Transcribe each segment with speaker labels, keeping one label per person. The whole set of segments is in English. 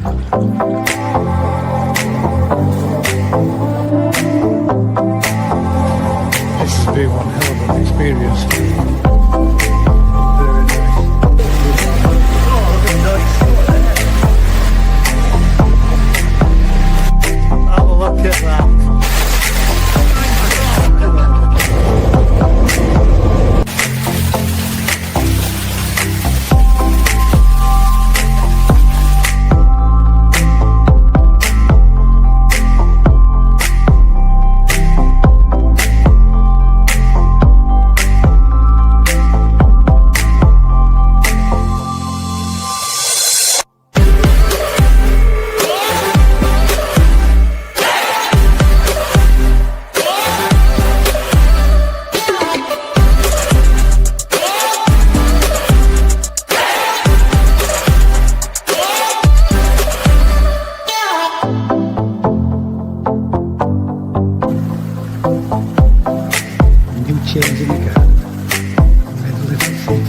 Speaker 1: This has been one hell of an experience. Have a look at that. Changing the garden. Made a little seat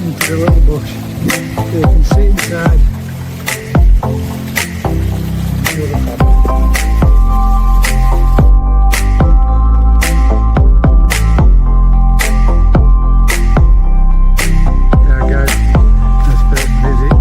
Speaker 1: into the little bush. So you can see inside. Enjoy the family. Yeah, guys, that's first visit.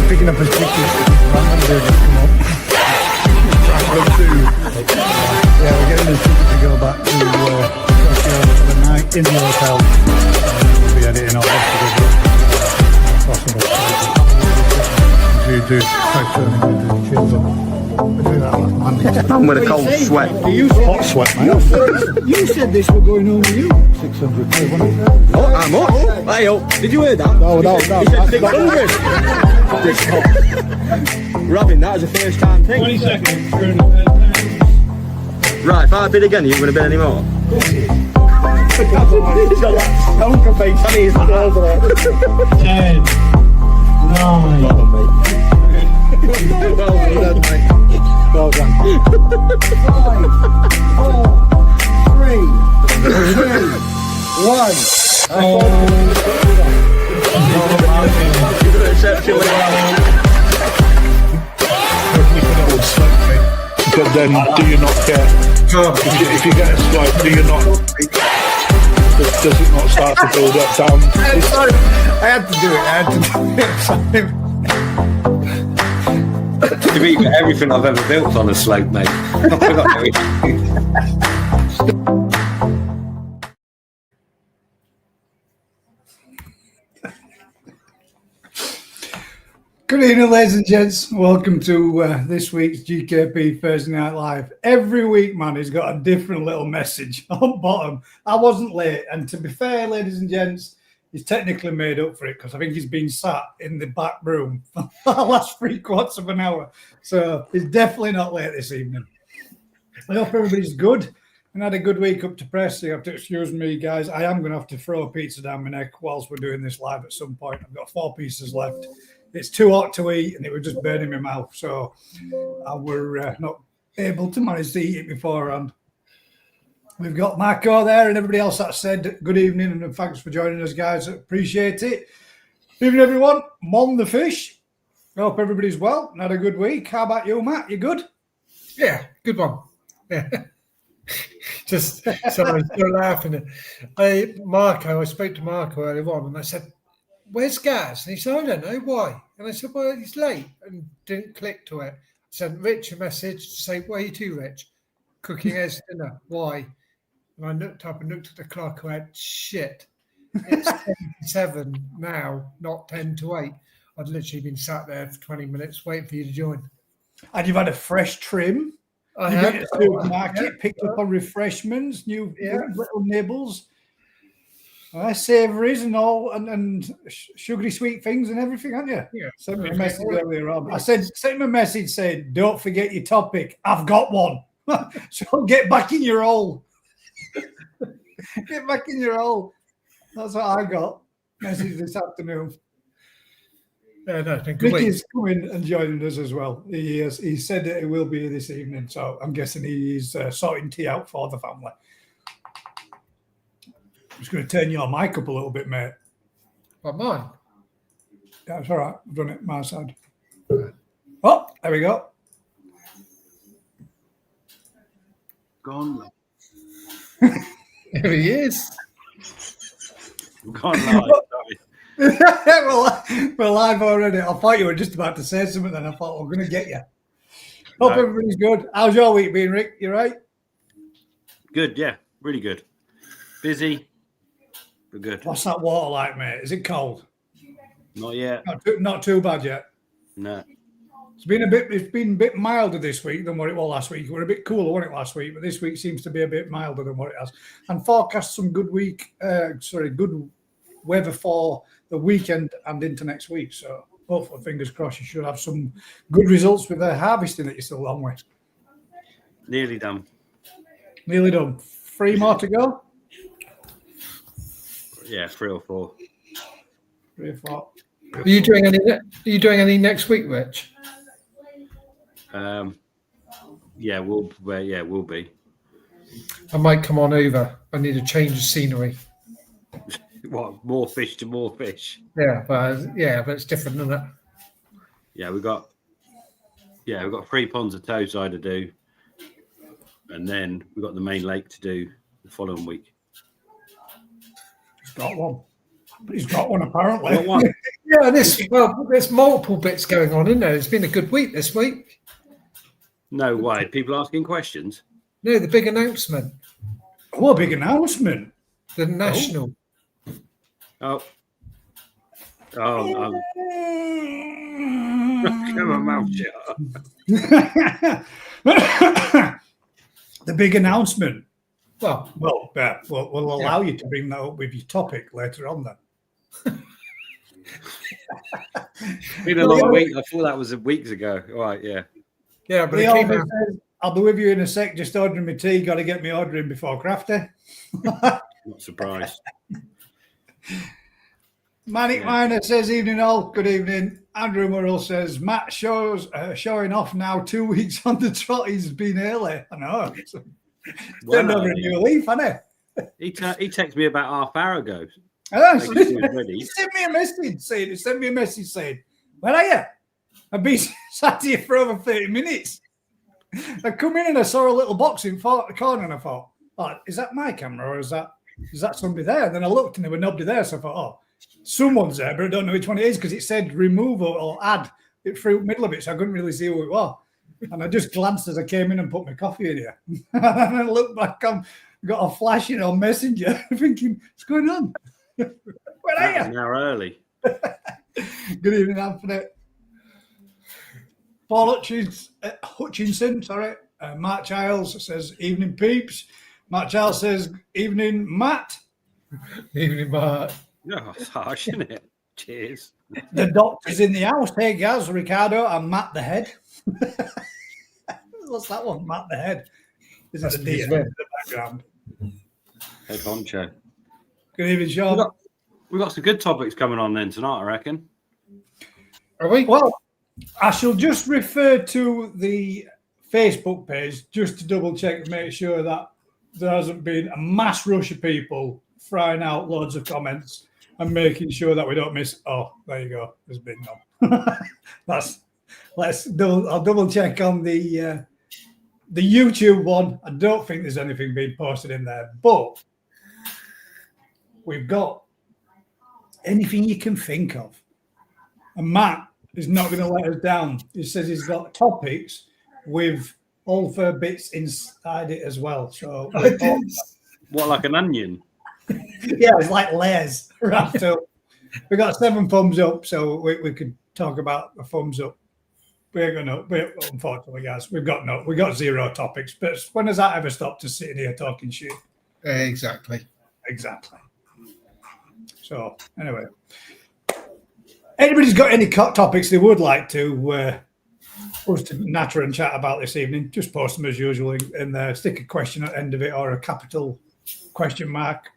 Speaker 1: Picking up his pictures, random dude just come up. Yeah, we're getting his ticket to go back to Tokyo for the night in the hotel. We'll be editing all this to go possible. Do children.
Speaker 2: I'm with a cold sweat.
Speaker 1: Hot sweat, mate.
Speaker 3: You said this were going home with you.
Speaker 1: 600 quid, wasn't it?
Speaker 2: Oh, how much? Hey, oh, did you hear that?
Speaker 1: No.
Speaker 2: He said 600. Robin, that was a first time thing.
Speaker 3: 20 seconds.
Speaker 2: Right, if I bid again, are you going to bid any more?
Speaker 3: He's got that stonker face on his nose there. 10, 9.
Speaker 2: Well done, mate.
Speaker 1: Well done.
Speaker 3: 5, 4, 3, 2, 1.
Speaker 1: But then, do you not get? If you get a swipe, do you not? Does it not start to build up down?
Speaker 3: Sorry, I had to do it.
Speaker 2: To beat everything I've ever built on a slope, mate. I forgot everything.
Speaker 3: Good evening, ladies and gents. Welcome to this week's GKP Thursday Night Live. Every week, man, he's got a different little message on bottom. I wasn't late, and to be fair, ladies and gents, he's technically made up for it because I think he's been sat in the back room for the last 3/4 of an hour. So he's definitely not late this evening. I hope everybody's good and had a good week up to press. You have to excuse me, guys. I am going to have to throw a pizza down my neck whilst we're doing this live at some point. I've got 4 pieces left. It's too hot to eat and it was just burning my mouth. So I were not able to manage to eat it beforehand. We've got Marco there and everybody else that said good evening and thanks for joining us, guys. Appreciate it. Evening, everyone. Mon the fish. I hope everybody's well and had a good week. How about you, Matt? You good?
Speaker 4: Yeah, good one. Yeah. Just sorry, still laughing. I spoke to Marco earlier on and I said, "Where's Gaz?" And he said, "I don't know why." And I said, "Well, he's late," and didn't click to it. I sent Rich a message to say, "Where are you to, Rich?" cooking eggs for dinner. Why? And I looked up and looked at the clock and went, shit, it's 10 to 7 now, not 10 to 8. I'd literally been sat there for 20 minutes waiting for you to join.
Speaker 3: And you've had a fresh trim.
Speaker 4: I
Speaker 3: You
Speaker 4: have.
Speaker 3: went to the supermarket,
Speaker 4: Yeah.
Speaker 3: picked up on refreshments, new
Speaker 4: Yeah.
Speaker 3: little nibbles, savouries and all, and sugary sweet things and everything, haven't you?
Speaker 4: Yeah.
Speaker 3: Sent me a message earlier on. I sent him a message saying, "Don't forget your topic. I've got one." So get back in your hole. Get back in your hole. That's what I got. Message this afternoon.
Speaker 4: No, it's been a good week.
Speaker 3: Ricky's coming and joining us as well. He said that he will be here this evening, so I'm guessing he's sorting tea out for the family. I'm just going to turn your mic up a little bit, mate.
Speaker 4: But mine.
Speaker 3: That's all right. I've done it my side. Oh, there we go.
Speaker 5: Gone.
Speaker 4: There he is.
Speaker 5: Gone live.
Speaker 3: We're live already. I thought you were just about to say something, then I thought we're going to get you. Hope
Speaker 5: No.
Speaker 3: everybody's good. How's your week been, Rick? You right?
Speaker 5: Good, yeah, really good. Busy, but good.
Speaker 3: What's that water like, mate? Is it cold?
Speaker 5: Not yet.
Speaker 3: Not too bad yet.
Speaker 5: No.
Speaker 3: It's been a bit milder this week than what it was last week. It was a bit cooler, wasn't it, last week? But this week seems to be a bit milder than what it has. And forecast some good good weather for the weekend and into next week. So hopefully, fingers crossed, you should have some good results with the harvesting that you're still on with.
Speaker 5: Nearly done.
Speaker 3: Nearly done. 3 more to go.
Speaker 5: Yeah, 3 or 4.
Speaker 3: 3 or 4.
Speaker 4: Are you doing any next week, Rich?
Speaker 5: Yeah, we'll be.
Speaker 4: I might come on over. I need a change of scenery.
Speaker 5: What, more fish to more fish?
Speaker 4: Yeah, but it's different, isn't it?
Speaker 5: Yeah, we've got 3 ponds of toadside to do. And then we've got the main lake to do the following week.
Speaker 3: He's got one. But he's got one, apparently.
Speaker 5: Got one.
Speaker 4: Yeah, there's multiple bits going on, isn't there? It's been a good week this week.
Speaker 5: No way. People asking questions?
Speaker 4: No, the big announcement.
Speaker 3: Oh, a big announcement.
Speaker 4: The national.
Speaker 5: Oh. Oh, keep my mouth shut.
Speaker 3: The big announcement.
Speaker 4: Well,
Speaker 3: Well, we'll allow you to bring that up with your topic later on then.
Speaker 5: Been a long week. I thought that was weeks ago. All right, yeah.
Speaker 4: yeah, but it
Speaker 3: Leon
Speaker 4: came out.
Speaker 3: says, I'll be with you in a sec, just ordering my tea. Got to get me ordering before crafty.
Speaker 5: Not surprised.
Speaker 3: Manic
Speaker 5: Yeah.
Speaker 3: Miner says, evening all, good evening. Andrew Murrell says, Matt showing off now 2 weeks on the trot. He's been early. I know. Turned over a new leaf, hasn't
Speaker 5: He texted me about half hour ago.
Speaker 3: he? Oh,
Speaker 5: Making sure he's ready.
Speaker 3: he sent me a message saying, where are you? I've been sat here for over 30 minutes. I come in and I saw a little box in the corner and I thought, oh, is that my camera or is that somebody there? And then I looked and there was nobody there. So I thought, oh, someone's there, but I don't know which one it is because it said remove or add it through the middle of it. So I couldn't really see who it was. And I just glanced as I came in and put my coffee in here. And I looked back on, got a flashing on Messenger thinking, what's going on? Where are
Speaker 5: That was
Speaker 3: you?
Speaker 5: an hour early.
Speaker 3: Good evening, Anthony. Paul Hutchinson, Mark Giles says, evening, peeps. Mark Giles says, evening, Matt.
Speaker 4: Evening, Mark.
Speaker 5: No, it's harsh, isn't it? Cheers.
Speaker 3: The doctor's in the house. Hey, Gaz, Ricardo, and Matt the Head. What's that one? Matt the Head. Is it
Speaker 4: That's
Speaker 3: the deer
Speaker 4: his
Speaker 3: in the background?
Speaker 5: Head honcho.
Speaker 3: Good evening, Sean.
Speaker 5: We've got some good topics coming on then tonight, I reckon.
Speaker 4: Are we?
Speaker 3: Well, I shall just refer to the Facebook page just to double check and make sure that there hasn't been a mass rush of people throwing out loads of comments and making sure that we don't miss. Oh, there you go. There's been none. I'll double check on the YouTube one. I don't think there's anything being posted in there, but we've got anything you can think of. And Matt is not going to let us down. He says he's got topics with all fur bits inside it as well. So
Speaker 4: I did.
Speaker 5: What, like an onion?
Speaker 3: yeah, it's like layers wrapped up. We got 7 thumbs up, so we could talk about a thumbs up. Unfortunately, guys, we got 0 topics. But when has that ever stopped us sitting here talking shit?
Speaker 4: Exactly.
Speaker 3: So anyway, anybody's got any topics they would like to us to natter and chat about this evening? Just post them as usual in there. Stick a question at the end of it or a capital question mark,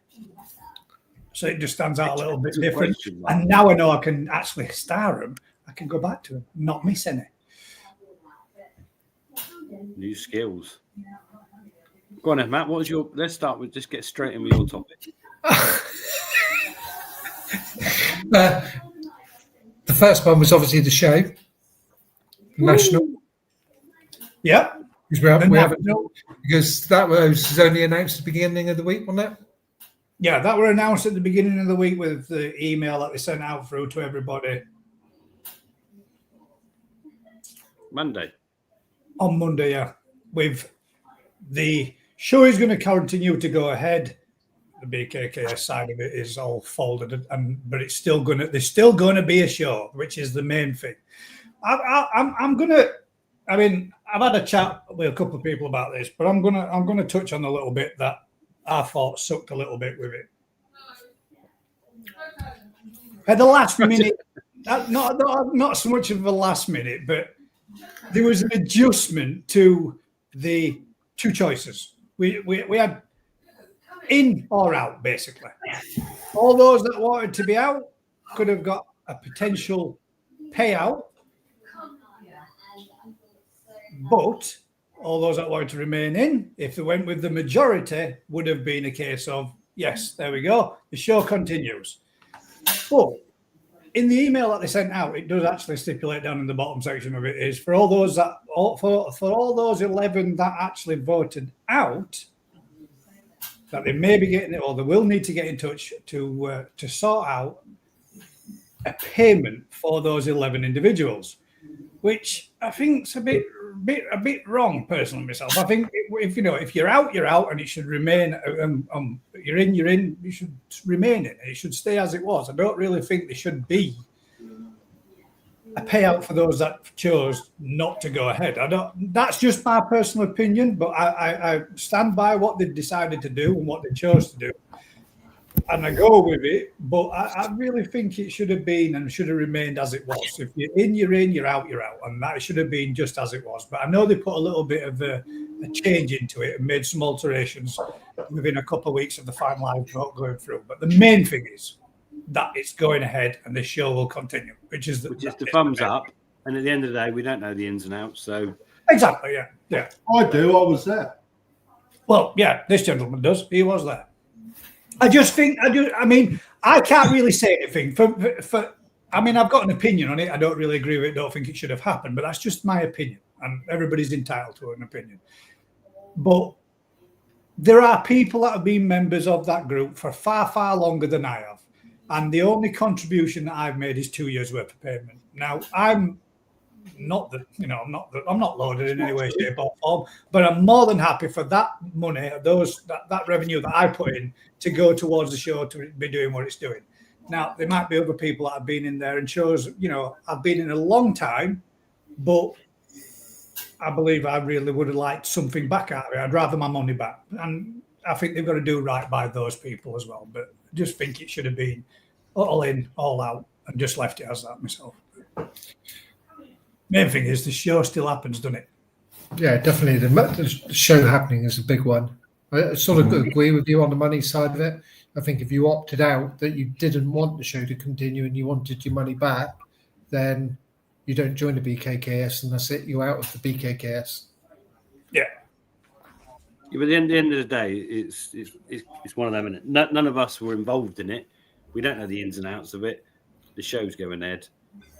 Speaker 3: so it just stands out a little bit different. And now I know I can actually star them. I can go back to them, not miss any.
Speaker 5: New skills. Go on then, Matt. What was your? Let's start with just get straight in with your topic.
Speaker 4: The first one was obviously the show, national.
Speaker 3: Yeah,
Speaker 4: Because because that was only announced at the beginning of the week, wasn't it?
Speaker 3: Yeah, that were announced at the beginning of the week with the email that they sent out through to everybody
Speaker 5: Monday.
Speaker 3: on Monday. Yeah, with the show is going to continue to go ahead. The BKKS side of it is all folded, but it's still going to. There's still going to be a show, which is the main thing. I'm gonna. I mean, I've had a chat with a couple of people about this, but I'm gonna touch on a little bit that I thought sucked a little bit with it. At the last minute, not so much of the last minute, but there was an adjustment to the 2 choices. We had in or out, basically. All those that wanted to be out could have got a potential payout, but all those that wanted to remain in, if they went with the majority, would have been a case of, yes, there we go, the show continues. But in the email that they sent out, it does actually stipulate down in the bottom section of it is for all those that for all those 11 that actually voted out, that they may be getting it, or they will need to get in touch to sort out a payment for those 11 individuals, which I think is a bit wrong, personally myself. I think if you're out, you're out, and it should remain. You're in. You should remain in. It should stay as it was. I don't really think there should be a payout for those that chose not to go ahead. That's just my personal opinion, but I stand by what they've decided to do and what they chose to do, and I go with it. But I really think it should have been and should have remained as it was. If you're in, you're out, and that should have been just as it was. But I know they put a little bit of a change into it and made some alterations within a couple of weeks of the finalised vote going through. But the main thing is that it's going ahead and the show will continue, which is the
Speaker 5: thumbs up. And at the end of the day, we don't know the ins and outs. So
Speaker 3: exactly, yeah.
Speaker 6: I do. I was there.
Speaker 3: Well, yeah, this gentleman does. He was there. I mean, I can't really say anything. I mean, I've got an opinion on it. I don't really agree with it. Don't think it should have happened, but that's just my opinion, and everybody's entitled to an opinion. But there are people that have been members of that group for far, far longer than I have. And the only contribution that I've made is 2 years worth of payment. Now, I'm not loaded in any way, shape, or form, but I'm more than happy for that money, that revenue that I put in to go towards the show to be doing what it's doing. Now, there might be other people that have been in there and shows, I've been in a long time, but I believe I really would have liked something back out of it. I'd rather my money back. And I think they've got to do right by those people as well. But I just think it should have been all in, all out, and just left it as that myself. Main thing is the show still happens, doesn't it?
Speaker 4: Yeah, definitely. The show happening is a big one. I sort of agree with you on the money side of it. I think if you opted out that you didn't want the show to continue and you wanted your money back, then you don't join the BKKS and that's it. You're out of the BKKS.
Speaker 3: Yeah.
Speaker 5: But at the end of the day, it's one of them. Isn't it? None of us were involved in it. We don't know the ins and outs of it. The show's going ahead.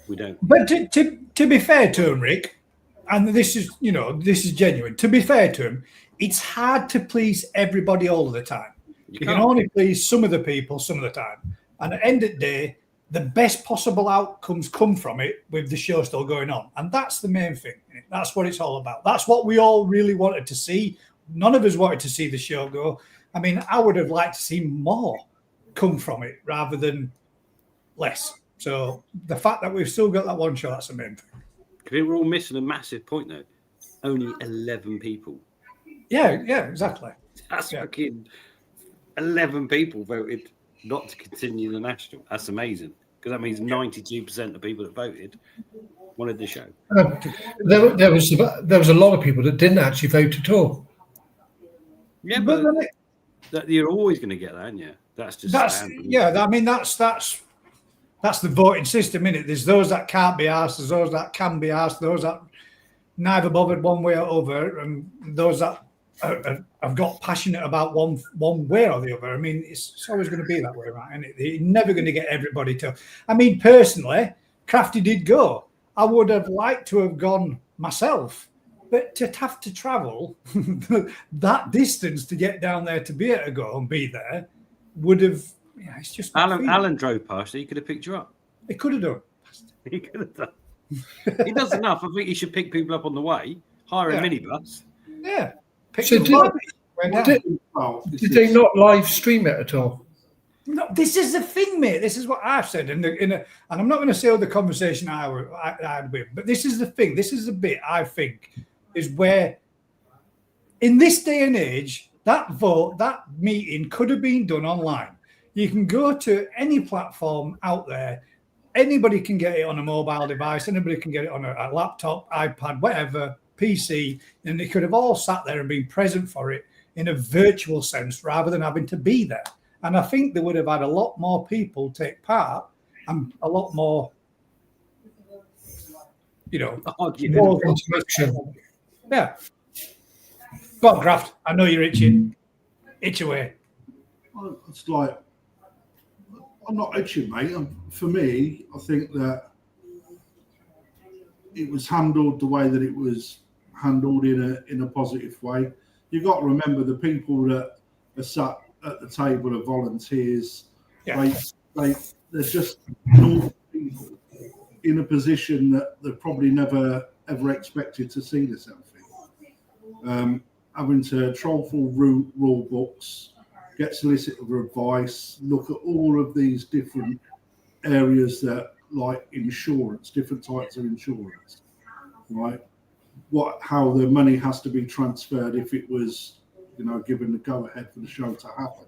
Speaker 5: We don't.
Speaker 3: But to be fair to him, Rick, and this is genuine. To be fair to him, it's hard to please everybody all of the time. You can only please some of the people some of the time. And at the end of the day, the best possible outcomes come from it with the show still going on. And that's the main thing. That's what it's all about. That's what we all really wanted to see. None of us wanted to see the show go. I mean, I would have liked to see more come from it rather than less. So the fact that we've still got that one show, that's the main thing.
Speaker 5: I think we're all missing a massive point, though. Only 11 people.
Speaker 3: Yeah, exactly.
Speaker 5: That's fucking 11 people voted not to continue the national. That's amazing, because that means 92% of people that voted wanted the show.
Speaker 4: There was a lot of people that didn't actually vote at all.
Speaker 5: Yeah, but you're always going to get that, aren't you? That's just standard.
Speaker 3: Yeah. I mean, that's the voting system, isn't it? There's those that can't be asked, there's those that can be asked, those that neither bothered one way or other, and those that have got passionate about one way or the other. I mean, it's always going to be that way, right? And you're never going to get everybody to. I mean, personally, Crafty did go. I would have liked to have gone myself, but to have to travel that distance to get down there to be able to go and be there would have. Yeah, it's just
Speaker 5: Alan drove past. So he could have picked you up.
Speaker 3: He could have done.
Speaker 5: He could have done. He does enough. I think he should pick people up on the way. Hire a minibus.
Speaker 3: Yeah.
Speaker 4: So did they not live stream it at all?
Speaker 3: No, this is the thing, mate. This is what I've said, and I'm not going to say all the conversation I had with him, but this is the thing. This is the bit I think is where, in this day and age, that meeting could have been done online. You can go to any platform out there. Anybody can get it on a mobile device. Anybody can get it on a laptop, iPad, whatever, PC, and they could have all sat there and been present for it in a virtual sense rather than having to be there. And I think they would have had a lot more people take part and a lot more, more interaction. Yeah. Go on, Graft. I know you're itching. Itch away.
Speaker 6: Well, it's like, I'm not itching, mate. For me, I think that it was handled the way that it was handled in a positive way. You've got to remember the people that are sat at the table are volunteers. Yeah. They're just normal people in a position that they probably never ever expected to see themselves in. Having to troll through rule books, get solicitor advice, look at all of these different areas that, like insurance, different types of insurance, right? How the money has to be transferred if it was, given the go ahead for the show to happen.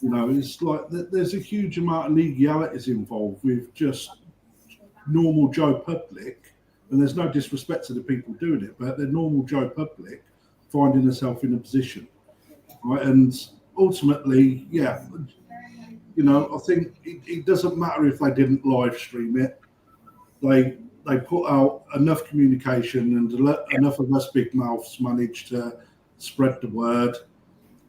Speaker 6: It's like there's a huge amount of legalities involved with just normal Joe public, and there's no disrespect to the people doing it, but the normal Joe public finding themselves in a position, right? And ultimately, I think it doesn't matter if they didn't live stream it. They put out enough communication, and enough of us big mouths managed to spread the word,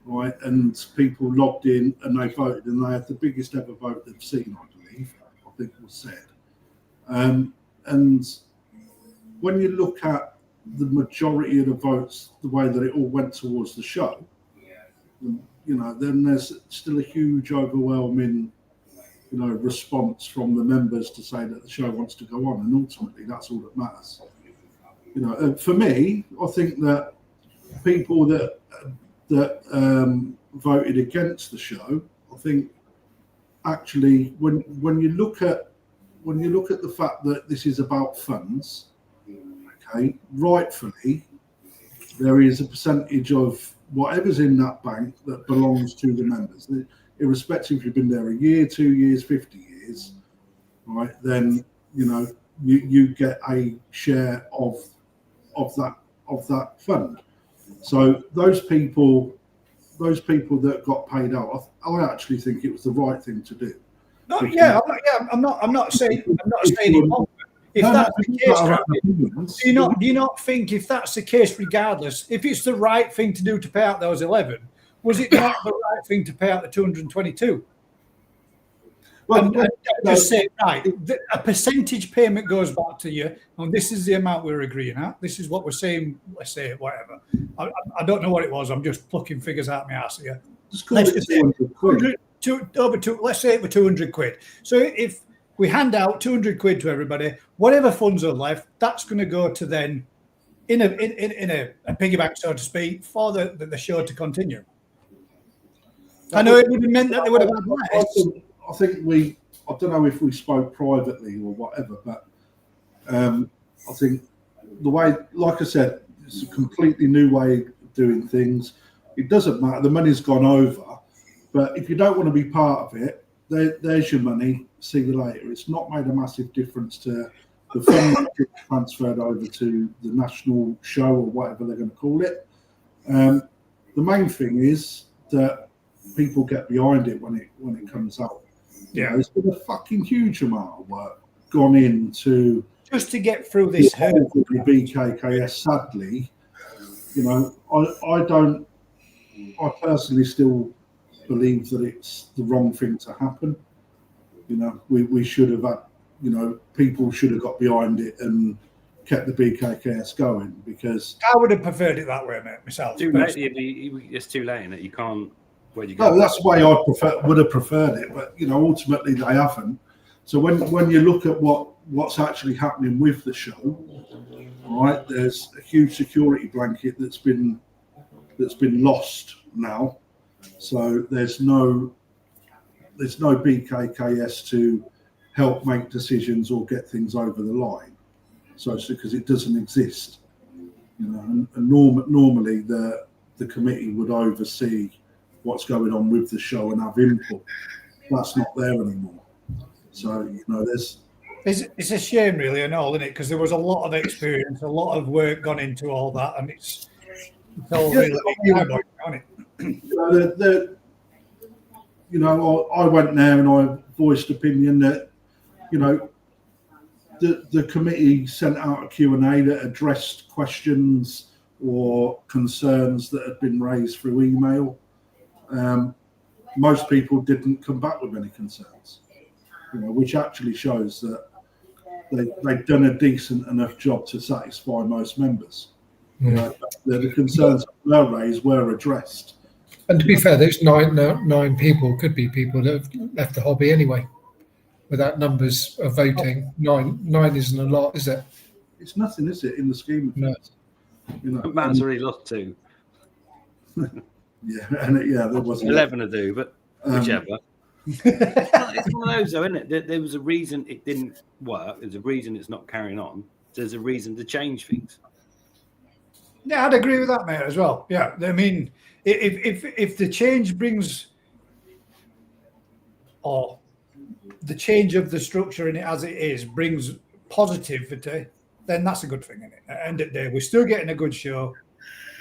Speaker 6: right? And people logged in and they voted, and they had the biggest ever vote they've seen, I believe. I think it was said. And when you look at the majority of the votes, the way that it all went towards the show, then there's still a huge, overwhelming, response from the members to say that the show wants to go on, and ultimately that's all that matters. For me, I think that people that voted against the show, I think actually when you look at the fact that this is about funds, okay, rightfully there is a percentage of whatever's in that bank that belongs to the members, irrespective if you've been there a year, 2 years, 50 years, right? Then you get a share of that fund. So those people that got paid out, I actually think it was the right thing to do.
Speaker 3: I'm not saying it won't. If that's the case, do you not think if that's the case, regardless, if it's the right thing to do to pay out those 11, was it not the right thing to pay out the 222? Well, and just say, right, a percentage payment goes back to you, and this is the amount we're agreeing at. This is what we're saying. Let's say whatever. I don't know what it was. I'm just plucking figures out my ass here. Let's just say let's say it were 200 quid. So if we hand out 200 quid to everybody, whatever funds are left, that's going to go to then in a piggy bank, so to speak, for the show to continue. I know it would have meant that they would have had less.
Speaker 6: I think I don't know if we spoke privately or whatever, but I think the way, like I said, it's a completely new way of doing things. It doesn't matter. The money's gone over. But if you don't want to be part of it, there's your money. See you later. It's not made a massive difference to the fund that gets transferred over to the national show or whatever they're going to call it. The main thing is that people get behind it when it comes out.
Speaker 3: Yeah,
Speaker 6: there's been a fucking huge amount of work gone into
Speaker 3: just to get through this hurdle.
Speaker 6: BKKS. Sadly, I personally still believe that it's the wrong thing to happen. We should have had, people should have got behind it and kept the BKKS going, because
Speaker 3: I would have preferred it that way, mate, myself.
Speaker 5: Too late. It's too late in it. You can't. Where do you go?
Speaker 6: No, that's the way I would have preferred it, but ultimately they haven't. So when you look at what's actually happening with the show, right, there's a huge security blanket that's been lost now. So there's no BKKS to help make decisions or get things over the line. So because it doesn't exist, and normally the committee would oversee what's going on with the show and have input. That's not there anymore. So there's.
Speaker 3: It's a shame, really, and all, isn't it? Because there was a lot of experience, a lot of work gone into all that, and it's all really on it. I went there and I voiced opinion that, the committee sent out a Q&A that addressed questions or concerns that had been raised through email. Most people didn't come back with any concerns, which actually shows that they've done a decent enough job to satisfy most members. The concerns that were raised were addressed.
Speaker 4: And to be fair, those nine people could be people that have left the hobby anyway. Without numbers of voting, nine isn't a lot, is it?
Speaker 6: It's nothing, is it, in the scheme of things?
Speaker 5: Matt's already lost 2.
Speaker 6: There wasn't
Speaker 5: 11 to do, but whichever. It's one of those, though, isn't it? There was a reason it didn't work. There's a reason it's not carrying on. There's a reason to change things.
Speaker 3: Yeah, I'd agree with that, mate, as well. Yeah, I mean, if the change brings, or the change of the structure in it as it is brings positivity, then that's a good thing, isn't it? At the end of the day, we're still getting a good show.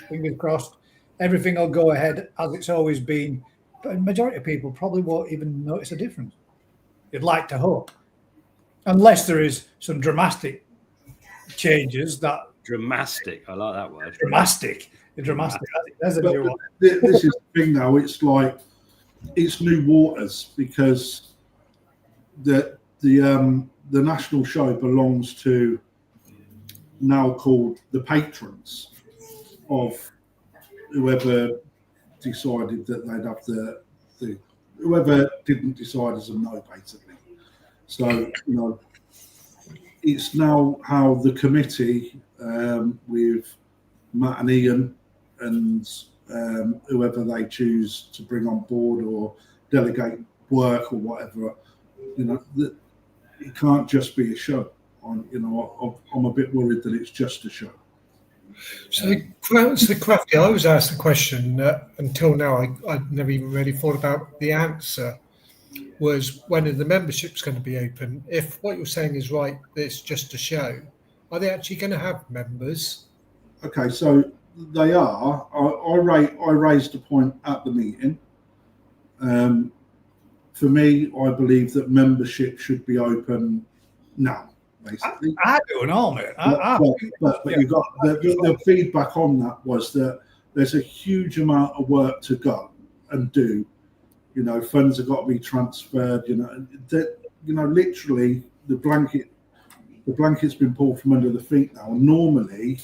Speaker 3: Fingers crossed. Everything will go ahead as it's always been. But a majority of people probably won't even notice a difference. You'd like to hope. Unless there is some dramatic changes that...
Speaker 5: Dramatic. I like that word.
Speaker 3: Dramatic. There's a new one.
Speaker 6: This is the thing, though. It's like, it's new waters, because the national show belongs to, now called, the patrons of whoever decided that they'd have the whoever didn't decide as a no, basically. So it's now how the committee with Matt and Ian and whoever they choose to bring on board or delegate work or whatever, that it can't just be a show. I'm a bit worried that it's just a show.
Speaker 4: So Crafty, I was asked the question that until now I'd never even really thought about the answer, was when are the memberships going to be open? If what you're saying is right, it's just a show, are they actually going to have members?
Speaker 6: Okay, so they are. I raised a point at the meeting. For me, I believe that membership should be open now. Basically,
Speaker 3: I don't know, mate.
Speaker 6: But you got the feedback on that was that there's a huge amount of work to go and do. Funds have got to be transferred. Literally the blanket's been pulled from under the feet now. And normally,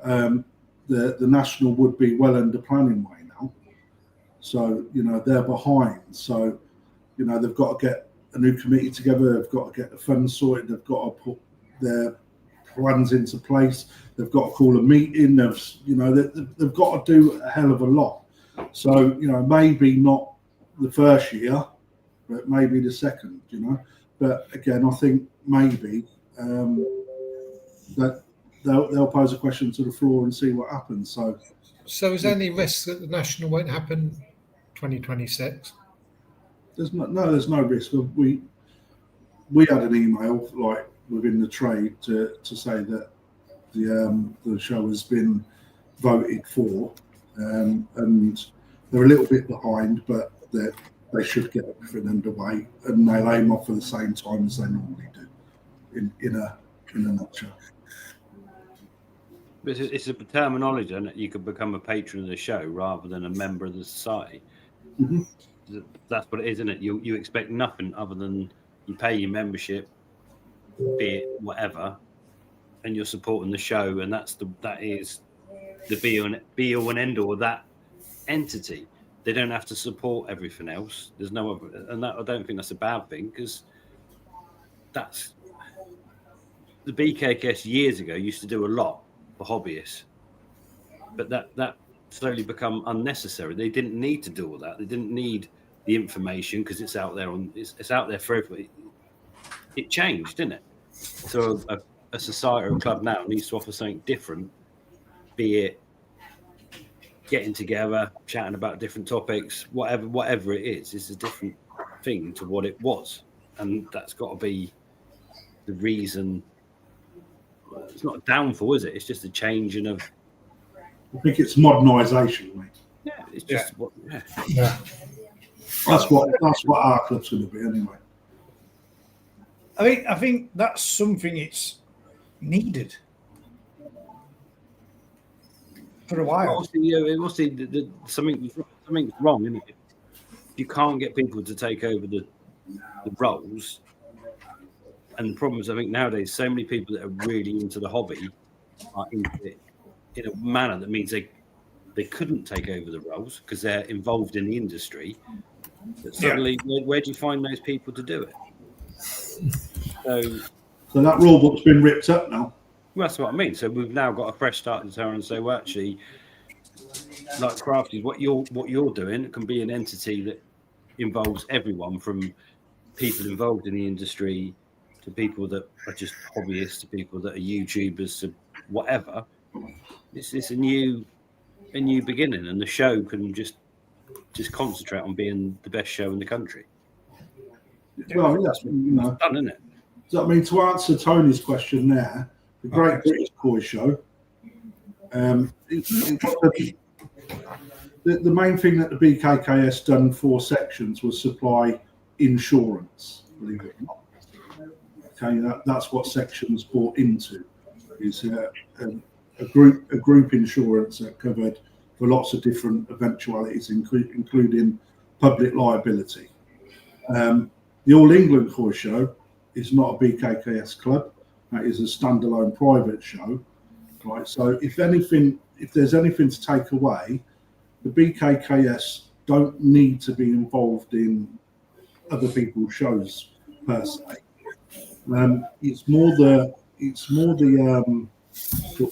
Speaker 6: the national would be well under planning way now. So they're behind. So you know, they've got to get a new committee together. They've got to get the funds sorted. They've got to put their plans into place. They've got to call a meeting. They've got to do a hell of a lot. So, you know, maybe not the first year, but maybe the second, you know. But again, I think maybe that they'll pose a question to the floor and see what happens.
Speaker 4: So is there any risk that the national won't happen 2026?
Speaker 6: There's no risk. We had an email like within the trade to say that the show has been voted for, and they're a little bit behind, but they should get everything underway, and they'll aim off for the same time as they normally do. In a nutshell.
Speaker 5: But it's a terminology, and you could become a patron of the show rather than a member of the society.
Speaker 6: Mm-hmm.
Speaker 5: That's what it is, isn't it? You expect nothing other than you pay your membership, be it whatever, and you're supporting the show, and that is the be all and end all of that entity. They don't have to support everything else. There's no other, and that I don't think that's a bad thing, because that's the BKKS years ago used to do a lot for hobbyists, but that slowly become unnecessary. They didn't need to do all that. They didn't need the information because it's out there it's out there for everybody. It changed, didn't it? So a society or a club now needs to offer something different, be it getting together, chatting about different topics, whatever it is. It's a different thing to what it was, and that's got to be the reason. It's not a downfall, is it? It's just a changing of.
Speaker 6: I think it's modernisation, mate.
Speaker 5: Yeah, it's just what.
Speaker 4: Yeah.
Speaker 6: That's what our club's going to be anyway.
Speaker 3: I think that's something it's needed for a while.
Speaker 5: Obviously, something's wrong, isn't it? You can't get people to take over the roles. And the problem is, I think nowadays, so many people that are really into the hobby are into it in a manner that means they couldn't take over the roles because they're involved in the industry. But suddenly, where do you find those people to do it?
Speaker 6: So that rule book's been ripped up now.
Speaker 5: Well, that's what I mean. So we've now got a fresh start to turn and say, well, actually, like Crafties, what you're doing can be an entity that involves everyone, from people involved in the industry to people that are just hobbyists, to people that are YouTubers, to whatever. It's a new beginning, and the show can just concentrate on being the best show in the country.
Speaker 6: Well, yes,
Speaker 5: It's done, isn't it?
Speaker 6: So, I mean, to answer Tony's question there, the Great British Koi Show, the main thing that the BKKS done for sections was supply insurance, believe it or not. Okay, that's what sections bought into, is a group insurance that covered for lots of different eventualities, including public liability. The All England Koi Show is not a BKKS club. That is a standalone private show, right? So if there's anything to take away, the BKKS don't need to be involved in other people's shows per se. It's more the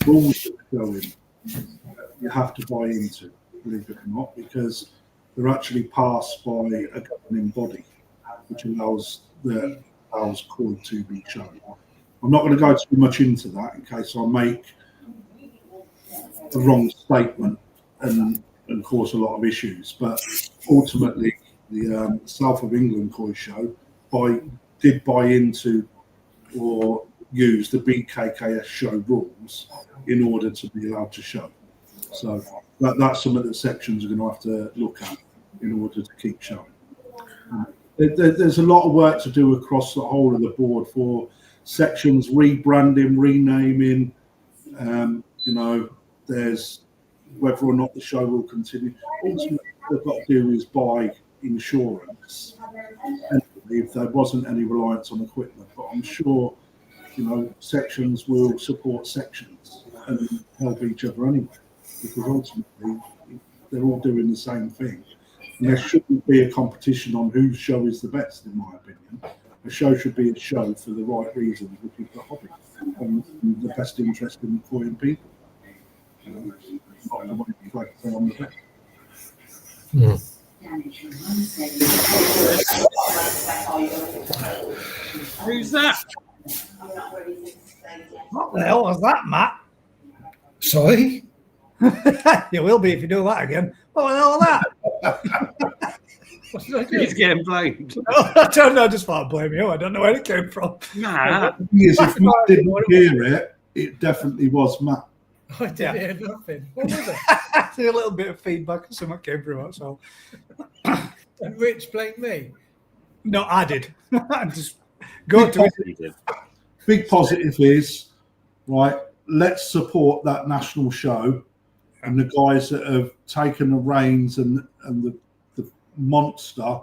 Speaker 6: rules that go in. You have to buy into, believe it or not, because they're actually passed by a governing body, which allows Koi to be shown. I'm not going to go too much into that in case I make a wrong statement and cause a lot of issues. But ultimately, the South of England Koi Show did buy into or use the BKKS show rules in order to be allowed to show. So that's some of the sections are going to have to look at in order to keep showing. There's a lot of work to do across the whole of the board for sections, rebranding, renaming. There's whether or not the show will continue. Ultimately, what they've got to do is buy insurance, and if there wasn't any reliance on equipment. But I'm sure, sections will support sections and help each other anyway, because ultimately they're all doing the same thing. And there shouldn't be a competition on whose show is the best, in my opinion. A show should be a show for the right reasons, which is the hobby and the best interest in employing people. Not the way you focus on the best.
Speaker 5: Who's that?
Speaker 3: What the hell was that, Matt?
Speaker 4: Sorry?
Speaker 3: You will be if you do that again. What the hell was that?
Speaker 4: What did I do?
Speaker 5: He's getting blamed.
Speaker 3: I don't know. I just thought I'd blame you. I don't know where it came from.
Speaker 5: Nah.
Speaker 6: The thing is, if Matt didn't hear it, it definitely was Matt.
Speaker 4: I didn't hear nothing. What was it?
Speaker 3: I see a little bit of feedback and something came through. That's all.
Speaker 4: And Rich blamed me.
Speaker 3: No, I did. I just go to it.
Speaker 5: He did.
Speaker 6: Big positive is, right, let's support that national show and the guys that have taken the reins and the monster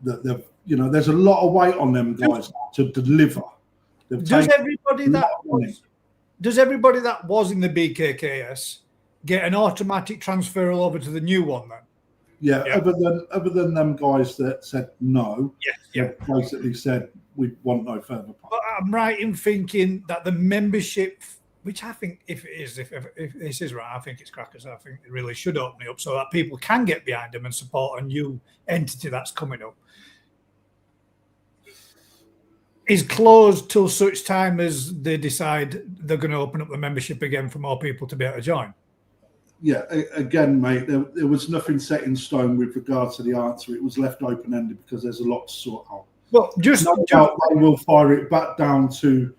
Speaker 6: that they've, there's a lot of weight on them guys to deliver.
Speaker 3: Does everybody that was in the BKKS get an automatic transfer over to the new one then?
Speaker 6: Yeah. Other than them guys that said no,
Speaker 3: yeah.
Speaker 6: basically said we want no further part.
Speaker 3: But I'm right in thinking that the membership, which I think if this is right, I think it's crackers. I think it really should open it up so that people can get behind them and support a new entity that's coming up. Is closed till such time as they decide they're going to open up the membership again for more people to be able to join.
Speaker 6: Yeah, again, mate, there was nothing set in stone with regard to the answer. It was left open-ended because there's a lot to sort out.
Speaker 3: Well, no
Speaker 6: doubt they will fire it back down to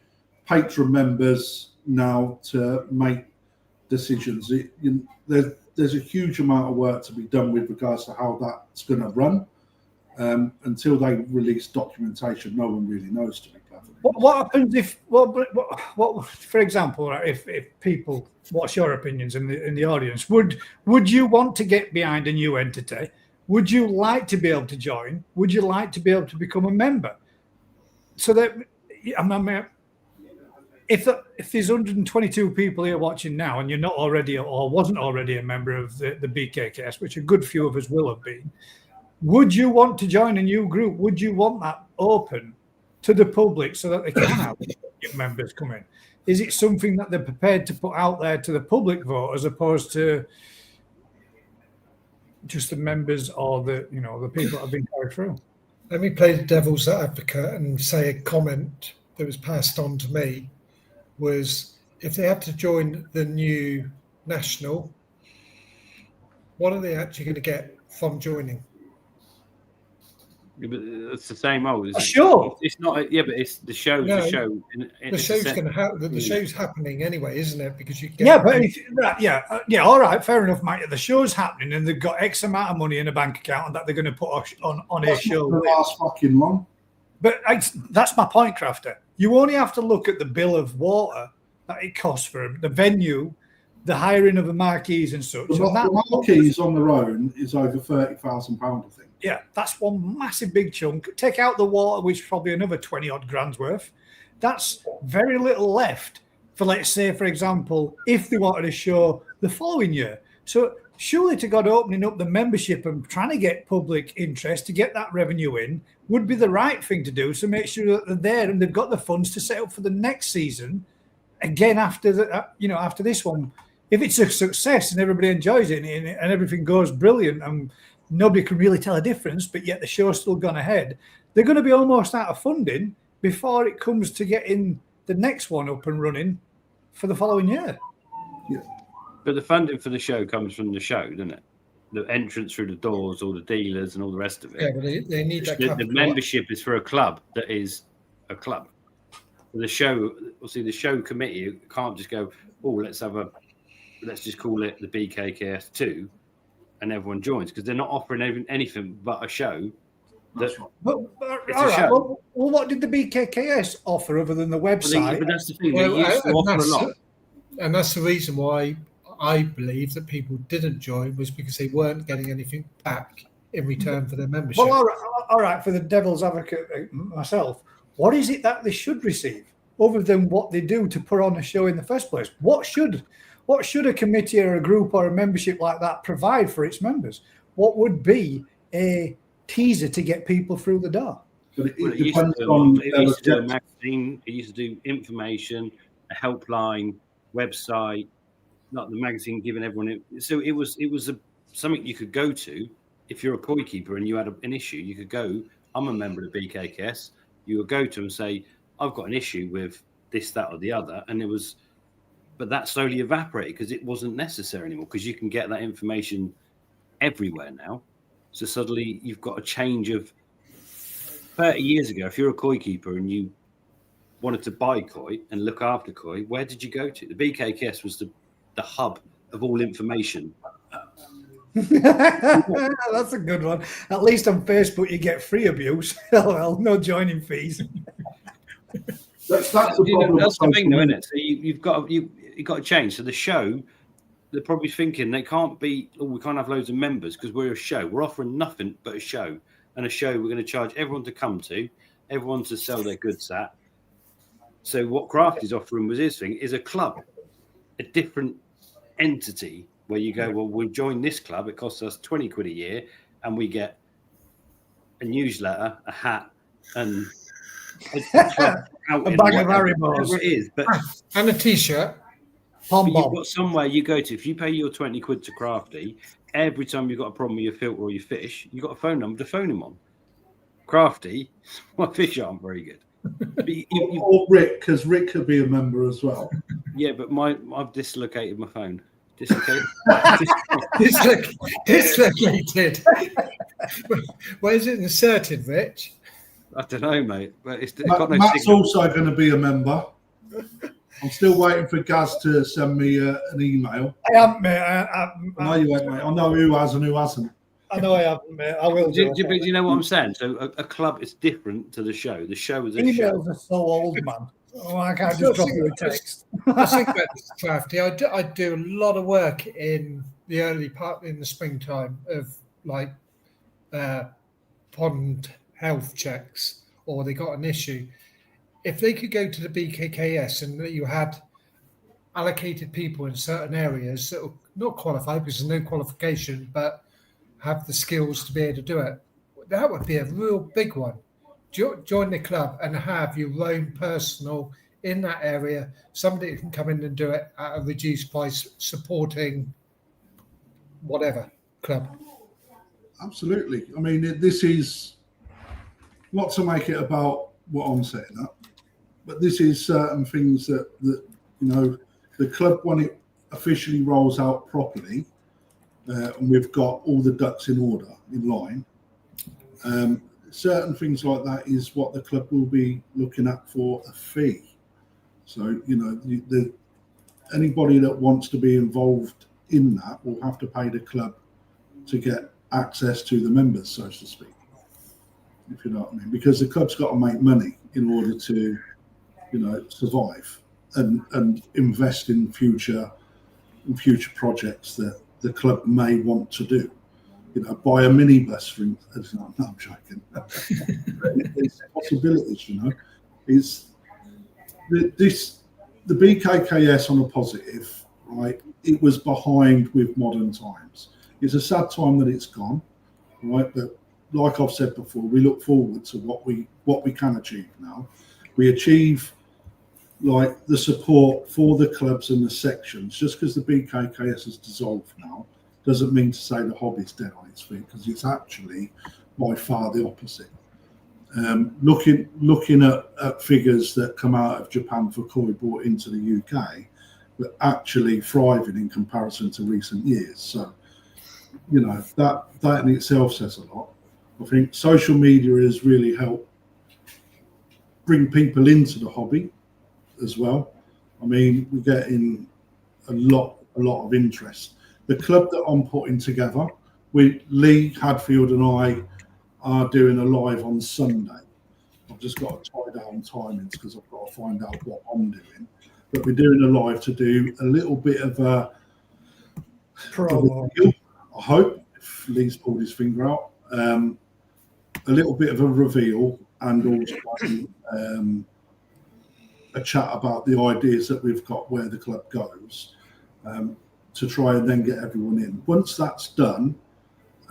Speaker 6: patron members now to make decisions. There's a huge amount of work to be done with regards to how that's going to run. Until they release documentation, no one really knows, to be perfectly honest.
Speaker 3: What happens if, what for example, if people, what's your opinions in the audience? Would you want to get behind a new entity? Would you like to be able to join? Would you like to be able to become a member? So that, if there's 122 people here watching now and you're not already or wasn't already a member of the BKKS, which a good few of us will have been, would you want to join a new group? Would you want that open to the public so that they can have new members come in? Is it something that they're prepared to put out there to the public vote as opposed to just the members or the people that have been carried through?
Speaker 4: Let me play the devil's advocate and say a comment that was passed on to me was if they had to join the new national, what are they actually going to get from joining?
Speaker 5: Yeah, but it's the same old. Isn't it?
Speaker 3: Sure.
Speaker 5: It's not. Yeah, but it's the show.
Speaker 4: No,
Speaker 5: the show.
Speaker 4: The show's going to happen. The show's happening anyway, isn't it? Because you get
Speaker 3: All right, fair enough, mate. The show's happening, and they've got X amount of money in a bank account, and that they're going to put on a show.
Speaker 6: Last fucking long.
Speaker 3: But that's my point, Crafter. You only have to look at the bill of water that it costs for them, the venue, the hiring of the marquees and such.
Speaker 6: The marquees on their own is over £30,000, I think.
Speaker 3: Yeah, that's one massive big chunk. Take out the water, which is probably another 20 odd grand's worth. That's very little left for, let's say, for example, if they wanted to show the following year. So surely to God, opening up the membership and trying to get public interest to get that revenue in would be the right thing to do. So make sure that they're there and they've got the funds to set up for the next season. Again, after after this one, if it's a success and everybody enjoys it and everything goes brilliant and nobody can really tell a difference, but yet the show's still gone ahead, they're going to be almost out of funding before it comes to getting the next one up and running for the following year.
Speaker 6: Yeah.
Speaker 5: But the funding for the show comes from the show, doesn't it? The entrance through the doors, all the dealers, and all the rest of it.
Speaker 4: Yeah, but they need that.
Speaker 5: The membership is for a club that is a club. The show, the show committee can't just go, let's just call it the BKKS 2, and everyone joins, because they're not offering anything but a show. That's right.
Speaker 3: All right. Well, what did the BKKS offer other than the website?
Speaker 5: But that's the thing. They used to offer a lot.
Speaker 4: And that's the reason why I believe that people didn't join, was because they weren't getting anything back in return for their membership.
Speaker 3: Well, all right. For the devil's advocate myself, what is it that they should receive other than what they do to put on a show in the first place? What should a committee or a group or a membership like that provide for its members? what would be a teaser to get people through the door?
Speaker 6: But it,
Speaker 5: Well,
Speaker 6: it
Speaker 5: it used to
Speaker 6: depends
Speaker 5: do,
Speaker 6: on
Speaker 5: it
Speaker 6: their
Speaker 5: used to do a
Speaker 6: objective.
Speaker 5: magazine. It used to do information, a helpline, website, not the magazine giving everyone it. So it was something you could go to if you're a koi keeper and you had an issue. You could go. I'm a member of the BKKS. You would go to them and say, I've got an issue with this, that, or the other, and it was. But that slowly evaporated because it wasn't necessary anymore because you can get that information everywhere now. So suddenly you've got a change of 30 years ago. If you're a koi keeper and you wanted to buy koi and look after koi, where did you go to? The BKKS was the hub of all information.
Speaker 3: That's a good one. At least on Facebook you get free abuse. Well, no joining fees.
Speaker 6: That's the problem.
Speaker 5: That's the thing, though, isn't
Speaker 6: media.
Speaker 5: it? So you've got to change. So the show, they're probably thinking they can't be. Oh, we can't have loads of members because we're a show. We're offering nothing but a show, and a show we're going to charge everyone to come to, everyone to sell their goods at. So what Crafty's offering was his thing is a club, a different entity where you go, well, we'll join this club. It costs us 20 quid a year, and we get a newsletter, a hat, and a club
Speaker 3: A bag of Haribos.
Speaker 5: whatever it is. But
Speaker 4: And a T-shirt.
Speaker 3: Pom
Speaker 5: you've
Speaker 3: Bomb.
Speaker 5: got somewhere you go to. If you pay your 20 quid to Crafty, every time you've got a problem with your filter or your fish, you've got a phone number to phone him on. Crafty, my fish aren't very good. But
Speaker 6: Or Rick, because Rick could be a member as well.
Speaker 5: yeah, but I've dislocated my phone. Dislocated.
Speaker 4: Dislocated. Where is it inserted, Rich?
Speaker 5: I don't know, mate. But it's got no
Speaker 6: Matt's
Speaker 5: signal.
Speaker 6: also going to be a member. I'm still waiting for Gaz to send me an email.
Speaker 3: I haven't, mate.
Speaker 6: I know you ain't, mate. I know who has and who hasn't.
Speaker 3: I know I haven't, mate. I will do.
Speaker 5: Do you know what I'm saying? So a club is different to the show. The show is a show.
Speaker 3: Emails are so old, man. Oh, I can't just drop you a text.
Speaker 4: I think about this, Crafty. I do a lot of work in the early part in the springtime of like pond health checks, or they got an issue. If they could go to the BKKS and that you had allocated people in certain areas that will not qualify because there's no qualification, but have the skills to be able to do it, that would be a real big one. Join the club and have your own personal in that area, somebody who can come in and do it at a reduced price, supporting whatever club.
Speaker 6: Absolutely. I mean, this is not to make it about what I'm setting up, but this is certain things that you know, the club, when it officially rolls out properly, and we've got all the ducks in order, in line, certain things like that is what the club will be looking at for a fee. So, you know, anybody that wants to be involved in that will have to pay the club to get access to the members, so to speak, if you know what I mean, because the club's got to make money in order to, you know, survive and invest in future projects that the club may want to do. You know, buy a minibus, for instance. No, I'm joking. There's possibilities, you know. It's the BKKS on a positive, right? It was behind with modern times. It's a sad time that it's gone, right? But like I've said before, we look forward to what we can achieve now. We achieve like the support for the clubs and the sections. Just because the BKKS is dissolved now doesn't mean to say the hobby's dead on its feet, because it's actually by far the opposite. Looking at figures that come out of Japan for koi brought into the UK, but actually thriving in comparison to recent years. So, you know, that in itself says a lot. I think social media has really helped bring people into the hobby as well. I mean, we're getting a lot of interest. The club that I'm putting together, Lee Hadfield and I are doing a live on Sunday. I've just got to tie down timings because I've got to find out what I'm doing. But we're doing a live to do a little bit of a
Speaker 3: Promo.
Speaker 6: I hope, if Lee's pulled his finger out, a little bit of a reveal and also a chat about the ideas that we've got where the club goes, to try and then get everyone in. Once that's done,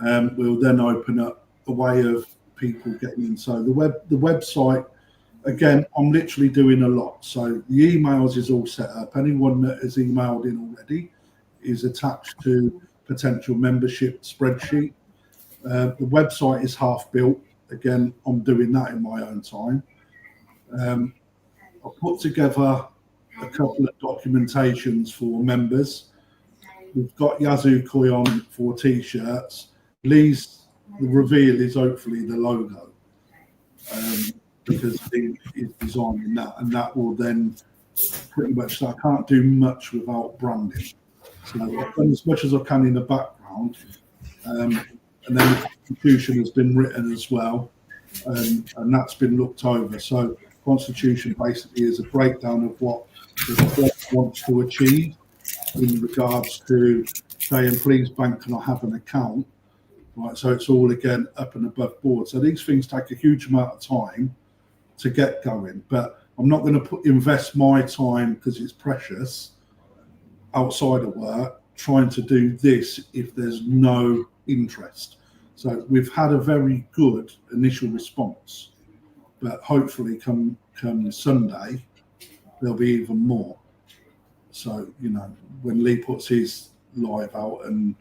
Speaker 6: we'll then open up a way of people getting in. So the website, again, I'm literally doing a lot. So the emails is all set up. Anyone that has emailed in already is attached to potential membership spreadsheet. The website is half built. Again, I'm doing that in my own time. I put together a couple of documentations for members. We've got Yazoo Koi on for t-shirts. The reveal is hopefully the logo, because he is designing that, and that will then pretty much, so I can't do much without branding. So I've done as much as I can in the background, and then the constitution has been written as well, and that's been looked over. So constitution basically is a breakdown of what the club wants to achieve in regards to saying, please bank, can I have an account? Right, so it's all again up and above board. So these things take a huge amount of time to get going, but I'm not going to invest my time, because it's precious, outside of work trying to do this if there's no interest. So we've had a very good initial response, but hopefully come Sunday there'll be even more. So, you know, when Lee puts his live out, and,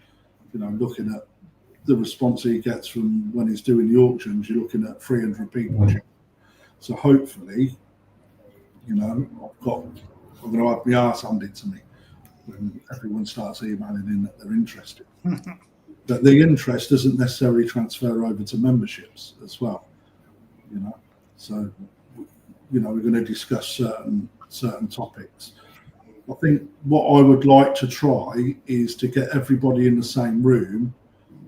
Speaker 6: you know, looking at the response he gets from when he's doing the auctions, you're looking at 300 people. So hopefully, you know, I'm going to have my arse handed to me when everyone starts emailing in that they're interested. But the interest doesn't necessarily transfer over to memberships as well, you know. So, you know, we're going to discuss certain topics. I think what I would like to try is to get everybody in the same room,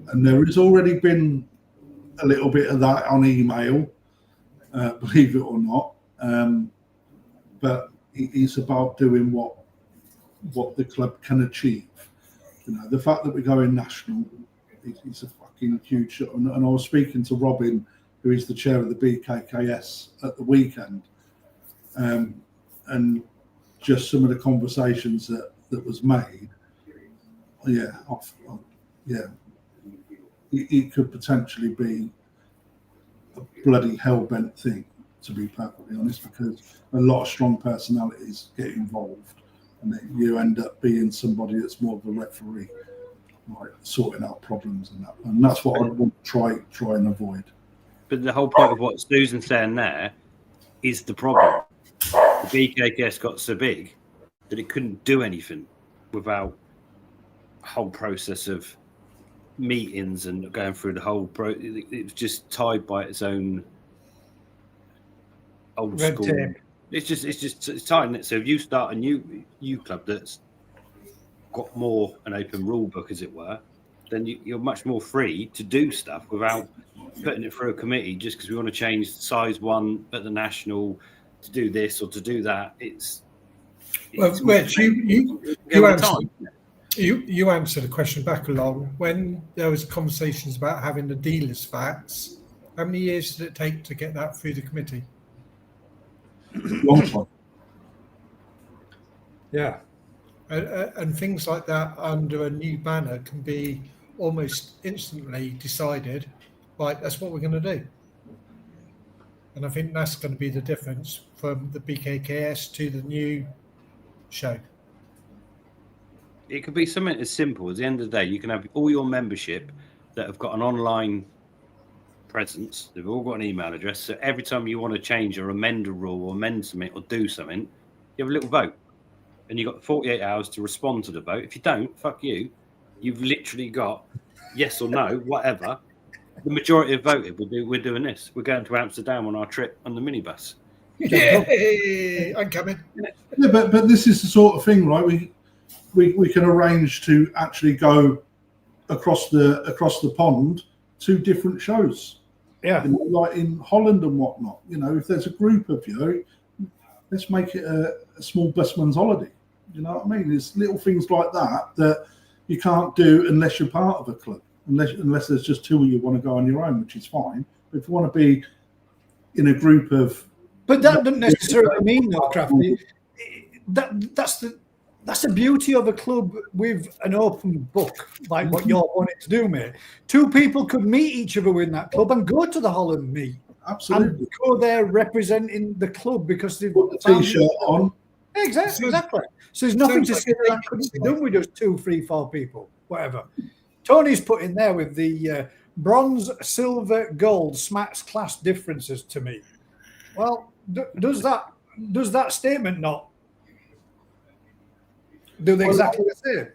Speaker 6: and there has already been a little bit of that on email, believe it or not. But it is about doing what the club can achieve. You know, the fact that we're going national is a fucking huge shot. And I was speaking to Robin, who is the chair of the BKKS, at the weekend, and just some of the conversations that was made. Yeah, it could potentially be a bloody hell-bent thing, to be perfectly honest, because a lot of strong personalities get involved, and then you end up being somebody that's more of a referee, like sorting out problems and that's what I want to try and avoid.
Speaker 5: But the whole point of what Susan's saying there is the problem. The BKKS got so big that it couldn't do anything without a whole process of meetings and going through the whole it was just tied by its own old
Speaker 3: Red
Speaker 5: school.
Speaker 3: tape.
Speaker 5: It's tight, isn't it? So if you start a new club that's got more an open rule book, as it were, then you're much more free to do stuff without putting it through a committee just because we want to change size 1 at the national to do this or to do that. It's
Speaker 4: Rich, you answered the question back along when there was conversations about having the dealers facts. How many years did it take to get that through the committee?
Speaker 6: Long time.
Speaker 3: Yeah.
Speaker 4: And things like that under a new banner can be almost instantly decided, right, that's what we're going to do. And I think that's going to be the difference from the BKKS to the new show.
Speaker 5: It could be something as simple as, the end of the day, you can have all your membership that have got an online presence. They've all got an email address. So every time you want to change or amend a rule or amend something or do something, you have a little vote. And you've got 48 hours to respond to the vote. If you don't, fuck you. You've literally got yes or no, whatever. The majority have voted. We're doing this. We're going to Amsterdam on our trip on the minibus.
Speaker 4: Yeah, I'm coming.
Speaker 6: Yeah, but this is the sort of thing, right? We can arrange to actually go across the pond to different shows.
Speaker 3: Yeah,
Speaker 6: you know, like in Holland and whatnot. You know, if there's a group of you, let's make it a small busman's holiday. You know what I mean? There's little things like that you can't do unless you're part of a club. Unless there's just two of you want to go on your own, which is fine. But if you want to be in a group of,
Speaker 3: but that doesn't necessarily mean though, Crafty. That's the That's the beauty of a club with an open book, like what you're wanting to do, mate. Two people could meet each other in that club and go to the Holland meet.
Speaker 6: Absolutely.
Speaker 3: And go there representing the club because they've
Speaker 6: Put the t-shirt on.
Speaker 3: Exactly. So there's nothing to
Speaker 4: Sounds
Speaker 3: say
Speaker 4: like
Speaker 3: that couldn't be done with just 2, 3, 4 people, whatever. Tony's put in there with the bronze, silver, gold smacks class differences to me. Well, does that statement not do exactly the same?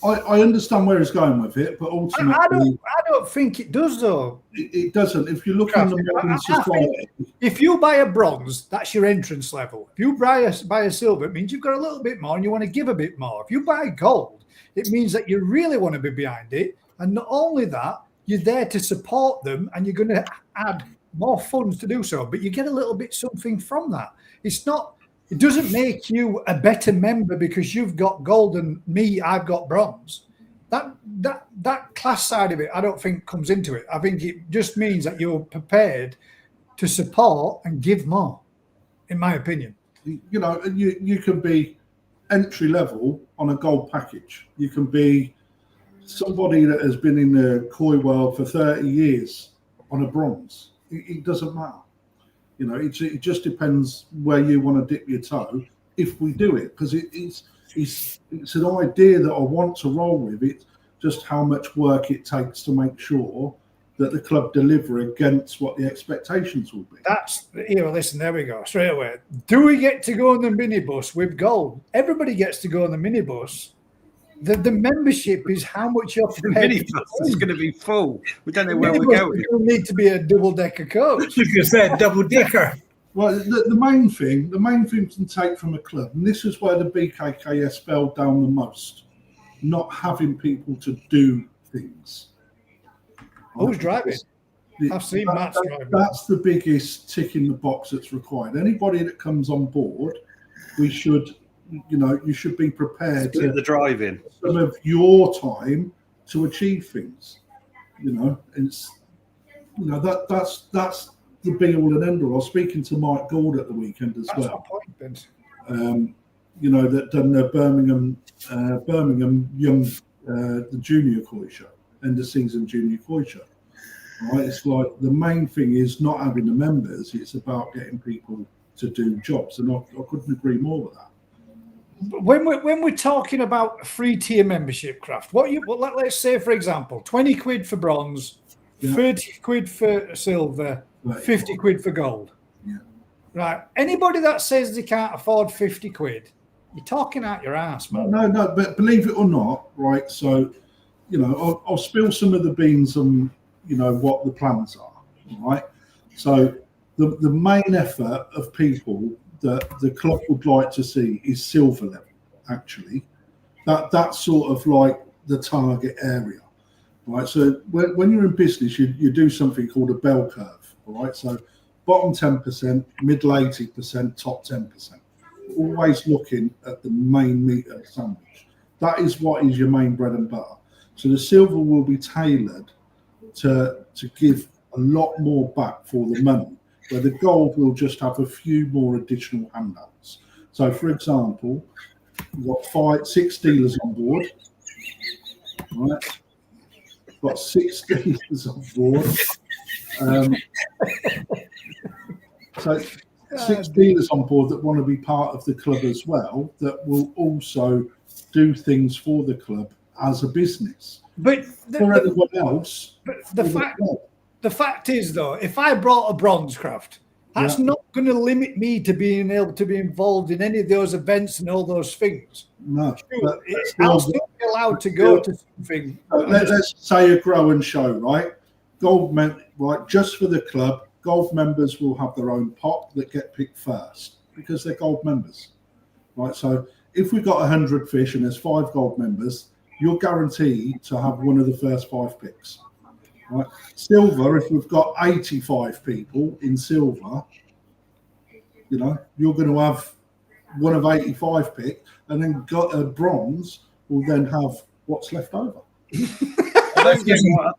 Speaker 6: I understand where he's going with it, but ultimately,
Speaker 3: I don't think it does, though.
Speaker 6: It doesn't. If you look in the modern society,
Speaker 3: if you buy a bronze, that's your entrance level. If you buy a silver, it means you've got a little bit more and you want to give a bit more. If you buy gold, it means that you really want to be behind it. And not only that, you're there to support them and you're going to add more funds to do so. But you get a little bit something from that. It doesn't make you a better member because you've got gold and me, I've got bronze. That class side of it, I don't think comes into it. I think it just means that you're prepared to support and give more, in my opinion.
Speaker 6: You know, you can be entry level on a gold package. You can be somebody that has been in the koi world for 30 years on a bronze. It doesn't matter. You know, it just depends where you want to dip your toe if we do it, because it's an idea that I want to roll with. It's just how much work it takes to make sure that the club deliver against what the expectations will be.
Speaker 3: Listen, there we go, straight away. Do we get to go on the minibus with gold? Everybody gets to go on the minibus. The membership is how much you're prepared.
Speaker 5: The minibus is going to be full. We don't know where we're going.
Speaker 3: You need to be a double-decker coach.
Speaker 4: You said double-decker.
Speaker 6: Well, the main thing to take from a club, and this is where the BKKS fell down the most, not having people to do things.
Speaker 3: Who's driving? I've seen Matt driving.
Speaker 6: That's the biggest tick in the box that's required. Anybody that comes on board, you should be prepared to
Speaker 5: the driving
Speaker 6: some of your time to achieve things. That's the be all and end all. I was speaking to Mike Gould at the weekend as well.
Speaker 3: That's my point,
Speaker 6: that done the Birmingham young the junior koi show, end of season junior koi show. Right, it's like the main thing is not having the members; it's about getting people to do jobs, and I couldn't agree more with that.
Speaker 3: When we're talking about free tier membership, Craft, let's say, for example, 20 quid for bronze, 30 quid for silver, 50 quid for gold.
Speaker 6: Yeah.
Speaker 3: Right. Anybody that says they can't afford 50 quid, you're talking out your ass, man.
Speaker 6: No, but believe it or not, right? So, I'll spill some of the beans on, what the plans are, right? So the main effort of people that the club would like to see is silver level, actually. That's sort of like the target area, right? So when you're in business, you do something called a bell curve, all right? So bottom 10%, middle 80%, top 10%. Always looking at the main meat of the sandwich. That is what is your main bread and butter. So the silver will be tailored to give a lot more back for the money, where the gold will just have a few more additional handouts. So, for example, we've got 6 dealers on board. Right? We've got 6 dealers on board. So 6 dealers on board that want to be part of the club as well, that will also do things for the club as a business.
Speaker 3: But
Speaker 6: everyone else.
Speaker 3: But the fact is, though, if I brought a bronze, Craft, that's not going to limit me to being able to be involved in any of those events and all those things.
Speaker 6: No,
Speaker 3: I'll still be allowed to go to something.
Speaker 6: Let's say a grow and show, right? Just for the club, gold members will have their own pot that get picked first because they're gold members, right? So if we've got 100 fish and there's 5 gold members, you're guaranteed to have one of the first 5 picks. Right. Silver, if we've got 85 people in silver, you're going to have one of 85 picked, and then got a bronze will then have what's left over.
Speaker 5: don't get why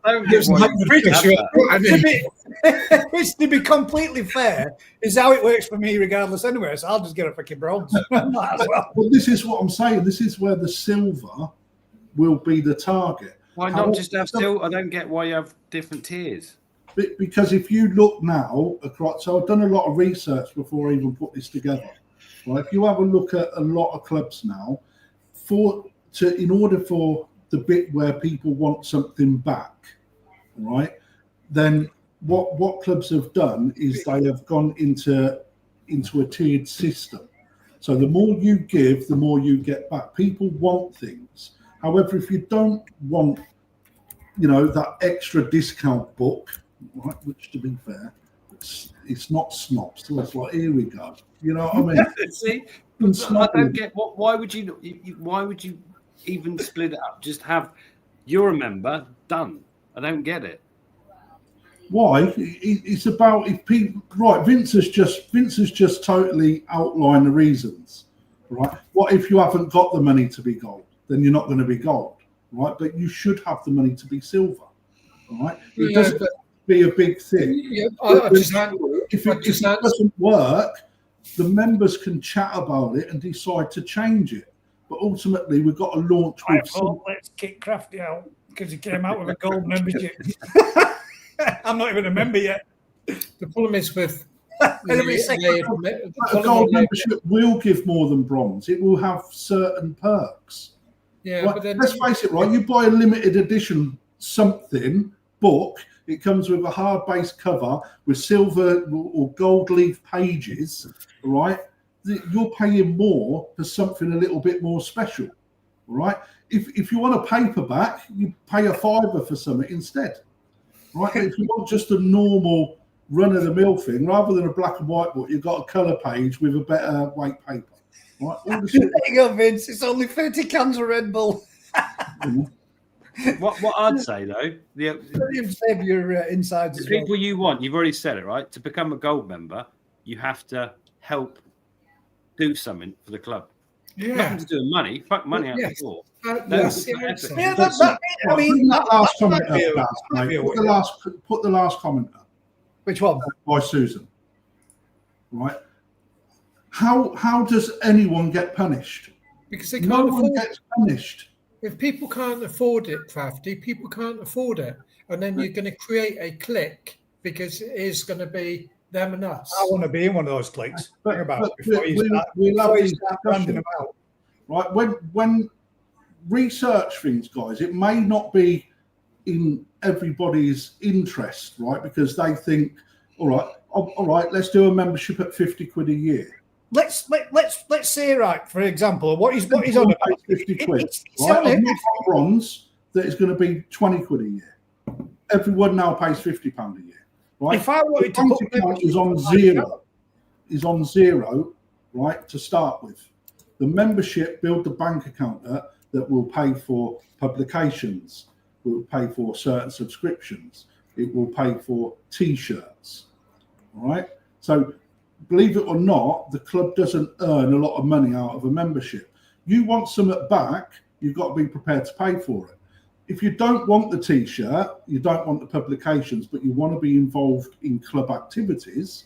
Speaker 3: Which, to be completely fair, is how it works for me regardless anyway. So I'll just get a fucking bronze. Might as well.
Speaker 6: Well, this is what I'm saying. This is where the silver will be the target.
Speaker 5: Why not just have silver? I don't get why you have different tiers.
Speaker 6: Because if you look now across, so I've done a lot of research before I even put this together. Right? If you have a look at a lot of clubs now, in order for the bit where people want something back, right? Then what clubs have done is they have gone into a tiered system. So the more you give, the more you get back. People want things. However, if you don't want, that extra discount book, right? Which, to be fair, it's not snobs. So it's like, here we go. You know what I mean?
Speaker 5: See, I don't get why would you even split it up? Just have you're a member done. I don't get it.
Speaker 6: Why? It's about if people. Right, Vince has just totally outlined the reasons. Right. What if you haven't got the money to be gold? Then you're not going to be gold. Right. But you should have the money to be silver. Right. It doesn't be a big thing.
Speaker 4: Yeah,
Speaker 6: if it doesn't work, the members can chat about it and decide to change it. But ultimately, we've got to launch with.
Speaker 3: Let's kick Crafty out because he came out with a gold membership. I'm not even a member yet.
Speaker 4: The problem is with
Speaker 6: a gold membership will give more than bronze. It will have certain perks.
Speaker 4: Yeah,
Speaker 6: right?
Speaker 4: but then
Speaker 6: Let's face it, right? You buy a limited edition book. It comes with a hard base cover with silver or gold leaf pages, right? You're paying more for something a little bit more special, right? If you want a paperback, you pay a $5 for something instead, right? If you want just a normal run-of-the-mill thing, rather than a black and white book, you've got a colour page with a better weight paper, right?
Speaker 3: There you go, Vince. It's only 30 cans of Red Bull.
Speaker 5: What I'd say though,
Speaker 3: save your insides.
Speaker 5: The people you want, you've already said it, right? To become a gold member, you have to help do something for the club.
Speaker 4: Yeah,
Speaker 5: nothing to do with money. Fuck money out the door.
Speaker 6: Put the last comment up.
Speaker 3: Which one?
Speaker 6: By Susan. Right. How does anyone get punished?
Speaker 4: Because they can't
Speaker 6: no
Speaker 4: afford
Speaker 6: one gets punished.
Speaker 4: If people can't afford it, Crafty, people can't afford it. And then you're going to create a clique because it is going to be them and us.
Speaker 3: I want to be in one of those cliques.
Speaker 6: But
Speaker 3: Think about it before you start branding them out.
Speaker 6: Right? When research things, guys, it may not be in everybody's interest, right? Because they think, all right, let's do a membership at £50 a year.
Speaker 3: Let's say, right, for example, what he's on about
Speaker 6: £50, right? I've not got bronze that is going to be £20 a year. Everyone now pays £50 a year, right?
Speaker 3: If I wanted to put
Speaker 6: account is on zero, right? To start with, the membership build the bank account that will pay for publications, will pay for certain subscriptions, it will pay for T-shirts, all right? So, believe it or not, the club doesn't earn a lot of money out of a membership. You want something back, you've got to be prepared to pay for it. If you don't want the T-shirt, you don't want the publications, but you want to be involved in club activities,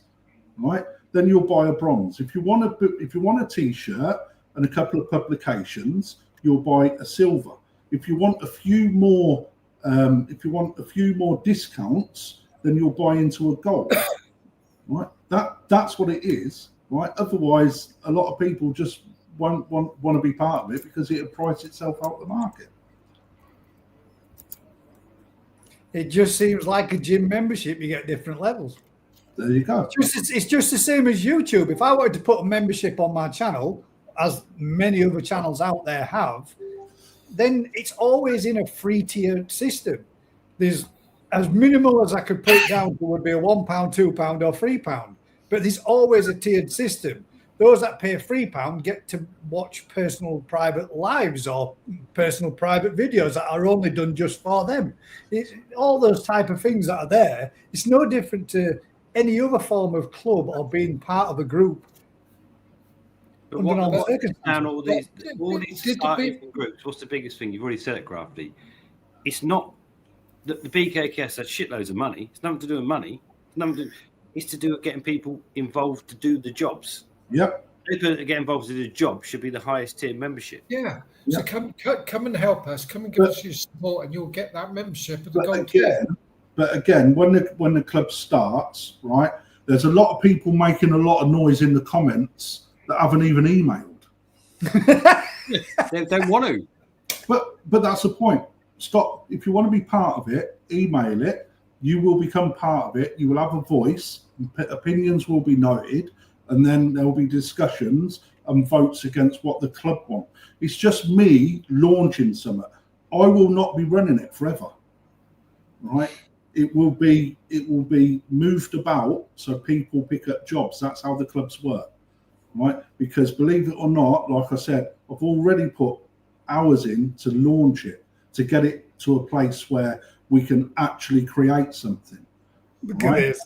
Speaker 6: right? Then you'll buy a bronze. If you want a T-shirt and a couple of publications, you'll buy a silver. If you want a few more, discounts, then you'll buy into a gold. Right, that's what it is, right? Otherwise, a lot of people just won't want to be part of it because it'll price itself out of the market.
Speaker 3: It just seems like a gym membership. You get different levels.
Speaker 6: There you go.
Speaker 3: It's just the same as YouTube. If I wanted to put a membership on my channel, as many other channels out there have, then it's always in a free tier system. There's as minimal as I could put it down to would be a £1, £2, or £3. But there's always a tiered system. Those that pay £3 get to watch personal private lives or personal private videos that are only done just for them. It's all those type of things that are there. It's no different to any other form of club or being part of a group.
Speaker 5: But down all these societies and groups, what's the biggest thing? You've already said it, Crafty. It's not the BKKS had shitloads of money. It's nothing to do with money. It's to do with getting people involved to do the jobs.
Speaker 6: Yep.
Speaker 5: People that get involved to do the job should be the highest tier membership.
Speaker 4: Yeah.
Speaker 6: Yeah.
Speaker 4: So come and help us. Come and give us your support, and you'll get that membership at the gold tier.
Speaker 6: But again, when the club starts, right, there's a lot of people making a lot of noise in the comments that haven't even emailed.
Speaker 5: They don't want to.
Speaker 6: But that's the point. Stop. If you want to be part of it, email it. You will become part of it. You will have a voice. Opinions will be noted, and then there will be discussions and votes against what the club want. It's just me launching something. I will not be running it forever, right? It will be moved about so people pick up jobs. That's how the clubs work, right? Because believe it or not, like I said, I've already put hours in to launch it, to get it to a place where we can actually create something.
Speaker 3: Look at this.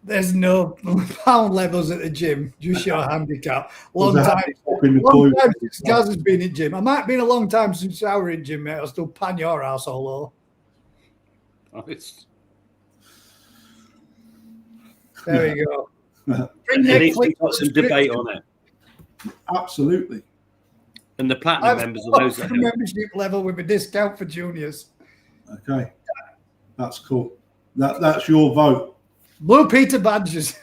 Speaker 3: There's no pound levels at the gym, just your handicap. Long time since Gaz has been in gym. I might have been a long time since I were in gym, mate. I'll still pan your ass all over. There we go.
Speaker 5: At least we've got some debate on it.
Speaker 6: Absolutely.
Speaker 5: And the platinum members are those that help.
Speaker 3: Membership level with a discount for juniors.
Speaker 6: Okay. That's cool. That's your vote.
Speaker 3: Blue Peter badges.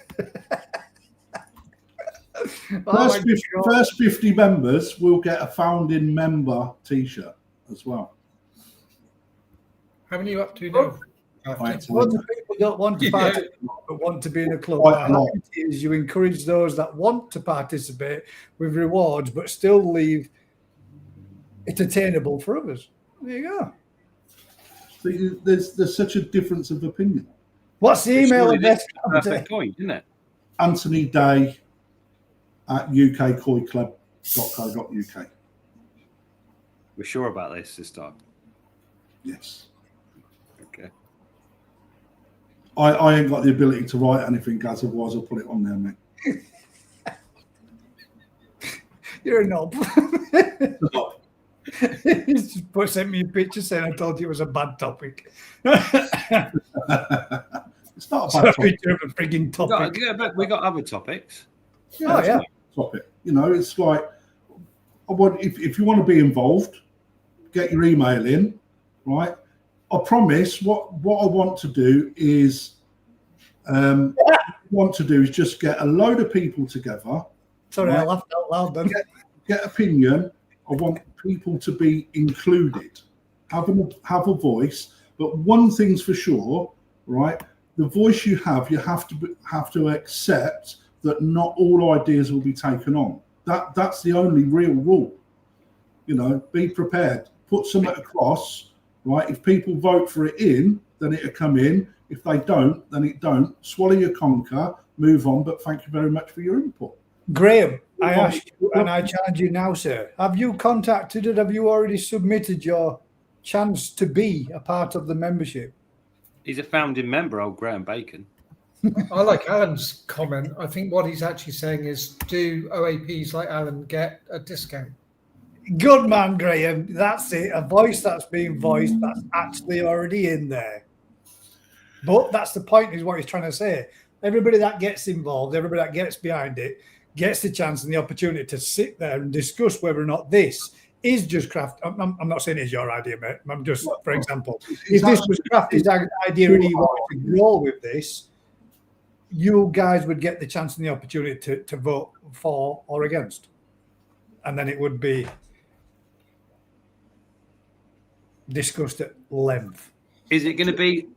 Speaker 6: First 50 members will get a founding member t-shirt as well.
Speaker 4: How many are you up to now?
Speaker 3: Lots of people don't want to participate but want to be in a club. What happens is you encourage those that want to participate with rewards but still leave it attainable for others. There you go.
Speaker 6: So there's such a difference of opinion.
Speaker 3: What's the email address?
Speaker 5: Perfect point, isn't it?
Speaker 6: Anthony Day at ukkoiclub.co.uk.
Speaker 5: We're sure about this time.
Speaker 6: Yes.
Speaker 5: Okay.
Speaker 6: I ain't got the ability to write anything, Gaz, otherwise I'll put it on there, mate.
Speaker 3: You're a knob. He's just sent me a picture saying I told you it was a bad topic.
Speaker 6: It's not a bad topic.
Speaker 3: A frigging topic.
Speaker 5: We got other topics.
Speaker 6: Yeah. Topic. You know, it's like if you want to be involved, get your email in, right? I promise what I want to do is just get a load of people together.
Speaker 3: Sorry,
Speaker 6: right?
Speaker 3: I laughed out loud then.
Speaker 6: Get opinion. I want people to be included, have a voice. But one thing's for sure, right? The voice you have to accept that not all ideas will be taken on. That's the only real rule. You know, be prepared. Put something across, right? If people vote for it in, then it'll come in. If they don't, then it don't. Swallow your conquer, move on. But thank you very much for your input.
Speaker 3: Graham, I ask you, and I challenge you now, sir. Have you contacted it? Have you already submitted your chance to be a part of the membership?
Speaker 5: He's a founding member, old Graham Bacon.
Speaker 4: I like Alan's comment. I think what he's actually saying is, do OAPs like Alan get a discount?
Speaker 3: Good man, Graham. That's it. A voice that's being voiced that's actually already in there. But that's the point, is what he's trying to say. Everybody that gets involved, everybody that gets behind it, gets the chance and the opportunity to sit there and discuss whether or not this is just craft. I'm not saying it's your idea, mate. I'm just, for example, if this was Crafty's idea and he wanted to roll with this, you guys would get the chance and the opportunity to vote for or against. And then it would be discussed at length.
Speaker 5: Is it going to be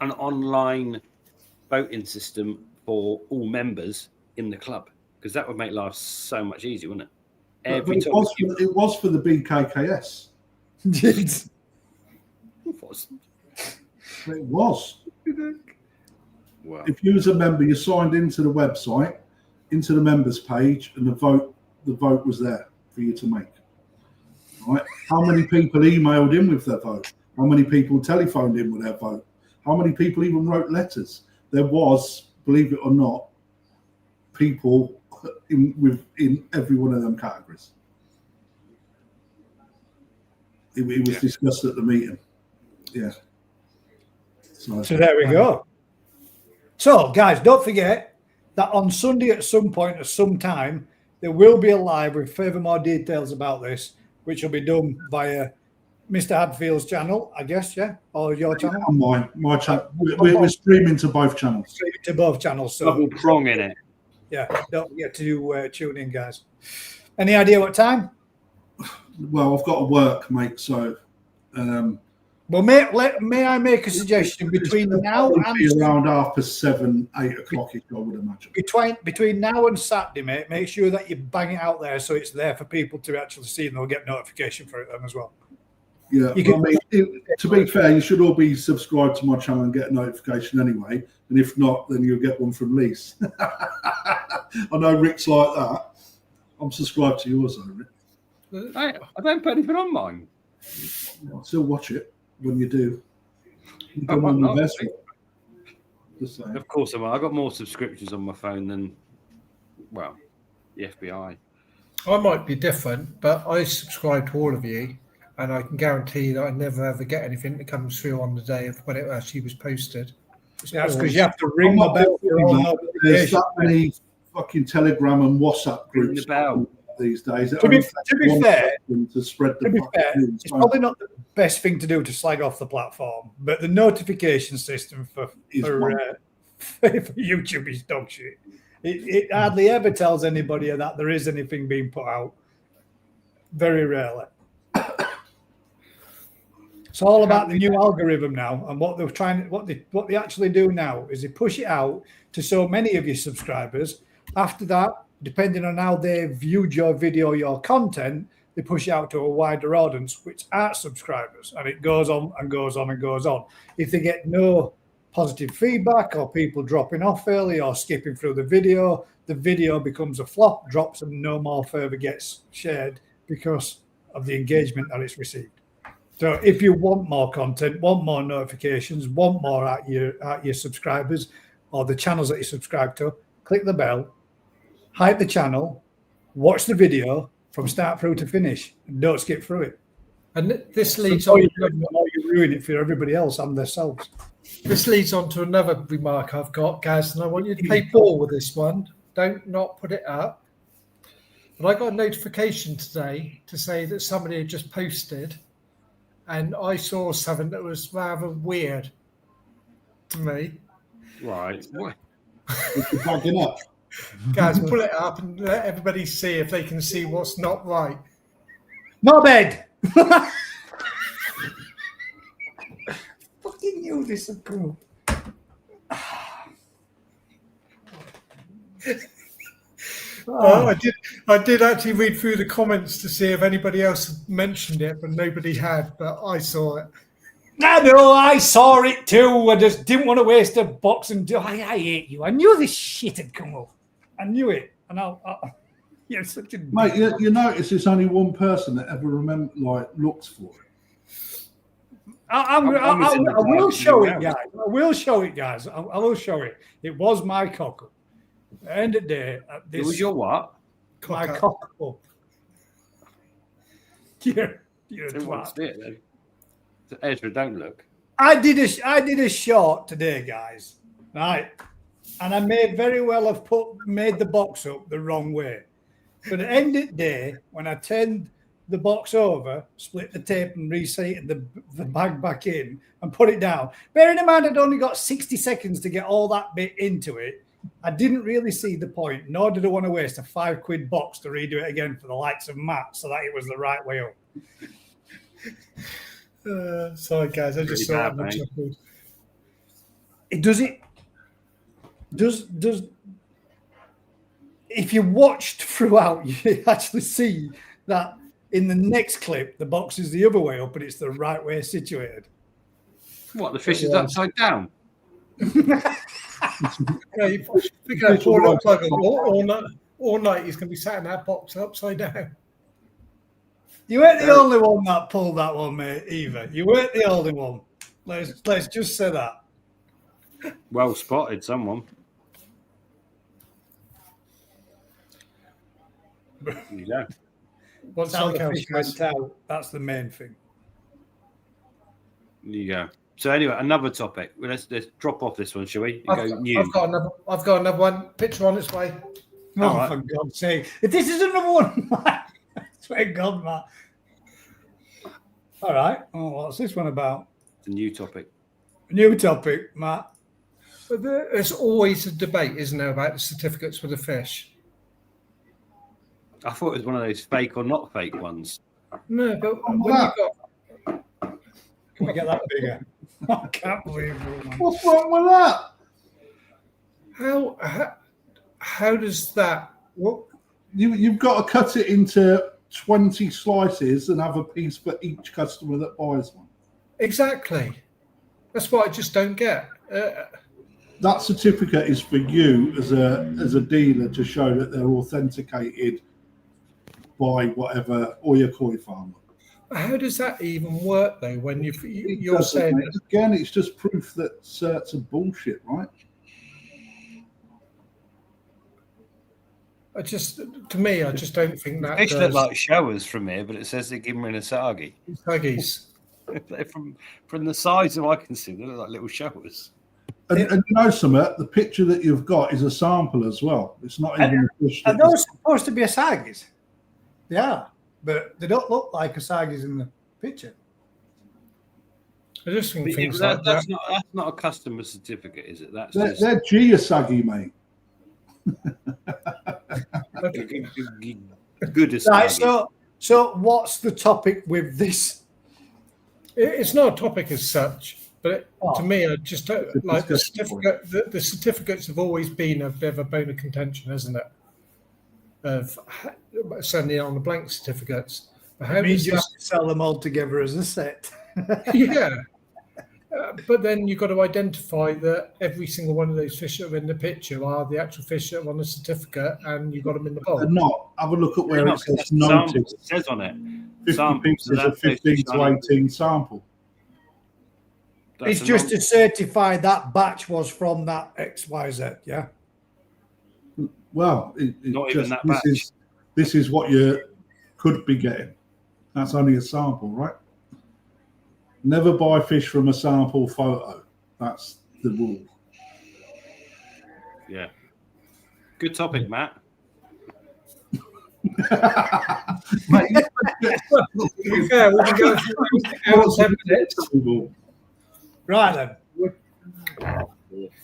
Speaker 5: an online voting system for all members in the club? Because that would make life so much easier, wouldn't it?
Speaker 6: It was for the BKKS.
Speaker 3: It
Speaker 6: was.
Speaker 5: Wow.
Speaker 6: If you was a member, you signed into the website, into the members page, and the vote was there for you to make. Right? How many people emailed in with their vote? How many people telephoned in with their vote? How many people even wrote letters? There was, believe it or not, people in every one of them categories. It was discussed at the meeting. Yeah.
Speaker 3: So there we go. So, guys, don't forget that on Sunday at some point, at some time, there will be a live with further more details about this, which will be done via Mr. Hadfield's channel, I guess, yeah? Or your channel?
Speaker 6: On my channel. We're streaming to both channels.
Speaker 3: Streaming to both channels. So
Speaker 5: Double prong in it.
Speaker 3: yeah, don't forget to tune in, guys. Any idea what time?
Speaker 6: Well, I've got to work, mate, so...
Speaker 3: Well, may I make a suggestion between now and
Speaker 6: around 7:30, 8 o'clock, I would imagine.
Speaker 3: Between now and Saturday, mate, make sure that you bang it out there so it's there for people to actually see, and they'll get notification for it then as well.
Speaker 6: Yeah, to be fair, you should all be subscribed to my channel and get a notification anyway. And if not, then you'll get one from Lise. I know Rick's like that. I'm subscribed to yours, though, Rick.
Speaker 5: I don't put anything on mine.
Speaker 6: I'll still watch it when you do. You've
Speaker 5: I'm
Speaker 6: done
Speaker 5: not-
Speaker 6: the best. Just saying.
Speaker 5: Of course, I've got more subscriptions on my phone than, well, the FBI.
Speaker 4: I might be different, but I subscribe to all of you, and I can guarantee that I never ever get anything that comes through on the day of when it actually was posted.
Speaker 3: Yeah, that's because you have to ring the bell for all
Speaker 6: There's
Speaker 3: notifications.
Speaker 6: that many fucking Telegram and WhatsApp
Speaker 5: Ring
Speaker 6: groups
Speaker 5: the bell.
Speaker 6: these days.
Speaker 3: To be fair,
Speaker 6: to spread the
Speaker 3: To be
Speaker 6: fucking
Speaker 3: fair,
Speaker 6: news.
Speaker 3: it's probably not the best thing to do to slag off the platform, but the notification system for YouTube is dog shit. It hardly ever tells anybody that there is anything being put out. Very rarely. It's all about the new algorithm now, and what they're trying, what they actually do now is they push it out to so many of your subscribers. After that, depending on how they viewed your video, your content, they push it out to a wider audience, which aren't subscribers, and it goes on and goes on and goes on. If they get no positive feedback or people dropping off early or skipping through the video becomes a flop, drops, and no more further gets shared because of the engagement that it's received. So if you want more content, want more notifications, want more at your subscribers or the channels that you subscribe to, click the bell, hype the channel, watch the video from start through to finish, and don't skip through it.
Speaker 4: And this leads
Speaker 3: So
Speaker 4: on.
Speaker 3: you ruin it for everybody else and themselves.
Speaker 4: This leads on to another remark I've got, Gaz, and I want you to play ball with this one. Don't not put it up. But I got a notification today to say that somebody had just posted, and I saw something that was rather weird to me.
Speaker 5: Right. What?
Speaker 6: You're bugging up.
Speaker 4: Gaz, pull it up and let everybody see if they can see what's not right.
Speaker 3: No bed. Fucking knew this would come up.
Speaker 4: I did actually read through the comments to see if anybody else had mentioned it, but nobody had. But I saw it.
Speaker 3: I know, I saw it too. I just didn't want to waste a box and do. I hate you. I knew this shit had come up. I knew it, and you're such a
Speaker 6: Mate, you notice there's only one person that ever looks for it.
Speaker 3: I will show it, guys. I will show it, guys. I will show it. It was my cock-up. At the end of the day,
Speaker 5: It was your what?
Speaker 3: my cock-up. You're a
Speaker 5: Who wants
Speaker 3: twat.
Speaker 5: it then? So Ezra, don't look.
Speaker 3: I did a short today, guys. Right, and I may very well have made the box up the wrong way. But at the end of the day, when I turned the box over, split the tape and reseated the bag back in and put it down, bearing in mind I'd only got 60 seconds to get all that bit into it, I didn't really see the point, nor did I want to waste a £5 box to redo it again for the likes of Matt so that it was the right way up.
Speaker 4: Sorry, guys, I just
Speaker 5: Really
Speaker 4: saw
Speaker 5: bad,
Speaker 4: it.
Speaker 5: mate.
Speaker 4: chuckled.
Speaker 3: Does if you watched throughout, you actually see that in the next clip, the box is the other way up and it's the right way situated.
Speaker 5: What, the fish is upside down?
Speaker 4: Yeah, you pick up poor little bugger all night. He's going to be sat in that box upside down.
Speaker 3: You weren't the only one that pulled that one, mate, either. You weren't the only one. Let's just say that.
Speaker 5: Well spotted, someone. There you go.
Speaker 4: What's
Speaker 3: That's how
Speaker 4: like
Speaker 3: the
Speaker 4: else,
Speaker 3: fish
Speaker 4: guys?
Speaker 3: went out. That's the main thing.
Speaker 5: There you go. So anyway, another topic. Well, let's drop off this one, shall we?
Speaker 4: I've got another one. Picture on its way.
Speaker 3: Oh,
Speaker 5: All right.
Speaker 3: for God's sake. If this is another one, I swear to God, Matt. All right. Oh, what's this one about?
Speaker 5: It's a new topic.
Speaker 3: New topic, Matt.
Speaker 4: But there's always a debate, isn't there, about the certificates for the fish?
Speaker 5: I thought it was one of those fake or not fake ones.
Speaker 4: No, but when you got
Speaker 3: Can we get that bigger? I can't believe it, man.
Speaker 6: What's wrong with that?
Speaker 4: how does that?
Speaker 6: Well, you've got to cut it into 20 slices and have a piece for each customer that buys one.
Speaker 4: Exactly. That's what I just don't get.
Speaker 6: That certificate is for you as a dealer to show that they're authenticated by whatever Oyakoi farmer.
Speaker 4: How does that even work though? When you're
Speaker 6: It
Speaker 4: saying
Speaker 6: doesn't, again, it's just proof that certs are bullshit, right?
Speaker 4: I just don't think that.
Speaker 5: Fish look like showers from here, but it says they give them in a sagi.
Speaker 4: Saggies.
Speaker 5: From the size that I can see, they look like little showers.
Speaker 6: And you know, Summer, the picture that you've got is a sample as well. It's not even a fish.
Speaker 3: Are those supposed to be asagis? Yeah, but they don't look like asagis in the picture.
Speaker 4: I just think
Speaker 5: But
Speaker 4: things
Speaker 5: yeah,
Speaker 4: like
Speaker 5: that's
Speaker 4: that.
Speaker 5: not a customer certificate, is it? That's
Speaker 6: They're,
Speaker 5: just
Speaker 6: they're Giasagi, mate.
Speaker 5: good as
Speaker 3: Right. So what's the topic with this?
Speaker 4: It's not a topic as such, but to me, I just don't
Speaker 6: It's a
Speaker 4: like the
Speaker 6: discussion
Speaker 4: certificate. The certificates have always been a bit of a bone of contention, isn't it? Of certainly on the blank certificates. But how
Speaker 3: I mean,
Speaker 4: does
Speaker 3: just sell them all together as a set.
Speaker 4: yeah. But then you've got to identify that every single one of those fish that are in the picture are the actual fish that are on the certificate, and you've got them in the bowl.
Speaker 6: They're not. Have a look at where
Speaker 5: They're
Speaker 6: it says
Speaker 5: samples,
Speaker 6: noted.
Speaker 5: it says on it.
Speaker 6: 50
Speaker 5: samples,
Speaker 6: pieces
Speaker 5: so
Speaker 6: of
Speaker 5: that's
Speaker 6: 15 to 18 sample.
Speaker 3: It's just to certify that batch was from that XYZ, yeah?
Speaker 6: Well,
Speaker 5: Not even that batch.
Speaker 6: This is what you could be getting. That's only a sample, right? Never buy fish from a sample photo. That's the rule.
Speaker 5: Yeah. Good topic, Matt.
Speaker 6: Mate,
Speaker 4: To be fair, we can go through hours, 10 minutes.
Speaker 3: Right then.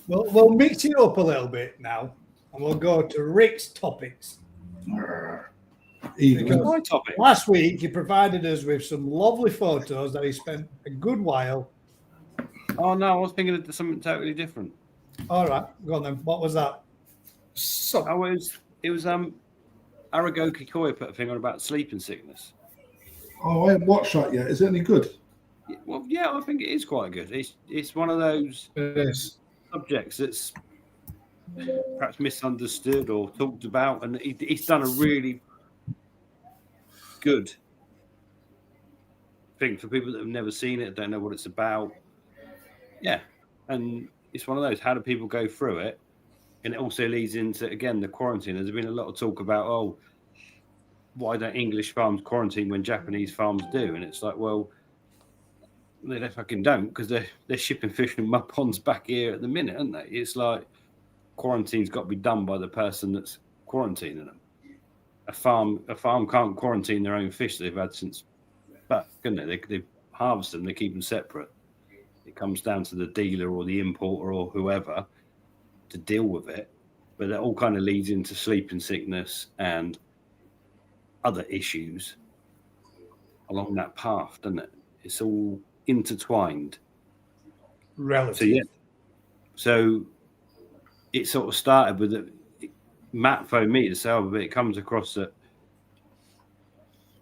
Speaker 3: We'll mix it up a little bit now, and we'll go to Rick's topics.
Speaker 6: Either.
Speaker 3: Because
Speaker 5: My topic.
Speaker 3: last week he provided us with some lovely photos that he spent a good while.
Speaker 5: Oh no, I was thinking of something totally different.
Speaker 3: All right, go on then. What was that?
Speaker 4: So,
Speaker 5: Oh, it was Arago Kikoya put a thing on about sleeping sickness.
Speaker 6: Oh, I haven't watched that yet. Is it any good?
Speaker 5: Well, yeah, I think it is quite good. It's one of those
Speaker 4: it is.
Speaker 5: subjects that's perhaps misunderstood or talked about, and he's done a really good thing for people that have never seen it, don't know what it's about. Yeah, and it's one of those. How do people go through it? And it also leads into, again, the quarantine. There's been a lot of talk about, oh, why don't English farms quarantine when Japanese farms do? And it's like, well, they fucking don't, because they're shipping fish from mud ponds back here at the minute, aren't they? It's like quarantine's got to be done by the person that's quarantining them. A farm can't quarantine their own fish they've had since back, can they? They harvest them, they keep them separate. It comes down to the dealer or the importer or whoever to deal with it. But that all kind of leads into sleeping sickness and other issues along that path, doesn't it? It's all intertwined.
Speaker 3: Relative.
Speaker 5: So, yeah. So it sort of started with it. Matt phoned me to say, oh, but it comes across that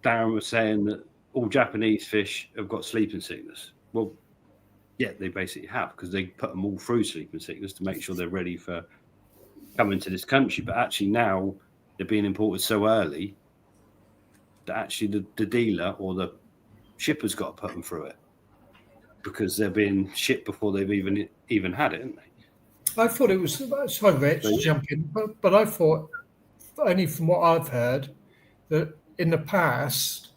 Speaker 5: Darren was saying that all Japanese fish have got sleeping sickness. Well, yeah, they basically have, because they put them all through sleeping sickness to make sure they're ready for coming to this country. But actually now they're being imported so early that actually the dealer or the shipper's got to put them through it, because they're being shipped before they've even had it, haven't they?
Speaker 4: I thought it was sorry, Rich, to jump in, but I thought, only from what I've heard, that in the past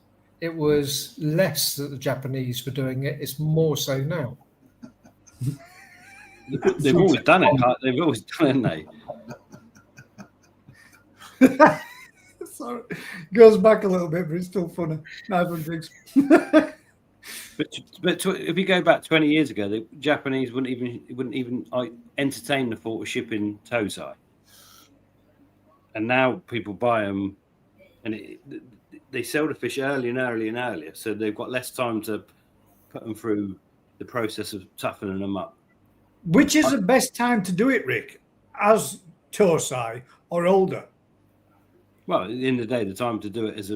Speaker 4: it was less that the Japanese were doing it. It's more so now.
Speaker 5: They've always done it. They've always done it, haven't they?
Speaker 3: Sorry, goes back a little bit, but it's still funny. Nice one, Diggs.
Speaker 5: But if you go back 20 years ago, the Japanese wouldn't even entertain the thought of shipping Tosai. And now people buy them, and they sell the fish earlier and earlier and earlier, so they've got less time to put them through the process of toughening them up.
Speaker 3: Which is the best time to do it, Rick? As Tosai or older?
Speaker 5: Well, at the end of the day, the time to do it as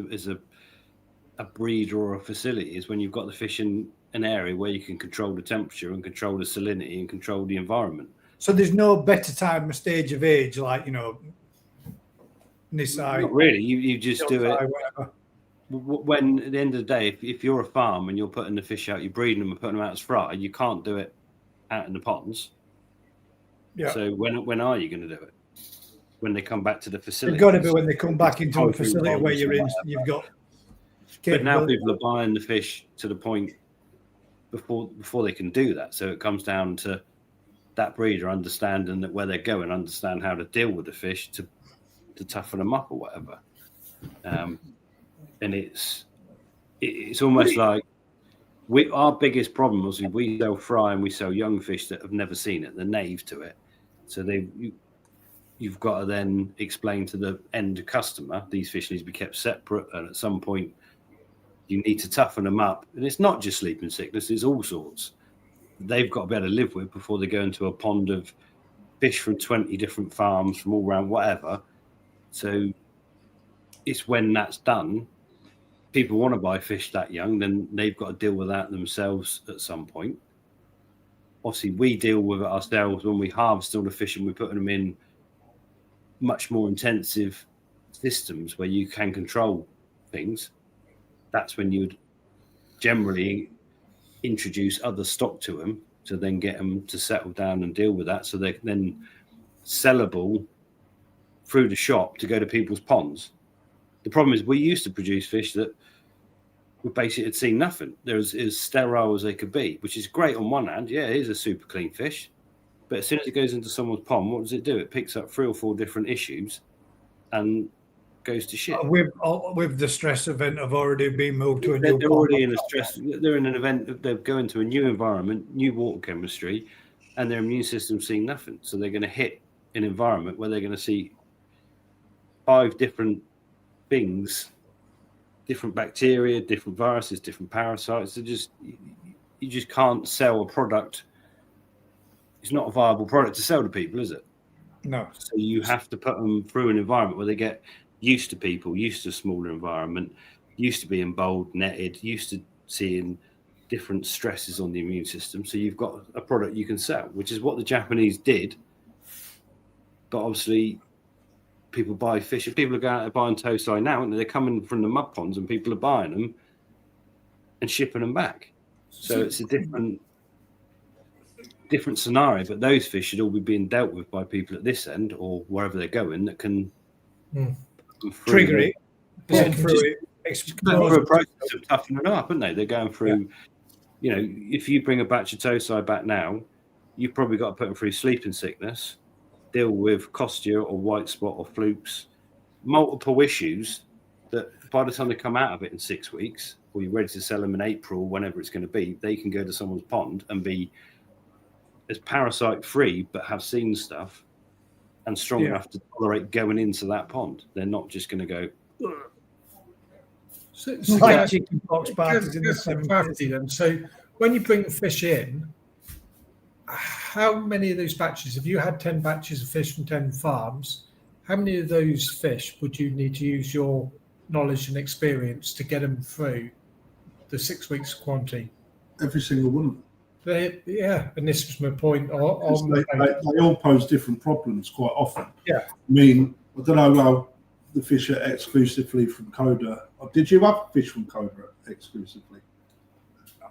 Speaker 5: a breed or a facility is when you've got the fish in an area where you can control the temperature and control the salinity and control the environment.
Speaker 3: So there's no better time or stage of age, like, you know, Nisai.
Speaker 5: Not really. You just do it.
Speaker 3: Whatever.
Speaker 5: When at the end of the day, if you're a farm and you're putting the fish out, you're breeding them and putting them out as fry, you can't do it out in the ponds.
Speaker 3: Yeah.
Speaker 5: So when are you going to do it? When they come back to the facility?
Speaker 3: It's got to be when they come back into a facility where you're in. You've got.
Speaker 5: But now people are buying the fish to the point before they can do that. So it comes down to that breeder understanding that where they're going, understand how to deal with the fish to toughen them up or whatever. And it's almost like our biggest problem was we sell fry and we sell young fish that have never seen it. They're naive to it. So you've got to then explain to the end customer these fish need to be kept separate, and at some point you need to toughen them up. And it's not just sleeping sickness, it's all sorts. They've got to be able to live with before they go into a pond of fish from 20 different farms from all around whatever. So it's when that's done, people want to buy fish that young, then they've got to deal with that themselves at some point. Obviously, we deal with it ourselves when we harvest all the fish and we're putting them in much more intensive systems where you can control things. That's when you would generally introduce other stock to them to then get them to settle down and deal with that, so they're then sellable through the shop to go to people's ponds. The problem is we used to produce fish that we basically had seen nothing. They're as sterile as they could be, which is great on one hand. Yeah, it is a super clean fish. But as soon as it goes into someone's pond, what does it do? It picks up 3 or 4 different issues and goes to shit.
Speaker 3: With the stress event of already being moved to a new.
Speaker 5: They're already in a stress. They're in an event. They're going to a new environment, new water chemistry, and their immune system's seeing nothing. So they're going to hit an environment where they're going to see 5 different things, different bacteria, different viruses, different parasites. You just can't sell a product. It's not a viable product to sell to people, is it?
Speaker 3: No.
Speaker 5: So you have to put them through an environment where they get used to people, used to a smaller environment, used to being bold, netted, used to seeing different stresses on the immune system. So you've got a product you can sell, which is what the Japanese did. But obviously, people buy fish. If people are going out and buying Tosai now, they're coming from the mud ponds and people are buying them and shipping them back. So it's a different scenario, but those fish should all be being dealt with by people at this end or wherever they're going that can
Speaker 3: trigger it,
Speaker 5: through a process of toughening them up, aren't they? They're going through, you know, if you bring a batch of Tosai back now, you've probably got to put them through sleeping sickness, deal with costia or white spot or flukes, multiple issues that by the time they come out of it in 6 weeks, or you're ready to sell them in April, whenever it's going to be, they can go to someone's pond and be as parasite free, but have seen stuff and strong enough to tolerate going into that pond. They're not just going to go.
Speaker 4: So
Speaker 3: like chicken pox parties in the
Speaker 4: 70s. Then, so when you bring fish in, how many of those batches? If you had 10 batches of fish from 10 farms, how many of those fish would you need to use your knowledge and experience to get them through the 6 weeks quarantine?
Speaker 6: Every single one of them.
Speaker 4: And this was my point.
Speaker 6: They all pose different problems quite often. Yeah. I mean, I don't know how the fish are exclusively from Coda. Or did you have fish from Coda exclusively?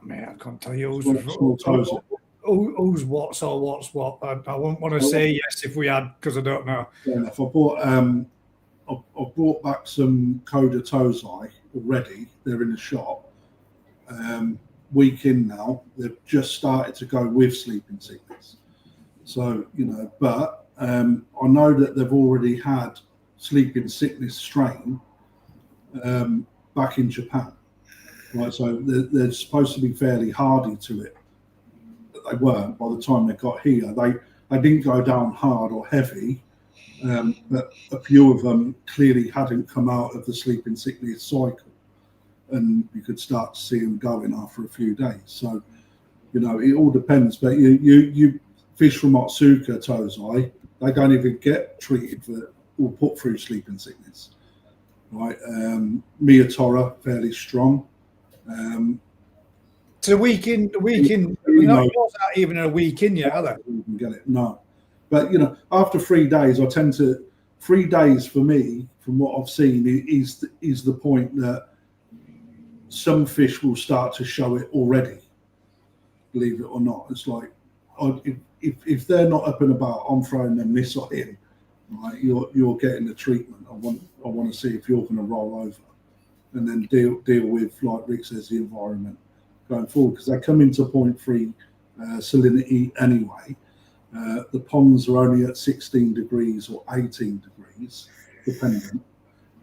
Speaker 3: Man, I can't tell you who's what's or what's what. I wouldn't want to say yes if we had, because I don't know.
Speaker 6: Fair enough. I brought back some Coda Tosai already. They're in the shop. week in now, they've just started to go with sleeping sickness. So, but I know that they've already had sleeping sickness strain back in Japan. Right, so they're supposed to be fairly hardy to it. But they weren't by the time they got here. They didn't go down hard or heavy, but a few of them clearly hadn't come out of the sleeping sickness cycle, and you could start to see them going after a few days. So, it all depends. But you fish from Otsuka, Tozai, they don't even get treated for or put through sleeping sickness. Right, Miyatora fairly strong.
Speaker 3: It's a week in. Not even a week in yet, are they?
Speaker 6: You can get it. No, but after 3 days, 3 days for me, from what I've seen, is the point that some fish will start to show it already. Believe it or not, it's like if they're not up and about, I'm throwing them this or in. Right, you're getting the treatment. I want to see if you're going to roll over, and then deal with, like Rick says, the environment going forward, because they come into 0.3 salinity anyway. The ponds are only at 16 degrees or 18 degrees, dependent.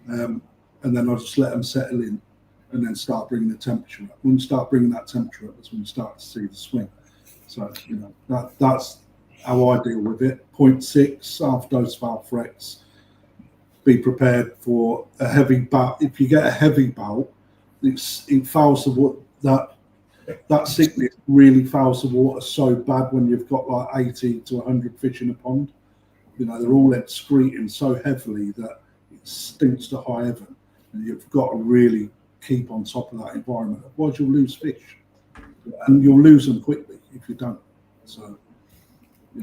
Speaker 6: And then I'll just let them settle in, and then start bringing the temperature up. When you start bringing that temperature up, that's when you start to see the swing. So that's how I deal with it. 0.6 half dose of Alfrex. Be prepared for a heavy bout. If you get a heavy bout, it fouls the water. That sickness really fouls the water so bad when you've got like 80 to 100 fish in a pond. They're all excreting so heavily that it stinks to high heaven, and you've got to really keep on top of that environment. Otherwise, you'll lose fish, and you'll lose them quickly if you don't. So,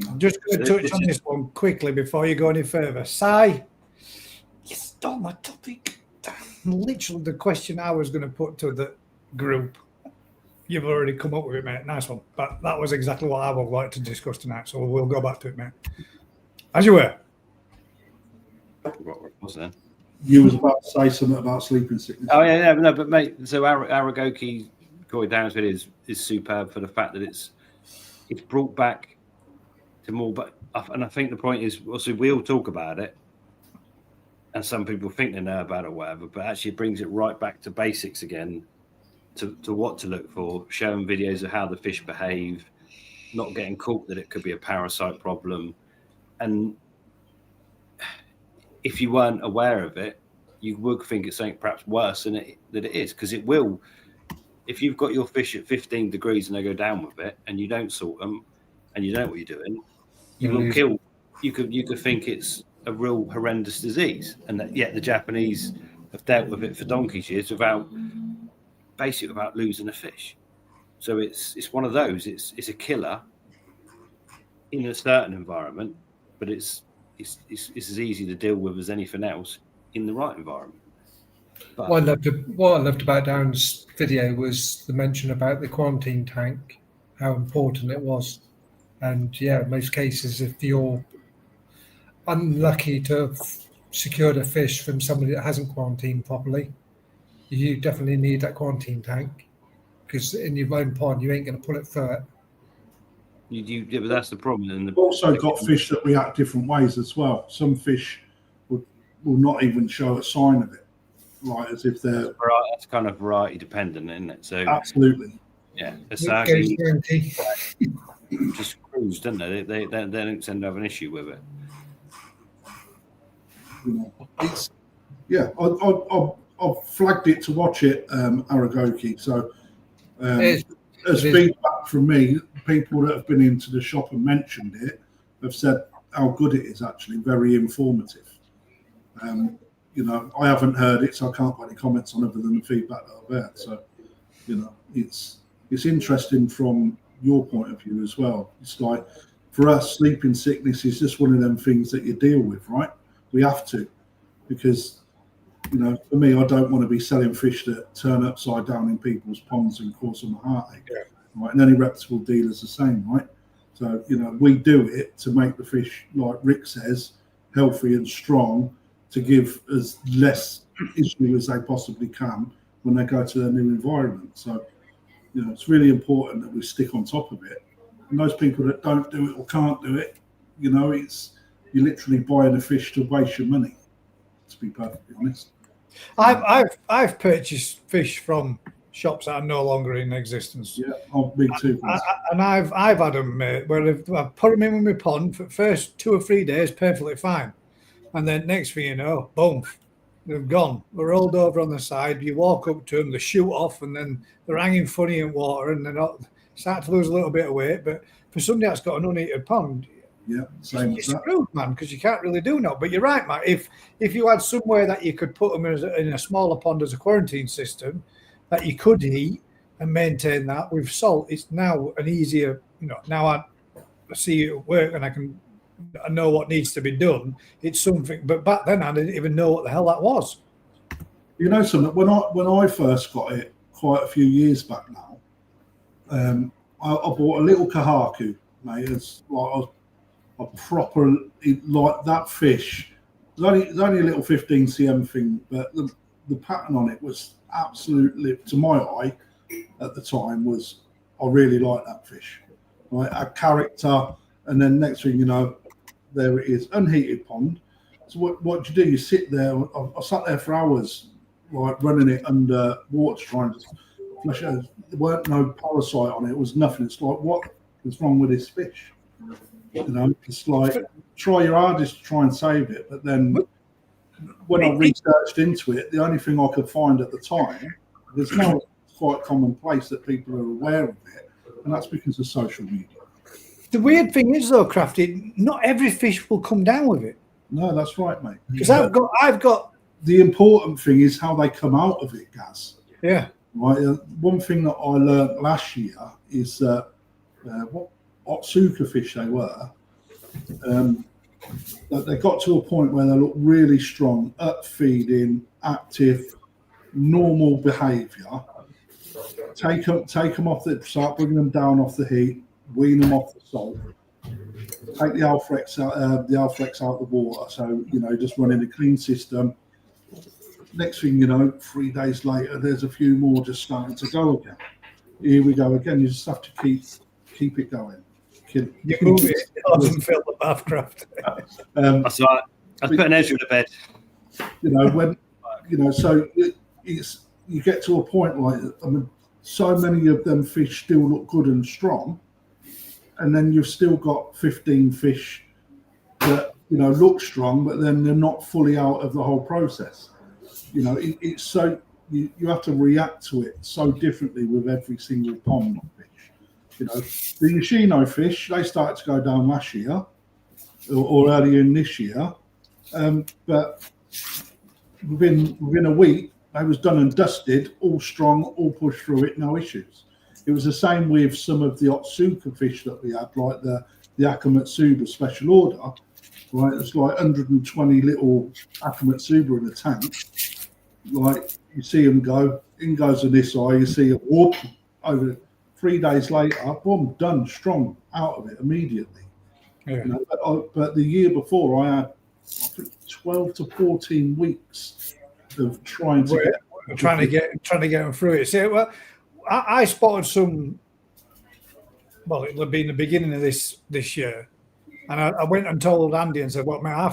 Speaker 3: I'm just going to touch on this one quickly before you go any further. Si, you stole my topic. Literally the question I was going to put to the group. You've already come up with it, mate. Nice one. But that was exactly what I would like to discuss tonight. So we'll go back to it, mate. As you were.
Speaker 5: What was that?
Speaker 6: You was about to say something about sleeping sickness.
Speaker 5: Oh yeah, no, but mate. So Aragoki Corey Downs video is superb for the fact that it's brought back to more. But and I think the point is, also we all talk about it, and some people think they know about it, or whatever. But actually, it brings it right back to basics again. To what to look for, showing videos of how the fish behave, not getting caught that it could be a parasite problem. And if you weren't aware of it, you would think it's something perhaps worse than it is, because it will. If you've got your fish at 15 degrees and they go down with it, and you don't salt them, and you know what you're doing, you will kill. You could think it's a real horrendous disease, and that yet the Japanese have dealt with it for donkey's years without losing a fish. So it's one of those. It's a killer in a certain environment, but it's as easy to deal with as anything else in the right environment. But
Speaker 4: what I loved about Darren's video was the mention about the quarantine tank, how important it was. And yeah, in most cases, if you're unlucky to have secured a fish from somebody that hasn't quarantined properly, you definitely need that quarantine tank, because in your own pond, you ain't going to pull it through it.
Speaker 5: But that's the problem. And
Speaker 6: We've also got fish that react different ways as well. Some fish will not even show a sign of it, right? As if they're...
Speaker 5: That's kind of variety dependent, isn't it? So
Speaker 6: absolutely.
Speaker 5: Yeah. Asagi just cruise, don't they? They don't tend to have an issue with it.
Speaker 6: I've flagged it to watch it, Aragoki. So as feedback from me, people that have been into the shop and mentioned it have said how good it is, actually very informative. I haven't heard it, so I can't put any comments on other than the feedback that I've heard. So, it's interesting from your point of view as well. It's like, for us, sleeping sickness is just one of them things that you deal with, right? We have to, because for me, I don't want to be selling fish that turn upside down in people's ponds and cause them a heartache. Yeah. Right? And any reputable dealer's the same, right? So, we do it to make the fish, like Rick says, healthy and strong, to give as less issue as they possibly can when they go to their new environment. So, You know, it's really important that we stick on top of it. And those people that don't do it or can't do it, you know, you're literally buying a fish to waste your money, to be perfectly honest.
Speaker 3: I've purchased fish from shops that are no longer in existence.
Speaker 6: Yeah, me too.
Speaker 3: And I've had them where I've put them in with my pond for the first 2 or 3 days, perfectly fine, and then next thing you know, boom, they've gone. They're rolled over on the side. You walk up to them, they shoot off, and then they're hanging funny in water, and they're not start to lose a little bit of weight. But for somebody that's got an unheated pond,
Speaker 6: yeah, same
Speaker 3: you're
Speaker 6: as that.
Speaker 3: screwed, man, because you can't really do no. But you're right, Matt. If you had somewhere that you could put them in a smaller pond as a quarantine system that you could heat and maintain that with salt, it's now an easier. You know, now I see it work and I know what needs to be done. It's something. But back then, I didn't even know what the hell that was.
Speaker 6: You know, something when I first got it quite a few years back now, I bought a little kahaku, mate. It's like a proper, like that fish. It's only a little 15 cm thing, but the pattern on it was absolutely, to my eye at the time, was I really like that fish. Right, a character, and then next thing you know, there it is, unheated pond. So what do you do? You sit there. I sat there for hours, like running it under water, trying to flush it. There weren't no parasite on it. It was nothing. It's like, what is wrong with this fish? You know, it's like, try your hardest to try and save it, but then when I researched into it, the only thing I could find at the time, there's now quite commonplace that people are aware of it, and that's because of social media.
Speaker 3: The weird thing is, though, Crafty, not every fish will come down with it.
Speaker 6: No, that's right, mate.
Speaker 3: Because I've got.
Speaker 6: The important thing is how they come out of it, Gaz.
Speaker 3: Yeah.
Speaker 6: Right. One thing that I learned last year is that what Otsuka fish they were, that they got to a point where they looked really strong, up feeding, active, normal behaviour. Take them off start bringing them down off the heat, wean them off the salt, take the Alfrex out of the water. So, you know, just running a clean system. Next thing you know, 3 days later, there's a few more just starting to go again. Here we go again. You just have to keep it going.
Speaker 3: You move it doesn't fill the bath, Craft.
Speaker 5: That's right. I put an Ezra to bed.
Speaker 6: You know, when you know, so you get to a point like, I mean, so many of them fish still look good and strong, and then you've still got 15 fish that, you know, look strong, but then they're not fully out of the whole process. You know, it's so you have to react to it so differently with every single pond fish. You know, the Yoshino fish, they started to go down last year or earlier in this year, but within a week they was done and dusted, all strong, all pushed through it, no issues. It was the same with some of the Otsuka fish that we had, like the Akamatsuba special order. Right, it's like 120 little Akamatsuba in a tank. Like, you see them go, in goes an eye, you see it whoop over 3 days later, boom, done, strong, out of it immediately. Yeah. You know, but the year before, I had, I think, 12 to 14 weeks of trying to
Speaker 3: get them through it. See, well, I spotted some. Well, it'll have been the beginning of this year, and I went and told Andy and said, "Well, man,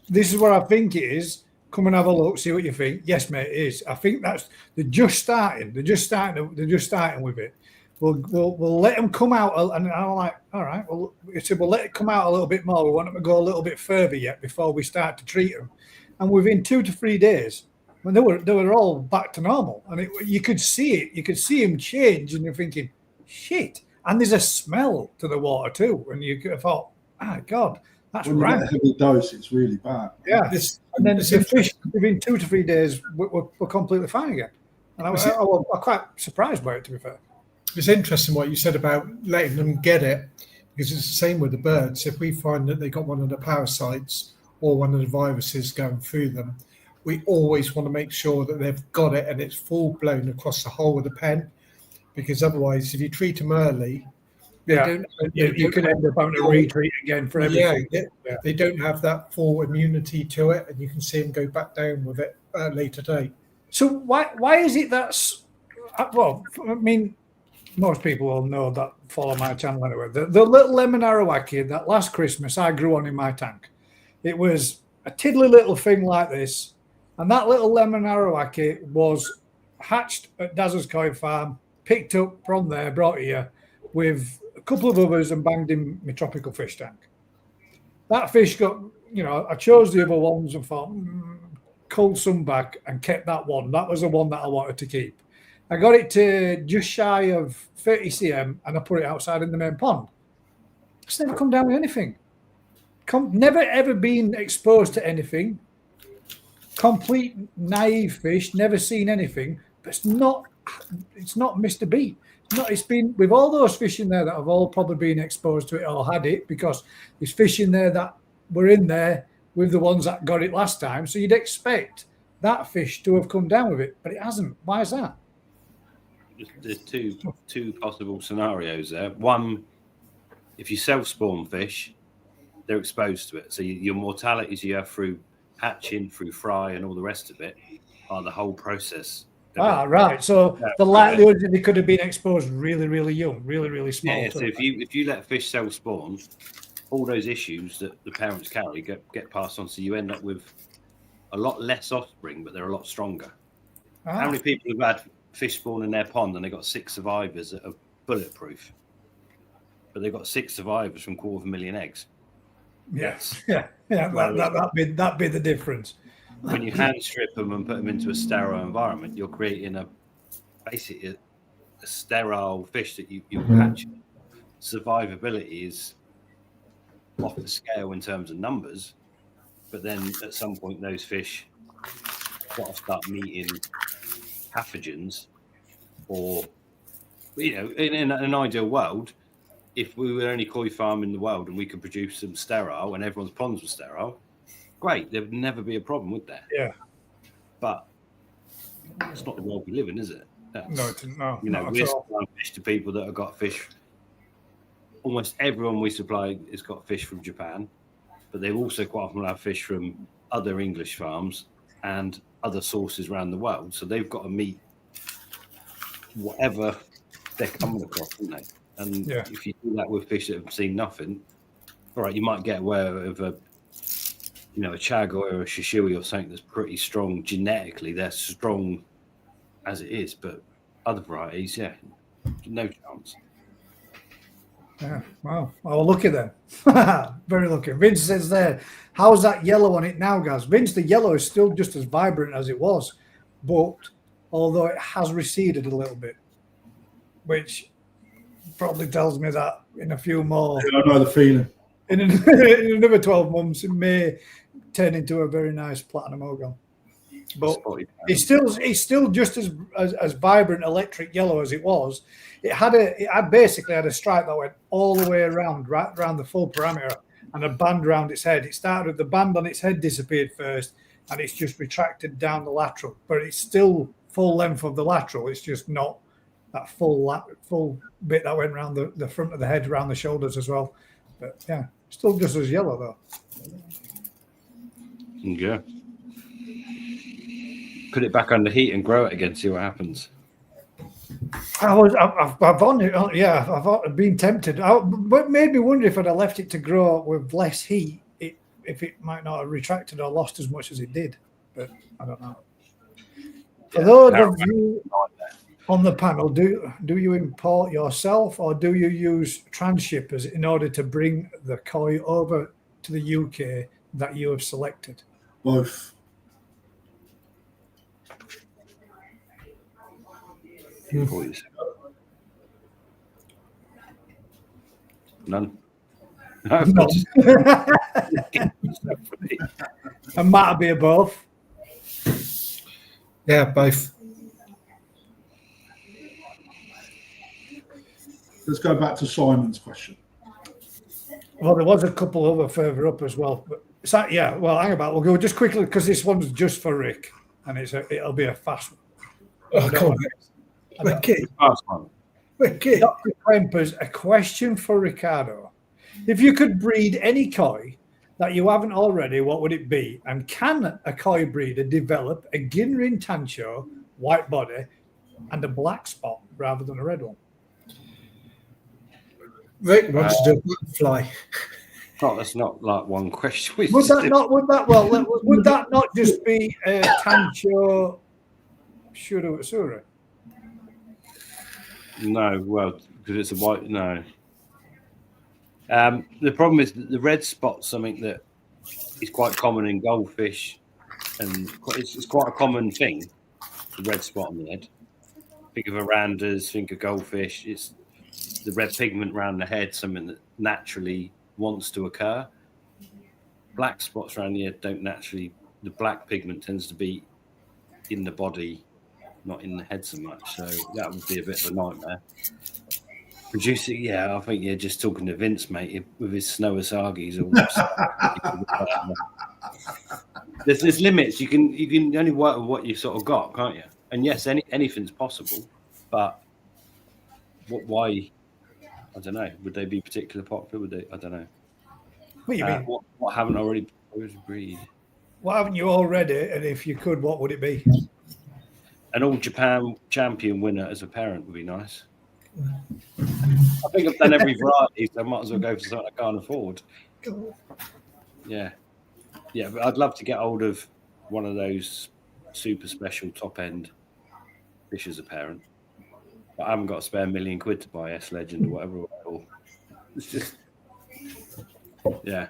Speaker 3: this is what I think it is. Come and have a look, see what you think." Yes, mate, it is. I think they're just starting. They're just starting with it. We'll let them come out, and I'm like, all right. Well, he said, we'll let it come out a little bit more. We want them to go a little bit further yet before we start to treat them. And within 2 to 3 days, when they were all back to normal, and you could see it. You could see them change, and you're thinking, shit. And there's a smell to the water too. And you thought, oh God, that's
Speaker 6: when
Speaker 3: rank.
Speaker 6: You get a heavy dose, it's really bad.
Speaker 3: Yeah. And then the fish within 2 to 3 days were completely fine again. And I was quite surprised by it, to be fair.
Speaker 4: It's interesting what you said about letting them get it, because it's the same with the birds. If we find that they got one of the parasites or one of the viruses going through them, we always want to make sure that they've got it and it's full blown across the whole of the pen, because otherwise, if you treat them early,
Speaker 3: you could end up having to retreat again for everything.
Speaker 4: They don't have that full immunity to it, and you can see them go back down with it at a later date.
Speaker 3: So why is it that's well? I mean, most people will know that, follow my channel anyway. The little lemon arawaki that last Christmas I grew on in my tank. It was a tiddly little thing like this. And that little lemon arawaki was hatched at Daz's Koi Farm, picked up from there, brought here with a couple of others and banged in my tropical fish tank. That fish got, I chose the other ones and thought, culled some back and kept that one. That was the one that I wanted to keep. I got it to just shy of 30 cm and I put it outside in the main pond. It's never come down with anything. Never ever been exposed to anything. Complete naive fish, never seen anything. But it's not Mr. B. It's been with all those fish in there that have all probably been exposed to it or had it, because there's fish in there that were in there with the ones that got it last time. So you'd expect that fish to have come down with it, but it hasn't. Why is that?
Speaker 5: There's two possible scenarios there. One, if you self-spawn fish, they're exposed to it. So your mortalities you have through hatching, through fry, and all the rest of it are the whole process.
Speaker 3: Right. So the likelihood that they could have been exposed really, really young, really, really small.
Speaker 5: Yeah. So if you let fish self-spawn, all those issues that the parents carry get passed on. So you end up with a lot less offspring, but they're a lot stronger. How many people have had fish spawn in their pond and they got 6 survivors that are bulletproof, but they've got 6 survivors from 250,000 eggs?
Speaker 3: Yes. Yeah. That'd be the difference.
Speaker 5: When you hand strip them and put them into a sterile environment, you're creating basically a sterile fish that you're catching. Survivability is off the scale in terms of numbers, but then at some point those fish got to start meeting pathogens, or in an ideal world, if we were only koi farm in the world and we could produce them sterile and everyone's ponds were sterile, great, there'd never be a problem with that.
Speaker 3: Yeah,
Speaker 5: but it's not the world we live in, is it?
Speaker 3: No, it's not.
Speaker 5: We're supplying fish to people that have got fish. Almost everyone we supply has got fish from Japan, but they also quite often have fish from other English farms and other sources around the world. So they've got to meet whatever they're coming across, don't they? And if you do that with fish that have seen nothing, all right, you might get away with a chagoy or a shishui or something that's pretty strong genetically. They're strong as it is, but other varieties, no chance.
Speaker 3: Yeah, wow. Oh, look at them. Very lucky. Vince says there, how's that yellow on it now, guys? Vince, the yellow is still just as vibrant as it was, but although it has receded a little bit, which probably tells me that in a few more...
Speaker 6: I know the feeling.
Speaker 3: In another 12 months, it may turn into a very nice platinum ogre. But it's still just as vibrant electric yellow as it was. It basically had a stripe that went all the way around, right around the full parameter, and a band around its head. It started with the band on its head disappeared first, and it's just retracted down the lateral. But it's still full length of the lateral. It's just not that full bit that went around the front of the head, around the shoulders as well. But yeah, still just as yellow though.
Speaker 5: Yeah. Put it back under heat and grow it again. See what happens.
Speaker 3: I've been tempted. But made me wonder if I'd have left it to grow with less heat, if it might not have retracted or lost as much as it did. But I don't know. For those of you on the panel, do you import yourself or do you use transshippers in order to bring the koi over to the UK that you have selected?
Speaker 6: Both.
Speaker 5: None.
Speaker 3: No. And might be both.
Speaker 4: Yeah, both.
Speaker 6: Let's go back to Simon's question.
Speaker 3: Well, there was a couple over further up as well. But well, hang about. We'll go just quickly because this one's just for Rick, and it'll be a fast one.
Speaker 4: Oh, come on. Okay.
Speaker 3: Dr. Krempers, a question for Ricardo. If you could breed any koi that you haven't already, what would it be? And can a koi breeder develop a Ginrin Tancho, white body, and a black spot rather than a red one?
Speaker 4: Rick wants to do a butterfly.
Speaker 5: Oh, that's not like one question.
Speaker 3: Would that not just be Tancho Shura?
Speaker 5: No, well, because it's a white. No. The problem is that the red spot's something that is quite common in goldfish, and it's quite a common thing. The red spot on the head. Think of arandas, think of goldfish. It's the red pigment around the head, something that naturally wants to occur. Black spots around the head don't naturally. The black pigment tends to be in the body, not in the head so much. So that would be a bit of a nightmare. Producing, yeah, I think you're just talking to Vince, mate, with his snow asagis. There's limits. You can only work with what you've sort of got, can't you? And yes, anything's possible, but why? I don't know. Would they be particularly popular? Would they? I don't know.
Speaker 3: What do you mean?
Speaker 5: What haven't already breed?
Speaker 3: What haven't you already? And if you could, what would it be?
Speaker 5: An all Japan champion winner as a parent would be nice. I think I've done every variety, so I might as well go for something I can't afford. Yeah, but I'd love to get hold of one of those super special top end fish as a parent. But I haven't got a spare £1 million to buy S Legend or whatever. It's just, yeah.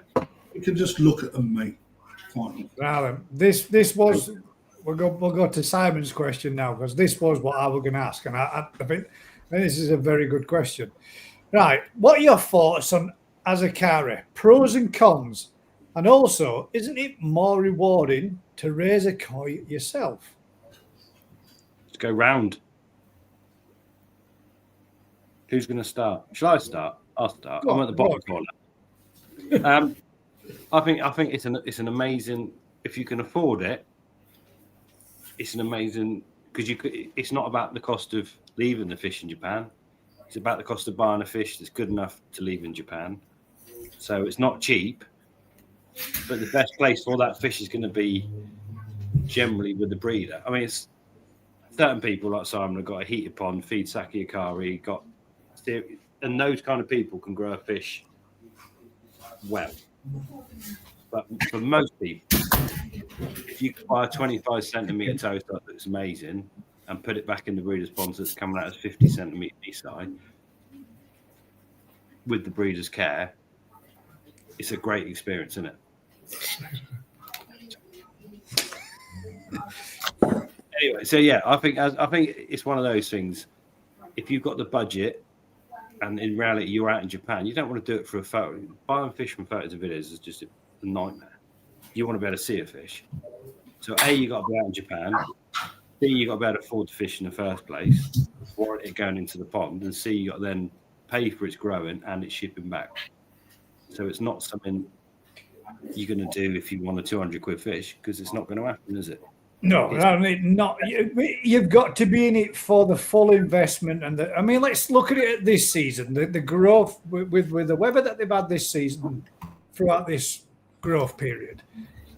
Speaker 6: You can just look at them, mate. Fine.
Speaker 3: Now, this was. We'll go to Simon's question now, because this was what I was going to ask, and I think this is a very good question. Right, what are your thoughts on Azakari? Pros and cons, and also, isn't it more rewarding to raise a koi yourself?
Speaker 5: Let's go round. Who's going to start? Shall I start? I'll start. I'm at the bottom corner. I think it's an amazing. If you can afford it, it's an amazing, because it's not about the cost of leaving the fish in Japan. It's about the cost of buying a fish that's good enough to leave in Japan. So it's not cheap, but the best place for that fish is going to be generally with the breeder. I mean, it's certain people like Simon have got a heated pond, feed sake akari, and those kind of people can grow a fish well. But for most people, if you buy a 25 centimetre toast that's amazing and put it back in the breeder's pond that's coming out as 50 centimetre each side, with the breeder's care, it's a great experience, isn't it? Anyway, so yeah, I think it's one of those things. If you've got the budget, and in reality you're out in Japan, you don't want to do it for a photo. Buying fish from photos and videos is just a nightmare. You want to be able to see a fish. So A, you got to be out in Japan. B, you got to be able to afford to fish in the first place, warrant it going into the pond, and C, you got to then pay for its growing and its shipping back. So it's not something you're going to do if you want a 200 quid fish, because it's not going to happen, is it?
Speaker 3: No, I mean, not. You've got to be in it for the full investment, and I mean, let's look at it this season. The growth with the weather that they've had this season, throughout this growth period,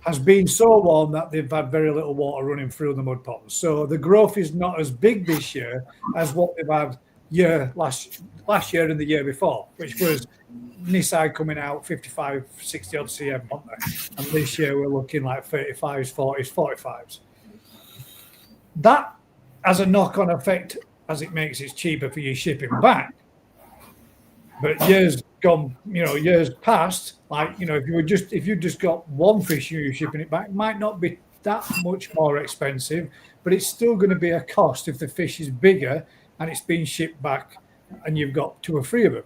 Speaker 3: has been so warm that they've had very little water running through the mud ponds. So the growth is not as big this year as what they've had last year and the year before, which was Nisai coming out 55, 60 odd cm, weren't they? And this year we're looking like 35s, 40s, 45s. That has a knock-on effect as it makes it cheaper for you shipping back. But years past, like, if you just got one fish and you're shipping it back, it might not be that much more expensive, but it's still going to be a cost if the fish is bigger and it's being shipped back and you've got 2 or 3 of them.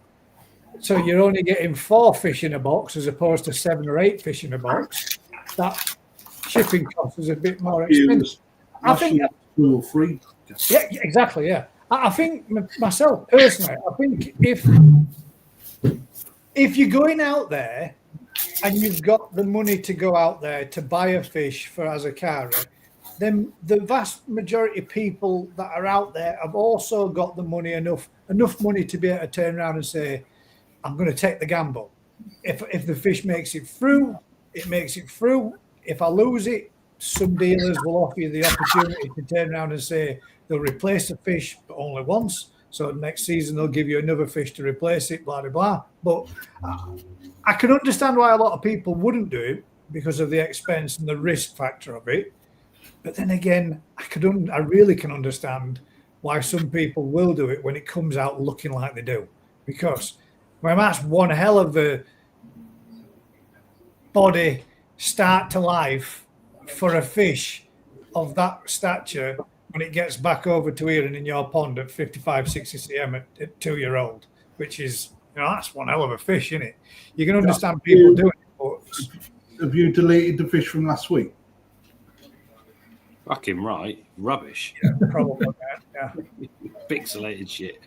Speaker 3: So you're only getting 4 fish in a box as opposed to 7 or 8 fish in a box. That shipping cost is a bit more expensive. I think
Speaker 6: 2 or 3.
Speaker 3: Yeah, exactly. Yeah, I think myself personally, I think if you're going out there and you've got the money to go out there to buy a fish for Azakari, then the vast majority of people that are out there have also got the money, enough money to be able to turn around and say, I'm going to take the gamble. If the fish makes it through, it makes it through. If I lose it, some dealers will offer you the opportunity to turn around and say they'll replace the fish, but only once. So next season they'll give you another fish to replace it, blah, blah, blah. But I can understand why a lot of people wouldn't do it because of the expense and the risk factor of it. But then again, I really can understand why some people will do it when it comes out looking like they do. Because when that's one hell of a body start to life for a fish of that stature when it gets back over to here and in your pond at 55, 60 cm at 2-year-old, which is, that's one hell of a fish, isn't it? You can understand people doing it. But
Speaker 6: have you deleted the fish from last week?
Speaker 5: Fucking right. Rubbish.
Speaker 3: Yeah, probably. Yeah.
Speaker 5: Pixelated shit.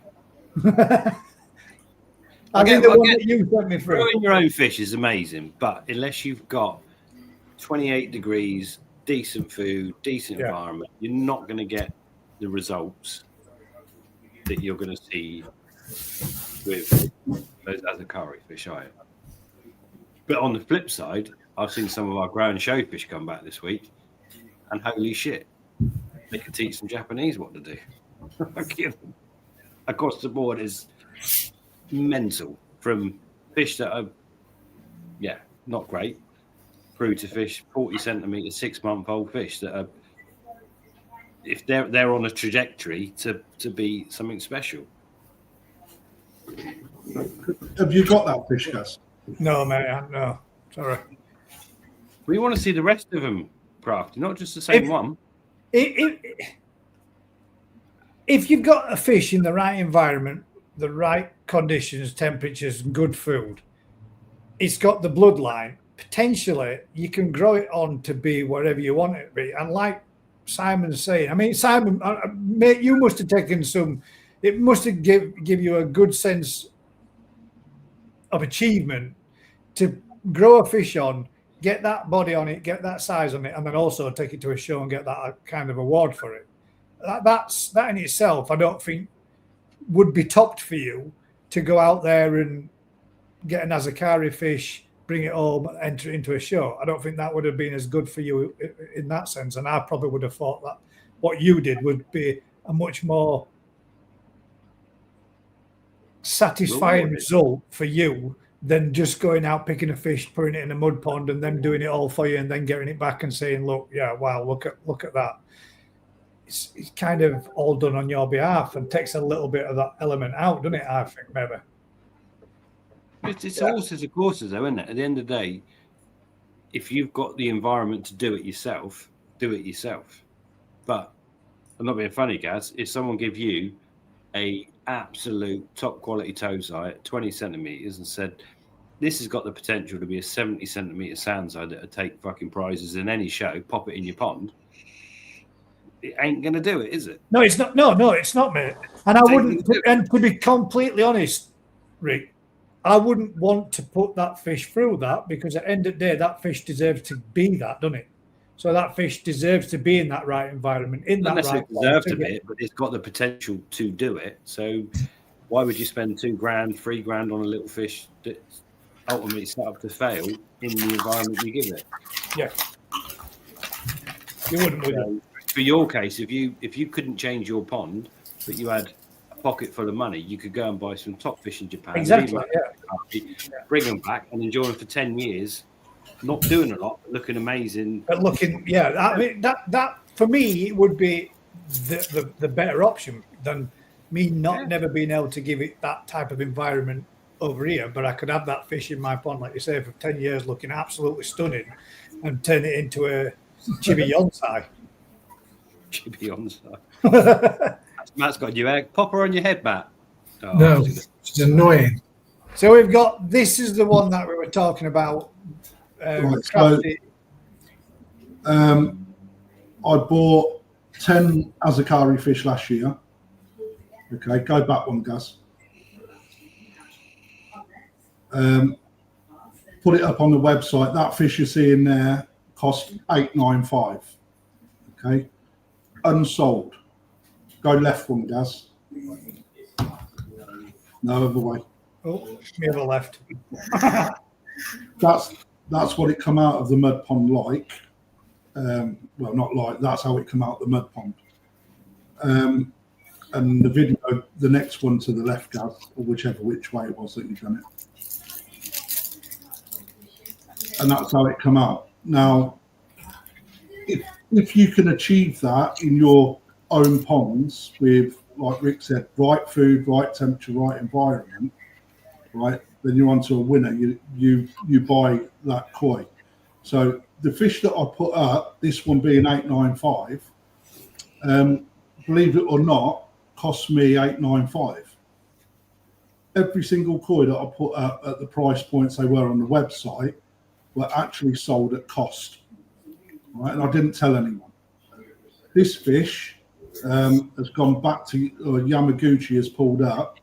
Speaker 3: I think the one that you sent me through.
Speaker 5: Growing your own fish is amazing, but unless you've got 28 degrees, decent food, decent environment, you're not going to get the results that you're going to see with those other curry fish, are you? But on the flip side, I've seen some of our ground show fish come back this week, and holy shit, they can teach some Japanese what to do. Across the board is mental, from fish that are, not great, through to fish 40 centimetre, 6-month-old fish that are, if they're on a trajectory to be something special.
Speaker 6: Have you got that fish, Gus?
Speaker 3: No, mate, no. Sorry.
Speaker 5: We want to see the rest of them crafted, not just the same one.
Speaker 3: If you've got a fish in the right environment, the right conditions, temperatures, and good food, it's got the bloodline. Potentially, you can grow it on to be wherever you want it to be. And like Simon's saying, I mean, Simon, mate, you must have taken some. It must have give you a good sense of achievement to grow a fish on, get that body on it, get that size on it, and then also take it to a show and get that kind of award for it. That in itself, I don't think would be topped for you to go out there and get an Azakari fish, bring it home, enter it into a show. I don't think that would have been as good for you in that sense. And I probably would have thought that what you did would be a much more satisfying result for you than just going out, picking a fish, putting it in a mud pond, and then doing it all for you, and then getting it back and saying, "Look, wow, look at that." It's kind of all done on your behalf and takes a little bit of that element out, doesn't it? I think maybe.
Speaker 5: It's horses of courses, though, isn't it? At the end of the day, if you've got the environment to do it yourself, do it yourself. But I'm not being funny, Gaz. If someone give you a absolute top quality towseye at 20 centimeters and said, "This has got the potential to be a 70 centimeter sandseye that would take fucking prizes in any show, pop it in your pond," it ain't going to do it, is it?
Speaker 3: No, it's not. No, it's not, mate. And I wouldn't. And to be completely honest, Rick, I wouldn't want to put that fish through that, because at the end of the day, that fish deserves to be that, doesn't it? So that fish deserves to be in that right environment, in
Speaker 5: Not
Speaker 3: that right.
Speaker 5: Deserve to be, but it's got the potential to do it. So why would you spend $2,000, $3,000 on a little fish that's ultimately set up to fail in the environment you give it?
Speaker 3: Yeah, you wouldn't. Would you?
Speaker 5: For your case, if you couldn't change your pond, but you had a pocket full of money, you could go and buy some top fish in Japan,
Speaker 3: Exactly.
Speaker 5: bring them back and enjoy them for 10 years, not doing a lot, but looking amazing.
Speaker 3: But looking, I mean, that for me would be the better option than me never being able to give it that type of environment over here. But I could have that fish in my pond, like you say, for 10 years, looking absolutely stunning, and turn it into a chibi yonsai.
Speaker 5: Chibi yonsai. Matt's got a new egg. Pop her on your head, Matt. Oh,
Speaker 4: no, it's annoying.
Speaker 3: So we've got, this is the one that we were talking about.
Speaker 6: Right, so, I bought 10 Azakari fish last year. Okay, go back one, Gus. Put it up on the website. That fish you see in there cost $895. Okay, unsold. Go left one, Gus. No, other way.
Speaker 3: Oh, me have a left.
Speaker 6: That's what it come out of the mud pond like. Well, not like, that's how it come out of the mud pond. And the video, the next one to the left, Gav, or which way it was that you've done it. And that's how it come out. Now, if you can achieve that in your own ponds with, like Rick said, right food, right temperature, right environment, right, then you're onto a winner. You buy that koi. So the fish that I put up, this one being 895, believe it or not, cost me 895. Every single koi that I put up at the price points they were on the website were actually sold at cost, right? And I didn't tell anyone. This fish has gone back to Yamaguchi has pulled up.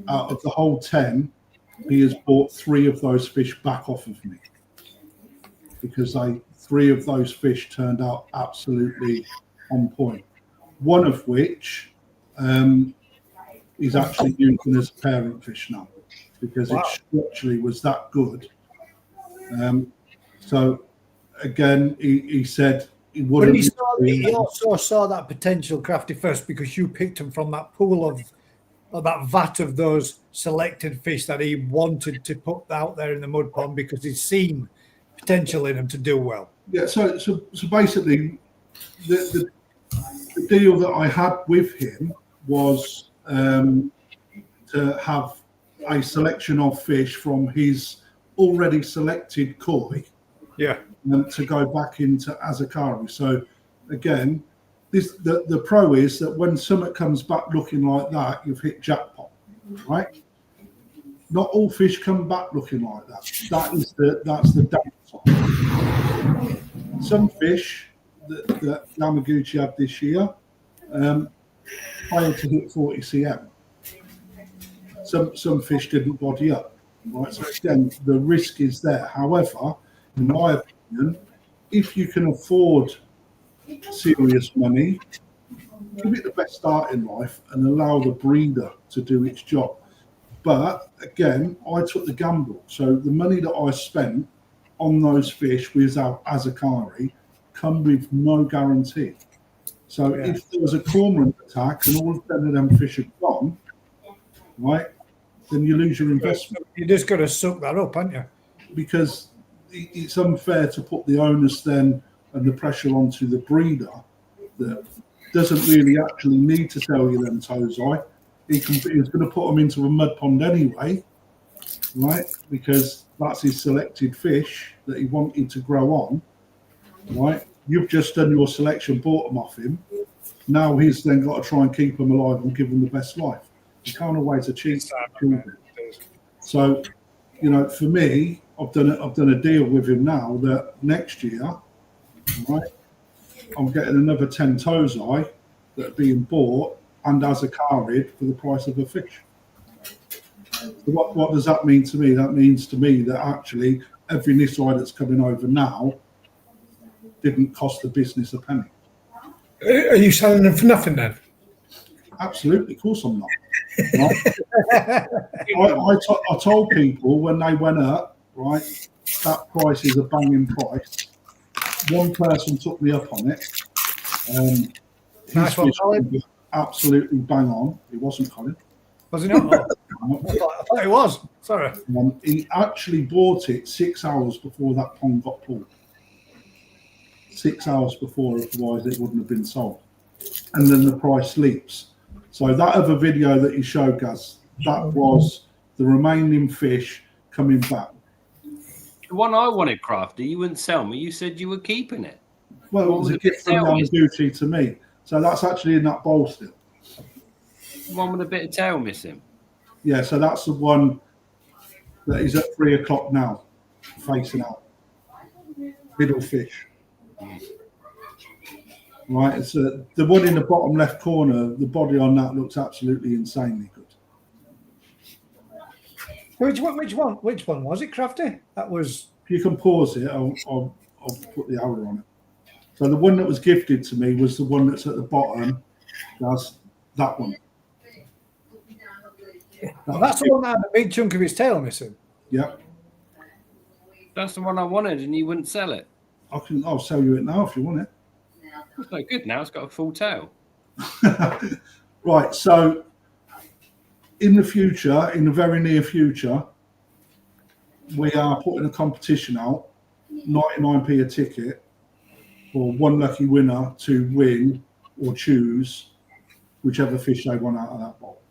Speaker 6: Out of the whole 10, he has bought 3 of those fish back off of me because 3 of those fish turned out absolutely on point. One of which is actually using as a parent fish now because it structurally was that good. So again, he said he wouldn't.
Speaker 3: But he also saw that potential, Crafty, first because you picked him from that pool of that vat of those selected fish that he wanted to put out there in the mud pond because he's seen potential in them to do well.
Speaker 6: Yeah. So basically, the deal that I had with him was to have a selection of fish from his already selected koi, to go back into Azakari. So again, the pro is that when something comes back looking like that, you've hit jackpot, right? Not all fish come back looking like that. That's the downside. Some fish that Yamaguchi had this year failed to hit 40 cm. Some fish didn't body up, right? So again, the risk is there. However, in my opinion, if you can afford serious money, give it the best start in life and allow the breeder to do its job. But again, I took the gamble. So the money that I spent on those fish without Azakari come with no guarantee. So if there was a cormorant attack and all 10 of them fish are gone, right, then you lose your investment.
Speaker 3: You just got to suck that up, haven't you?
Speaker 6: Because it's unfair to put the onus then and the pressure onto the breeder that doesn't really actually need to sell you them tozai. He's going to put them into a mud pond anyway, right? Because that's his selected fish that he wanted to grow on, right? You've just done your selection, bought them off him. Now he's then got to try and keep them alive and give them the best life. You can't always achieve that. So, for me, I've done a deal with him now that next year, right, I'm getting another 10 tozai that are being bought and Azakari'd for the price of a fish. So what does that mean to me? That means to me that actually every Nisai that's coming over now didn't cost the business a penny.
Speaker 4: Are you selling them for nothing then?
Speaker 6: Absolutely, of course I'm not. Right? I told people when they went up, right, that price is a banging price. One person took me up on it.
Speaker 3: Nice one, Colin.
Speaker 6: Absolutely bang on. It wasn't Colin.
Speaker 3: Was it not? I thought it was. Sorry.
Speaker 6: He actually bought it 6 hours before that pond got pulled. 6 hours before, otherwise it wouldn't have been sold. And then the price leaps. So that other video that you showed, Gaz, that was the remaining fish coming back.
Speaker 5: The one I wanted, Crafty, you wouldn't sell me. You said you were keeping it.
Speaker 6: Well, it was a gift from Yamaguchi to me. So that's actually in that bowl still.
Speaker 5: The one with a bit of tail missing.
Speaker 6: Yeah, so that's the one that is at 3 o'clock now, facing out. Middle fish. Right, it's the one in the bottom left corner. The body on that looks absolutely insanely good.
Speaker 3: Which one was it, Crafty? That was.
Speaker 6: If you can pause it, I'll put the hour on it. So the one that was gifted to me was the one that's at the bottom. That's that one.
Speaker 3: That's the one that had a big chunk of his tail missing.
Speaker 6: Yeah.
Speaker 5: That's the one I wanted, and you wouldn't sell it.
Speaker 6: I'll sell you it now if you want it.
Speaker 5: It's no good now. It's got a full tail.
Speaker 6: Right, so in the future, in the very near future, we are putting a competition out, 99p a ticket, for one lucky winner to win or choose whichever fish they want out of that bowl.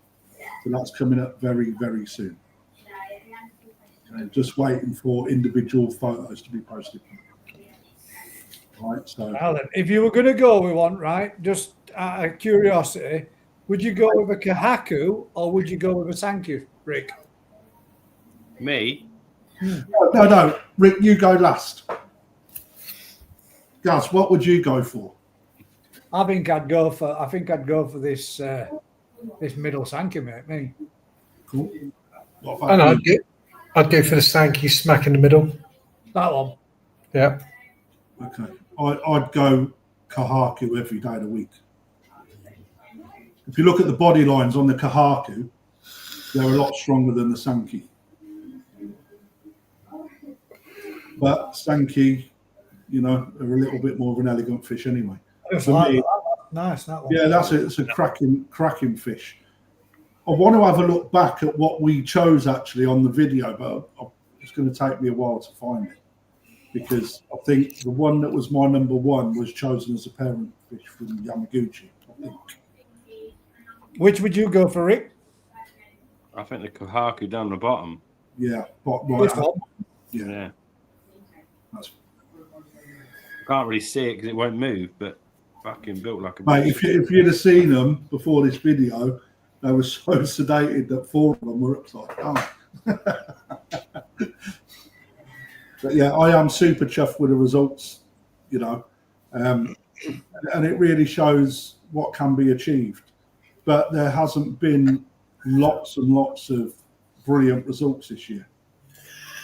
Speaker 6: So that's coming up very, very soon. And just waiting for individual photos to be posted. Right, so
Speaker 3: Now then, if you were going to go with one, right, just out of curiosity, would you go with a kahaku or would you go with a sankey, Rick?
Speaker 5: Me?
Speaker 6: no, Rick, you go last. Gaz, what would you go for?
Speaker 3: I think I'd go for this this middle sankey, mate. Me.
Speaker 6: Cool. What about
Speaker 4: And
Speaker 6: you?
Speaker 4: I'd go for the Sankey smack in the middle.
Speaker 3: That one.
Speaker 4: Yeah.
Speaker 6: Okay, I'd go kahaku every day of the week. If you look at the body lines on the kahaku, they're a lot stronger than the sankey. But sankey, you know, are a little bit more of an elegant fish anyway. For me,
Speaker 3: Nice, that one.
Speaker 6: yeah, that's it. It's a cracking fish. I want to have a look back at what we chose actually on the video, but it's going to take me a while to find it because I think the one that was my number one was chosen as a parent fish from Yamaguchi, I think.
Speaker 3: Which would you go for, Rick?
Speaker 5: I think the kahaku down the bottom.
Speaker 6: Yeah, but
Speaker 3: This
Speaker 6: right.
Speaker 3: one.
Speaker 6: Yeah,
Speaker 5: Yeah.
Speaker 6: that's,
Speaker 5: I can't really see it because it won't move, but fucking built like a
Speaker 6: mate, if you'd have seen them before this video, they were so sedated that 4 of them were upside down. But yeah, I am super chuffed with the results, you know, and it really shows what can be achieved. But there hasn't been lots and lots of brilliant results this year,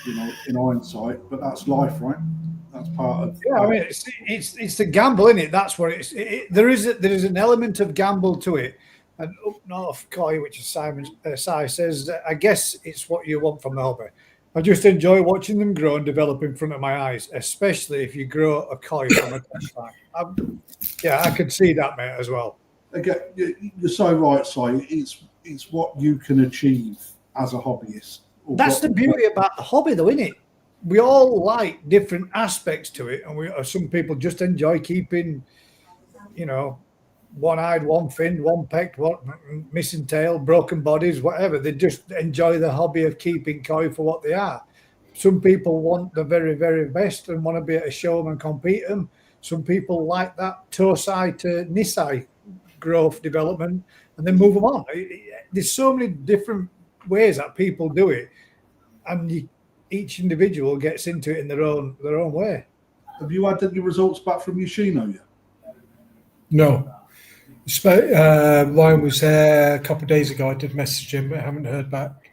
Speaker 6: you know, in hindsight. But that's life, right? That's part of.
Speaker 3: Yeah, I mean, it's the gamble, isn't it? That's what there is an element of gamble to it. And up north, Coy, which is Simon Si says, I guess it's what you want from the hobby. I just enjoy watching them grow and develop in front of my eyes, especially if you grow a koi from a pastime. Yeah, I could see that, mate, as well.
Speaker 6: Again, you're so right, Si. It's what you can achieve as a hobbyist.
Speaker 3: That's the beauty about the hobby, though, isn't it? We all like different aspects to it, and some people just enjoy keeping, you know, one-eyed, one finned, one pecked, one missing tail, broken bodies, whatever. They just enjoy the hobby of keeping koi for what they are. Some people want the very, very best and want to be able to show them and compete them. Some people like that tosai to nisai growth development and then move them on. There's so many different ways that people do it, and each individual gets into it in their own way.
Speaker 6: Have you had any results back from Yoshino yet?
Speaker 4: No. Ryan was there a couple of days ago. I did message him, but I haven't heard back.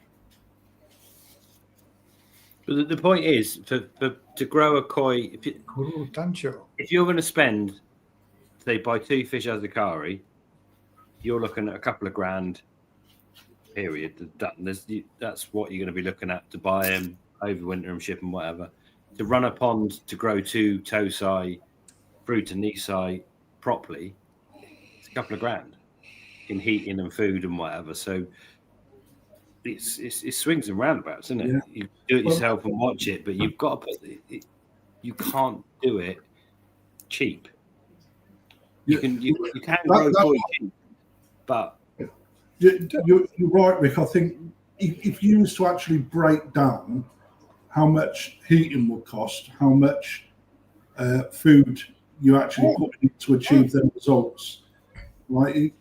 Speaker 5: But the point is, to grow a koi, if you're going to spend, say, buy 2 fish as a kari, you're looking at a couple of grand. Period. That's what you're going to be looking at to buy them, overwinter them, ship them, whatever. To run a pond to grow 2 tosai through to nisai properly, it's a couple of grand in heating and food and whatever. So it swings and roundabouts, isn't it?
Speaker 6: Yeah.
Speaker 5: You do it yourself and watch it, but you've got to put it. You can't do it cheap. You can grow koi cheap, but
Speaker 6: you're right, Rick. I think if you was to actually break down how much heating would cost, how much food you actually put in to achieve them results, right?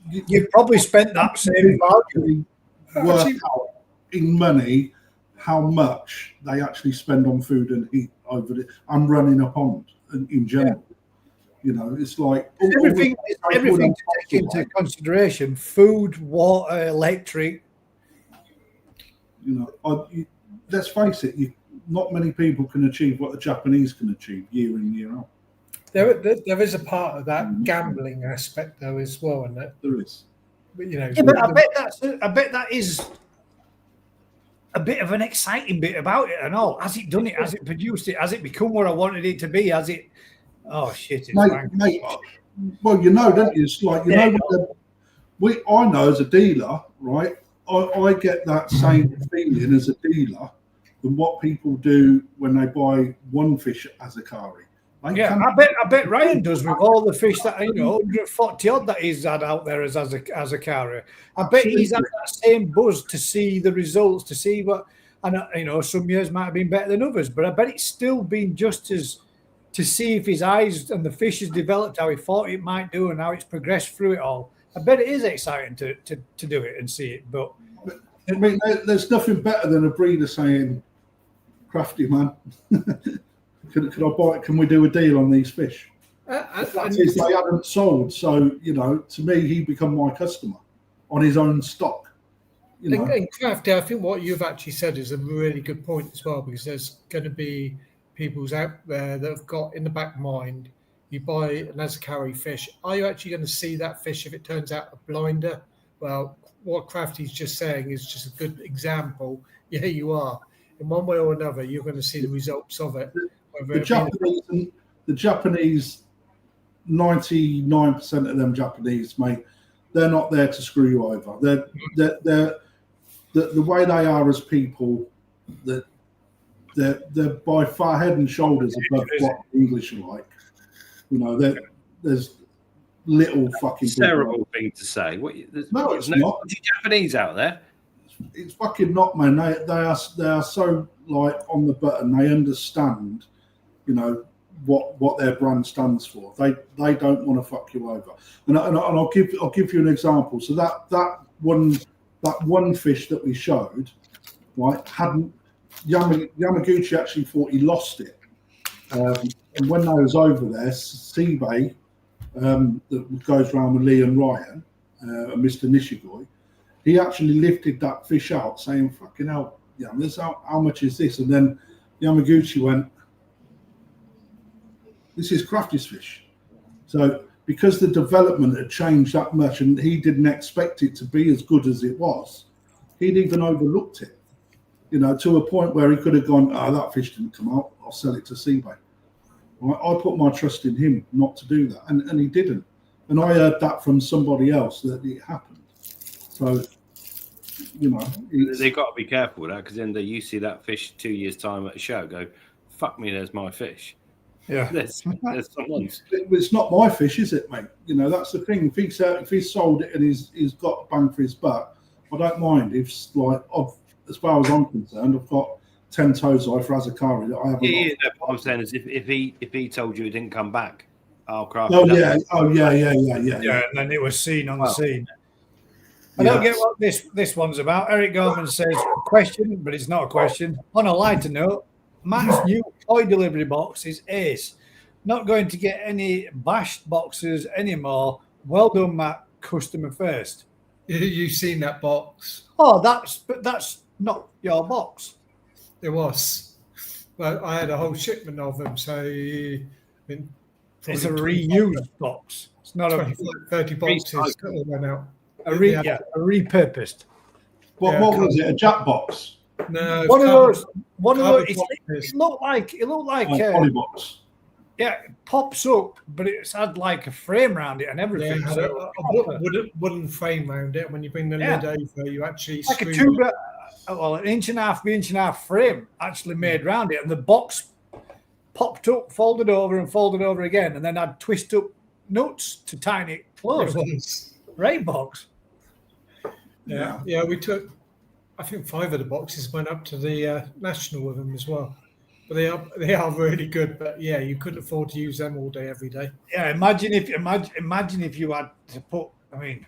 Speaker 3: You've probably spent that same value.
Speaker 6: Work out in money how much they actually spend on food and heat and running a pond in general. Yeah. You know, it's like
Speaker 3: everything to take into consideration: food, water, electric.
Speaker 6: You know, let's face it. Not many people can achieve what the Japanese can achieve year in, year out.
Speaker 4: There is a part of that gambling aspect, though, as well, isn't it?
Speaker 6: There is.
Speaker 4: But, you know,
Speaker 3: yeah, but I bet that is a bit of an exciting bit about it and all. Has it done it? Has it produced it? Has it become where I wanted it to be? Has it? Oh shit! It's
Speaker 6: mate, well, you know, don't you? It's like you know I know as a dealer, right? I get that same feeling as a dealer than what people do when they buy one fish as a Kari.
Speaker 3: Yeah, I bet Ryan does with all the fish that 140 odd that he's had out there as a carrier. I bet he's had that same buzz to see the results, to see what, and some years might have been better than others, but I bet it's still been just as to see if his eyes and the fish has developed how he thought it might do and how it's progressed through it all. I bet it is exciting to do it and see it. But
Speaker 6: I mean, there's nothing better than a breeder saying, "Crafty man, could I buy it? Can we do a deal on these fish?" They hadn't sold, so to me, he become my customer on his own stock.
Speaker 4: And Crafty, I think what you've actually said is a really good point as well, because there's going to be people's out there that have got in the back mind, you buy an Azakari fish, are you actually going to see that fish if it turns out a blinder? Well, what Crafty's just saying is just a good example. Yeah, you are. In one way or another, you're going to see the results of it.
Speaker 6: The Japanese, 99% of them Japanese, mate, they're not there to screw you over. They're the way they are as people, that they're by far head and shoulders above what the English are like. There's little fucking.
Speaker 5: It's a terrible thing to say.
Speaker 6: No, it's not.
Speaker 5: Japanese out there.
Speaker 6: It's fucking not, man. They are so like on the button. They understand, what their brand stands for. They don't want to fuck you over. And I'll give you an example. So that one fish that we showed, right, hadn't Yamaguchi actually thought he lost it. And when I was over there, Seabay, that goes around with Lee and Ryan, and Mr. Nishigoi, he actually lifted that fish out, saying, "Fucking hell, how much is this?" And then Yamaguchi went, "This is Crafty's fish." So because the development had changed that much, and he didn't expect it to be as good as it was, he'd even overlooked it, to a point where he could have gone, "Oh, that fish didn't come out, I'll sell it to Seabay." I put my trust in him not to do that, and he didn't. And I heard that from somebody else that it happened. So,
Speaker 5: they've got to be careful with that, because then you see that fish 2 years' time at a show, go, "Fuck me, there's my fish."
Speaker 3: Yeah,
Speaker 5: there's someone's.
Speaker 6: It's not my fish, is it, mate? That's the thing. If he's sold it and he's got a bang for his buck, I don't mind. As far as I'm concerned, I've got 10 toes for Azakari that I haven't.
Speaker 5: Yeah. What I'm saying is, if he told you it didn't come back, I'll craft.
Speaker 6: Yeah.
Speaker 3: And then it was seen on the scene. I don't get what this one's about. Eric Gorman says, question, but it's not a question. On a lighter note, Matt's new toy delivery box is ace. Not going to get any bashed boxes anymore. Well done, Matt. Customer first.
Speaker 4: You've seen that box.
Speaker 3: Oh, that's not your box.
Speaker 4: It was. Well, I had a whole shipment of them, so
Speaker 3: it's a reused box. It's not
Speaker 4: 30 boxes that all went out.
Speaker 3: A repurposed.
Speaker 6: What was it? A jack box?
Speaker 4: No,
Speaker 3: one of those. It looked like
Speaker 6: poly box.
Speaker 3: Yeah, it pops up, but it's had like a frame around it and everything.
Speaker 4: Yeah,
Speaker 3: so
Speaker 4: a wooden frame around it. When you bring the lid over, you actually
Speaker 3: like an inch and a half by inch and a half frame actually made around it, and the box popped up, folded over again, and then I'd twist up nuts to tighten it closed. Great box.
Speaker 4: Yeah, we took, I think 5 of the boxes went up to the National with them as well. But they are really good. But yeah, you couldn't afford to use them all day, every day.
Speaker 3: Yeah, imagine if you had to put. I mean,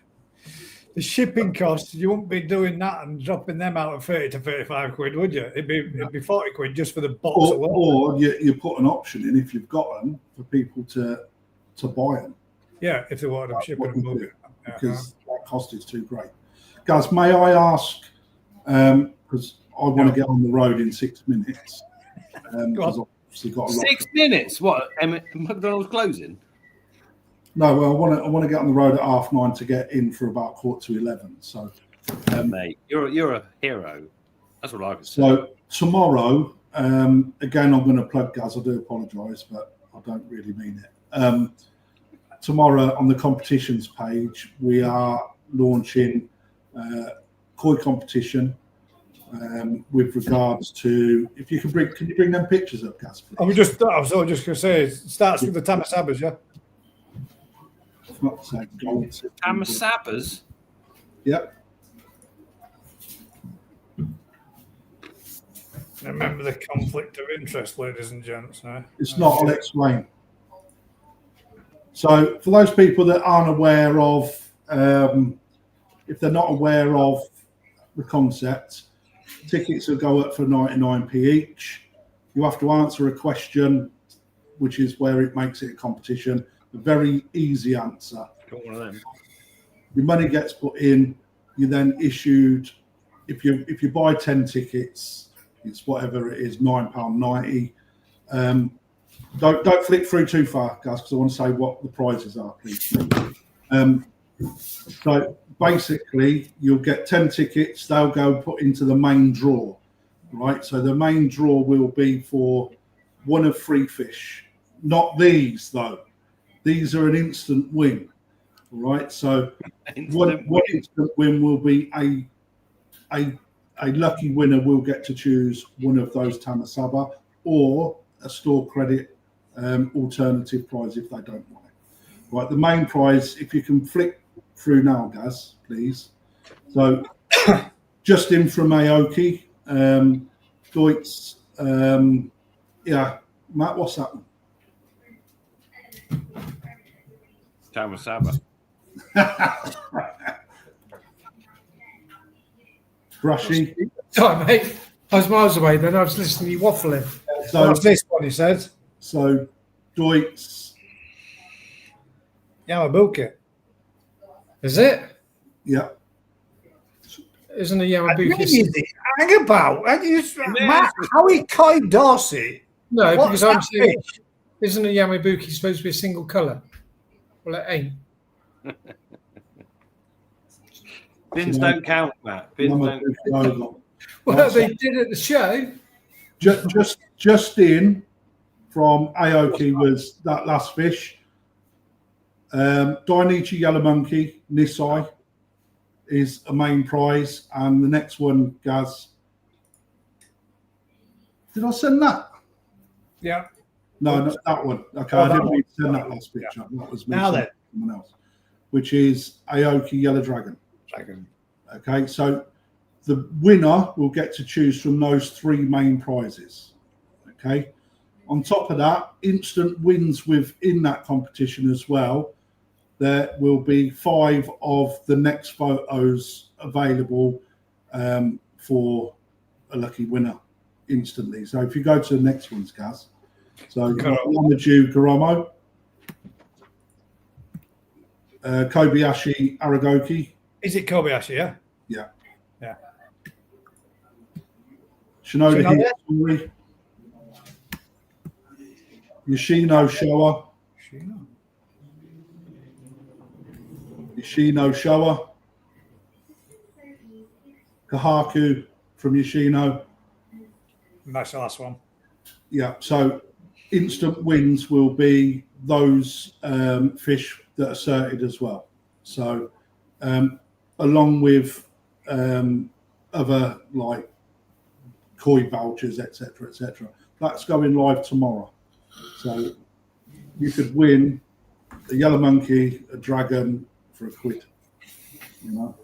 Speaker 3: the shipping costs. You wouldn't be doing that and dropping them out at 30 to 35 quid, would you? It'd be 40 quid just for the box.
Speaker 6: Or you put an option in if you've got them for people to buy them.
Speaker 3: Yeah, if they wanted them shipping and moving.
Speaker 6: Because that cost is too great. Guys, may I ask? Because I want to get on the road in 6 minutes. Because obviously got
Speaker 5: 6 minutes. What? McDonald's closing?
Speaker 6: No, well, I want to get on the road at 9:30 to get in for about 11:15. So,
Speaker 5: mate, you're a hero. That's what I was
Speaker 6: saying. So tomorrow, again, I'm going to plug Gaz. I do apologise, but I don't really mean it. Tomorrow on the competitions page, we are launching koi competition with regards to, if you can you bring them pictures up, Gaz, please?
Speaker 3: I was just going to say, it starts with the Tamasabas, yeah?
Speaker 6: It's not the same gold.
Speaker 5: Tamasabas?
Speaker 6: Yep.
Speaker 3: Remember the conflict of interest, ladies and gents.
Speaker 6: It's not, I'll explain. So for those people that aren't aware of, if they're not aware of the concept, tickets will go up for 99p each. You have to answer a question, which is where it makes it a competition. A very easy answer.
Speaker 5: Got one of them.
Speaker 6: Your money gets put in. You're then issued, if you buy 10 tickets, it's whatever it is, £9.90. Don't flick through too far, guys, because I want to say what the prizes are, please. So basically, you'll get 10 tickets. They'll go put into the main draw, right? So the main draw will be for one of 3 fish. Not these, though. These are an instant win, right? So one instant win will be a lucky winner will get to choose one of those Tamasaba or a store credit alternative prize if they don't want it. Right, the main prize, if you can flick through now, Gaz, please. So Justin from Aoki, Deutz, yeah, Matt, what's that one?
Speaker 5: Tamasaba.
Speaker 6: Brushy.
Speaker 4: Sorry, mate. I was miles away then. I was listening to you waffling.
Speaker 6: So
Speaker 3: What's this one, he says?
Speaker 6: So Deutz.
Speaker 3: Yamabuki.
Speaker 4: Is it?
Speaker 6: Yeah.
Speaker 4: Isn't a
Speaker 3: Really,
Speaker 4: Yamabuki?
Speaker 3: is it? Hang about. Matt, Howie Coy Dorsey.
Speaker 4: No,
Speaker 3: What's
Speaker 4: because I'm
Speaker 3: that
Speaker 4: saying,
Speaker 3: fish?
Speaker 4: isn't a Yamabuki supposed to be a single colour? Well, it ain't.
Speaker 5: Fins don't count, Matt. Fins don't.
Speaker 4: Well, they did at the show.
Speaker 6: Just in from Aoki was that last fish. Dainichi Yellow Monkey, Nisai is a main prize. And the next one, Gaz. Did I send that?
Speaker 3: Yeah.
Speaker 6: No, not that one. Okay, I didn't mean to send that last picture. That was me.
Speaker 3: Now then.
Speaker 6: Someone else. Which is Aoki Yellow Dragon. Okay, so the winner will get to choose from those 3 main prizes. Okay, on top of that, instant wins within that competition as well. There will be 5 of the next photos available for a lucky winner instantly. So if you go to the next ones, Gaz. So Yamaju Garomo, Kobayashi Aragoki.
Speaker 3: Is it Kobayashi, yeah?
Speaker 6: Yeah.
Speaker 3: Yeah.
Speaker 6: Shinoda Hitori. Yoshino Showa. Yoshino Showa. Kahaku from Yoshino.
Speaker 3: And that's the last one.
Speaker 6: Yeah, so instant wins will be those fish that are certed as well. So along with other like koi vouchers, etc., etc. That's going live tomorrow. So you could win a yellow monkey, a dragon for £1, you know.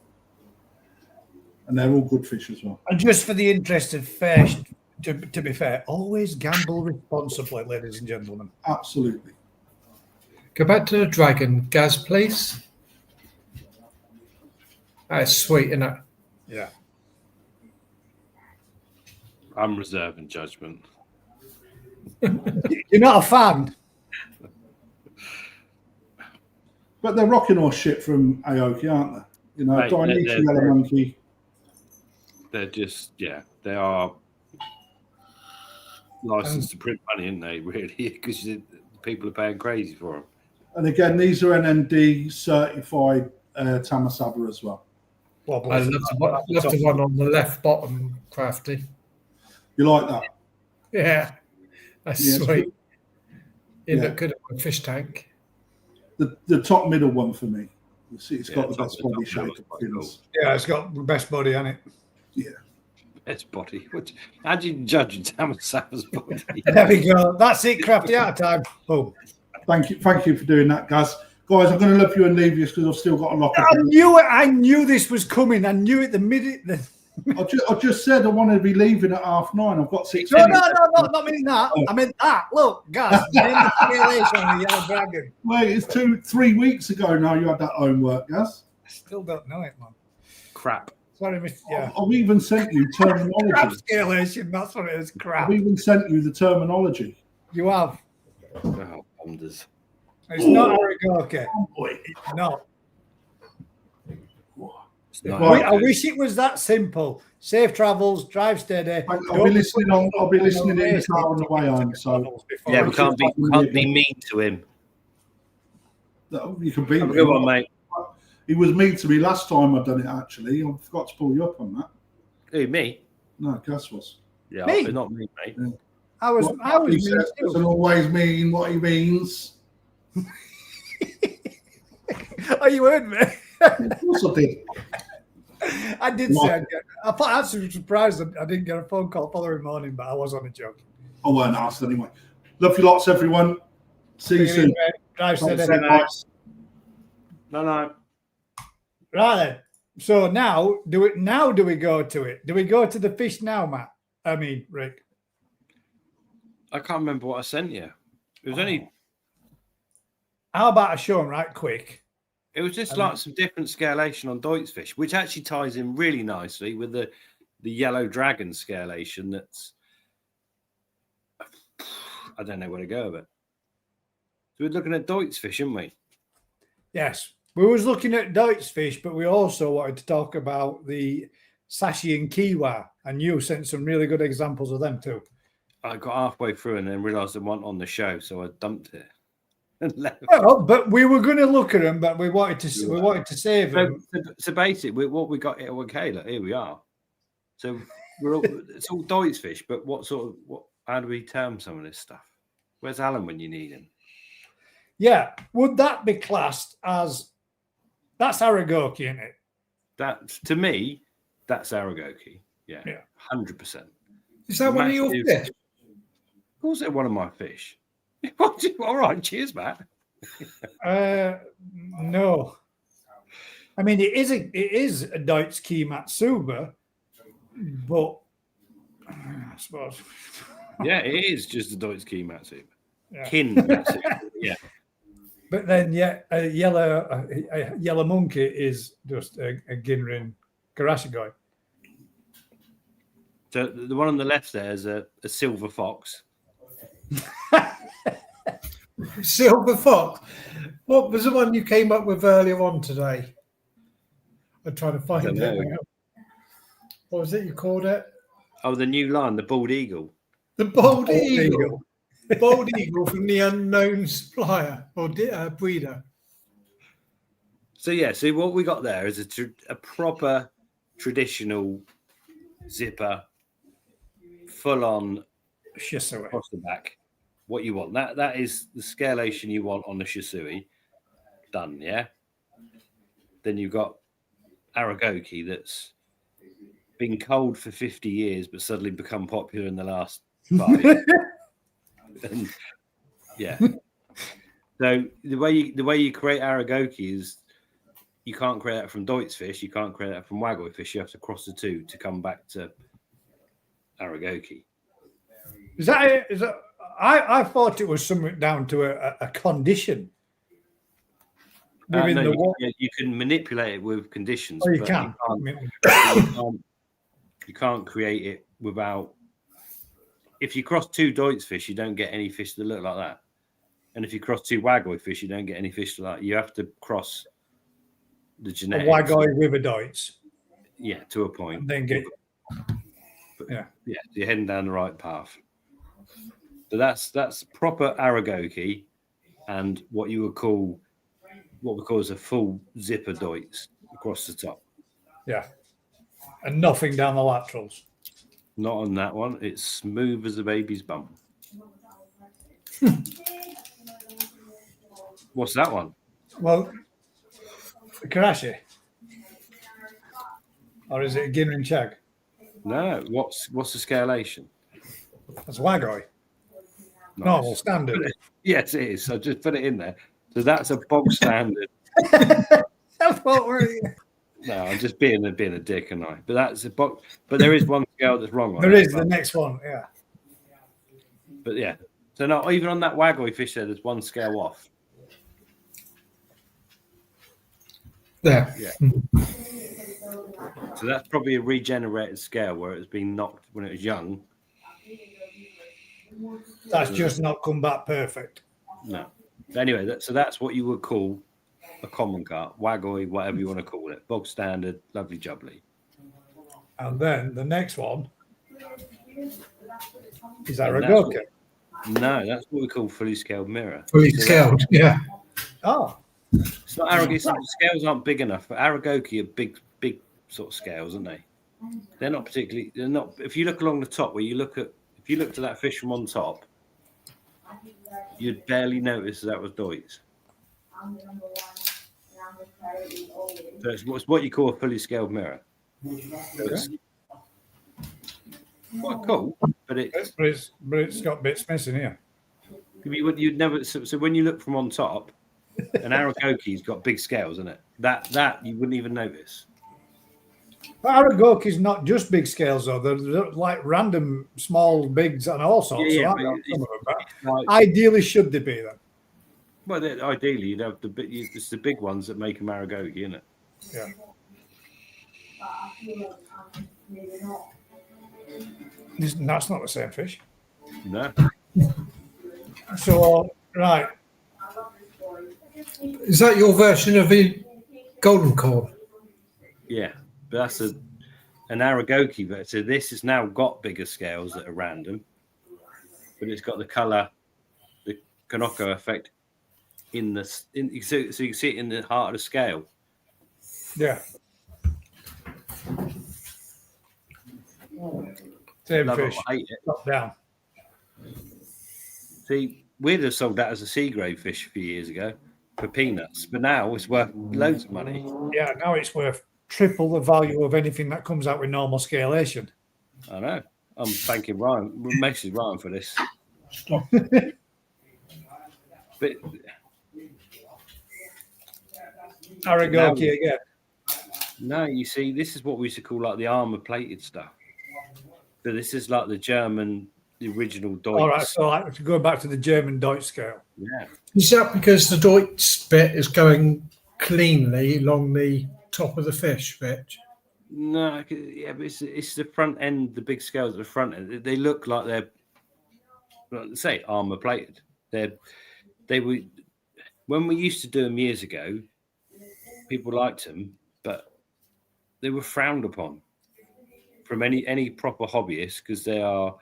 Speaker 6: And they're all good fish as well.
Speaker 3: And just for the interest of fish, to be fair, always gamble responsibly, ladies and gentlemen.
Speaker 6: Absolutely.
Speaker 4: Go back to the dragon, Gaz, please. That's sweet, isn't it?
Speaker 3: Yeah.
Speaker 5: I'm reserving judgment.
Speaker 3: You're not a fan?
Speaker 6: But they're rocking horse shit from Aoki, aren't they? You know, Dainichi Yellow Monkey.
Speaker 5: They're just, they are licensed to print money, aren't they, really? Because people are paying crazy for them.
Speaker 6: And again, these are NND certified Tamasaba as well.
Speaker 4: I love the one on the left bottom, Crafty.
Speaker 6: You like that?
Speaker 4: Yeah, that's sweet. You look good at my fish tank.
Speaker 6: The top middle one for me It's got the best body shape.
Speaker 3: Yeah, it's got the best body on it.
Speaker 6: Yeah.
Speaker 5: Best body. How do you judge Sama's body?
Speaker 3: There we go. That's it, Crafty, out of time. Boom.
Speaker 6: Thank you for doing that, guys. Guys, I'm going to love you and leave you because I've still got a lock.
Speaker 3: I knew this was coming. I knew it the minute.
Speaker 6: I just said I wanted to be leaving at 9:30. I've got 6
Speaker 3: No,
Speaker 6: minutes.
Speaker 3: not meaning that. I meant that. Look, guys, name the scalation on the Yellow Dragon.
Speaker 6: Wait, it's 3 weeks ago now you had that homework, Gaz.
Speaker 3: I still don't know it, man.
Speaker 5: Crap.
Speaker 3: Sorry, Mr. Yeah.
Speaker 6: I've even sent you
Speaker 3: Crap
Speaker 6: terminology.
Speaker 3: scalation, that's what it is. Crap.
Speaker 6: I've even sent you the terminology.
Speaker 3: You have.
Speaker 5: Oh, wonders.
Speaker 3: It's not Aragoke.
Speaker 6: Boy.
Speaker 3: It's not.
Speaker 5: It's not
Speaker 6: Right.
Speaker 3: I wish it was that simple. Safe travels, drive steady.
Speaker 6: I'll be listening in the car on the way home. So
Speaker 5: Yeah, we can't be mean to him.
Speaker 6: you can beat
Speaker 5: Have a
Speaker 6: me.
Speaker 5: good one, mate.
Speaker 6: He was mean to me last time I'd done it. Actually, I forgot to pull you up on that.
Speaker 5: Who, me?
Speaker 6: No, Gus was.
Speaker 5: Yeah,
Speaker 3: Me?
Speaker 5: not me, mate.
Speaker 3: I was
Speaker 6: He
Speaker 3: mean
Speaker 6: says
Speaker 3: too.
Speaker 6: doesn't always mean what he means.
Speaker 3: Oh, you heard me.
Speaker 6: Of course I did.
Speaker 3: I did say I thought I was surprised that I didn't get a phone call following morning, but I was on a joke.
Speaker 6: I weren't asked anyway. Love you lots, everyone. See you soon.
Speaker 3: Drive
Speaker 6: Thanks,
Speaker 3: steady.
Speaker 6: guys.
Speaker 5: No.
Speaker 3: Right then. So now do we go to it? Do we go to the fish now, Matt? I mean, Rick.
Speaker 5: I can't remember what I sent you. It was only.
Speaker 3: How about I show them right quick?
Speaker 5: It was just like some different scalation on Deutz fish, which actually ties in really nicely with the yellow dragon scalation. That's I don't know where to go with it. So we're looking at Deutz fish, aren't we?
Speaker 3: Yes. We was looking at Deutz fish, but we also wanted to talk about the Sashi and Kiwa, and you sent some really good examples of them too.
Speaker 5: I got halfway through and then realised they weren't on the show, so I dumped it and left.
Speaker 3: Well, but we were going to look at them, but we wanted to save them.
Speaker 5: So basically, what we got here, okay, look, here we are. So it's all Deutz fish, but how do we term some of this stuff? Where's Alan when you need him?
Speaker 3: Yeah, would that be classed as that's Aragoki, isn't it?
Speaker 5: That to me, that's Aragoki. Yeah, 100%.
Speaker 4: Is that one of your fish?
Speaker 5: Of course, they're one of my fish. All right, cheers, Matt.
Speaker 3: No. I mean, it is a Deutz Key Matsuba, but I suppose.
Speaker 5: Yeah, it is just a Deutz Key Matsuba.
Speaker 3: Yeah.
Speaker 5: Kin Matsuba, yeah.
Speaker 3: But then, a yellow monkey is just a Ginrin Karashigoi.
Speaker 5: So the one on the left there is a silver fox.
Speaker 4: Silver fox. What was the one you came up with earlier on today? I'm trying to find it now. What was it you called it?
Speaker 5: Oh, the new line, the bald eagle.
Speaker 4: The bald eagle. Bald eagle from the unknown supplier or breeder.
Speaker 5: So what we got there is a proper traditional zipper, full on
Speaker 3: Shisui
Speaker 5: across the back. What you want, that is the scalation you want on the Shisui. Done, yeah. Then you've got Aragoki that's been cold for 50 years, but suddenly become popular in the last 5 years. And, yeah. So the way you create Aragoki is you can't create that from Deutz fish, you can't create that from Wagoi fish. You have to cross the two to come back to Aragoki.
Speaker 3: Is that I thought it was something down to a condition.
Speaker 5: No, you can manipulate it with conditions.
Speaker 3: Oh, you
Speaker 5: but
Speaker 3: can.
Speaker 5: You can't create it without. If you cross 2 Deutz fish, you don't get any fish that look like that. And if you cross 2 Wagoi fish, you don't get any fish like that. You have to cross the genetics.
Speaker 3: A Wagoi with a Deutz.
Speaker 5: Yeah, to a point.
Speaker 3: And then get.
Speaker 5: Yeah, you're heading down the right path. So that's proper Aragoki, and what we call is a full zipper Deutz across the top.
Speaker 3: Yeah, and nothing down the laterals.
Speaker 5: Not on that one. It's smooth as a baby's bum. What's that one?
Speaker 3: Well, The Karashi? Or is it a Guinea and Chag?
Speaker 5: No, what's the scalation?
Speaker 3: That's Wagoi.
Speaker 5: Nice.
Speaker 3: Normal, standard.
Speaker 5: Yes, it is. So just put it in there. So that's a bog standard.
Speaker 3: That's what we're.
Speaker 5: No, I'm just being a dick, and I. But that's a bog. But there is one scale that's wrong.
Speaker 3: There is the next one, yeah.
Speaker 5: But yeah, so not even on that Wagoi fish there's one scale off.
Speaker 4: There.
Speaker 5: Yeah. So that's probably a regenerated scale where it's been knocked when it was young.
Speaker 3: That's just not come back perfect.
Speaker 5: No. Anyway, that's what you would call a common carp, Wagoi, whatever you want to call it. Bog standard, lovely jubbly.
Speaker 3: And then the next one is Aragoka.
Speaker 5: No, that's what we call fully scaled mirror.
Speaker 4: Fully scaled, yeah.
Speaker 3: Oh.
Speaker 5: It's not Aragoki. The scales aren't big enough, but Aragoki are big sort of scales, aren't they? They're not particularly. They're not. If you look along the top, if you look to that fish from on top, you'd barely notice that was Deutz. So it's what you call a fully scaled mirror. So it's quite cool, but
Speaker 3: it's got bits missing here.
Speaker 5: You'd never. So when you look from on top, an Aragoki's got big scales, isn't it? That you wouldn't even notice.
Speaker 3: But Aragoki's not just big scales, though. They're like random small bigs and all sorts.
Speaker 5: Yeah,
Speaker 3: ideally, should they be then?
Speaker 5: Well, ideally, you'd have it's the big ones that make them Aragoki, isn't it?
Speaker 3: Yeah. That's not the same fish.
Speaker 5: No.
Speaker 3: So, right.
Speaker 4: Is that your version of the golden corn?
Speaker 5: Yeah, but that's an Aragoki. But so this has now got bigger scales that are random, but it's got the colour, the Kanoko effect so you can see it in the heart of the scale.
Speaker 3: Yeah. Same
Speaker 5: Love
Speaker 3: fish.
Speaker 5: It, I hate it.
Speaker 3: Top down.
Speaker 5: See, we'd have sold that as a sea grade fish a few years ago for peanuts, but now it's worth loads of money.
Speaker 3: Yeah, now it's worth triple the value of anything that comes out with normal scalation.
Speaker 5: I know. I'm thanking Ryan, message Ryan for this.
Speaker 4: Stop.
Speaker 5: But
Speaker 3: Aragoki again.
Speaker 5: No, you see, this is what we used to call like the armor plated stuff. So this is like the original Deutz.
Speaker 3: All right, so like to go back to the German Deutsch scale.
Speaker 5: Yeah.
Speaker 4: Is that because the Deutz bit is going cleanly along the top of the fish bit?
Speaker 5: No, yeah, but it's the front end, the big scales at the front end. They look like they're, say, armor plated. They were, when we used to do them years ago, people liked them, but they were frowned upon from any proper hobbyist because they are.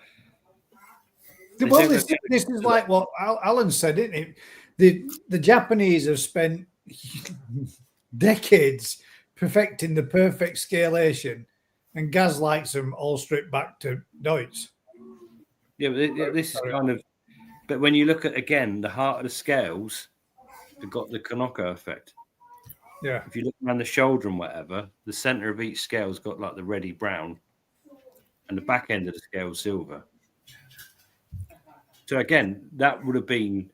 Speaker 3: Well, this is like what Alan said, isn't it? The Japanese have spent decades perfecting the perfect scalation, and Gaz likes them all stripped back to Deutz.
Speaker 5: Yeah, but this is kind of. But when you look at again the heart of the scales, they've got the Kanoko effect.
Speaker 3: Yeah.
Speaker 5: If you look around the shoulder and whatever, the center of each scale's got like the reddy brown, and the back end of the scale silver. So again, that would have been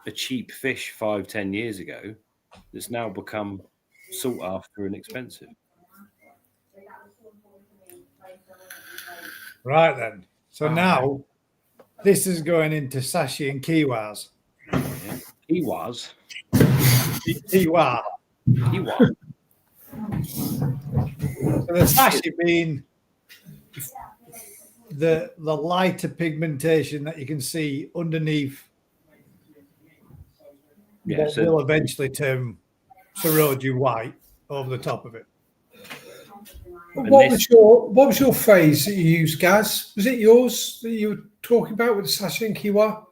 Speaker 5: a cheap fish 5-10 years ago. That's now become sought after and expensive.
Speaker 3: Right then. So now this is going into sashi and kiwas.
Speaker 5: Yeah. Kiwas.
Speaker 3: Kiwa.
Speaker 5: Kiwa.
Speaker 3: So the sashi being the lighter pigmentation that you can see underneath what will eventually turn Saroju white over the top of it.
Speaker 4: What was your phrase that you used, Gaz? Was it yours that you were talking about with the sashi and kiwa?